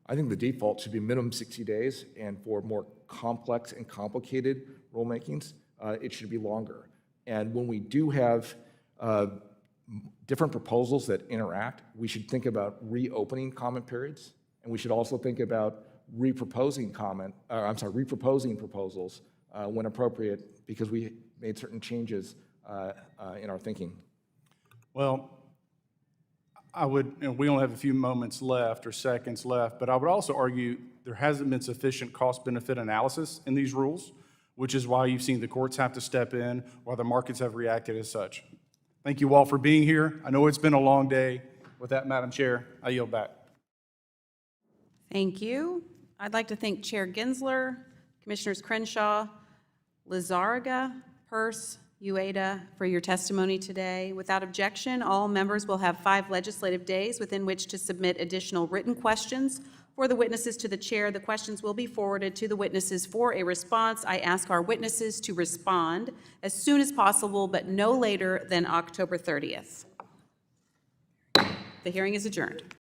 I think the default should be minimum 60 days, and for more complex and complicated rulemakings, it should be longer. And when we do have different proposals that interact, we should think about reopening comment periods, and we should also think about reproposing proposals when appropriate, because we made certain changes in our thinking. Well, I would, and we only have a few moments left or seconds left, but I would also argue there hasn't been sufficient cost-benefit analysis in these rules, which is why you've seen the courts have to step in, while the markets have reacted as such. Thank you all for being here. I know it's been a long day. With that, Madam Chair, I yield back. Thank you. I'd like to thank Chair Gensler, Commissioners Crenshaw, Lizárraga, Peirce, Uyeda for your testimony today. Without objection, all members will have 5 legislative days within which to submit additional written questions for the witnesses to the chair. The questions will be forwarded to the witnesses for a response. I ask our witnesses to respond as soon as possible, but no later than October 30th. The hearing is adjourned.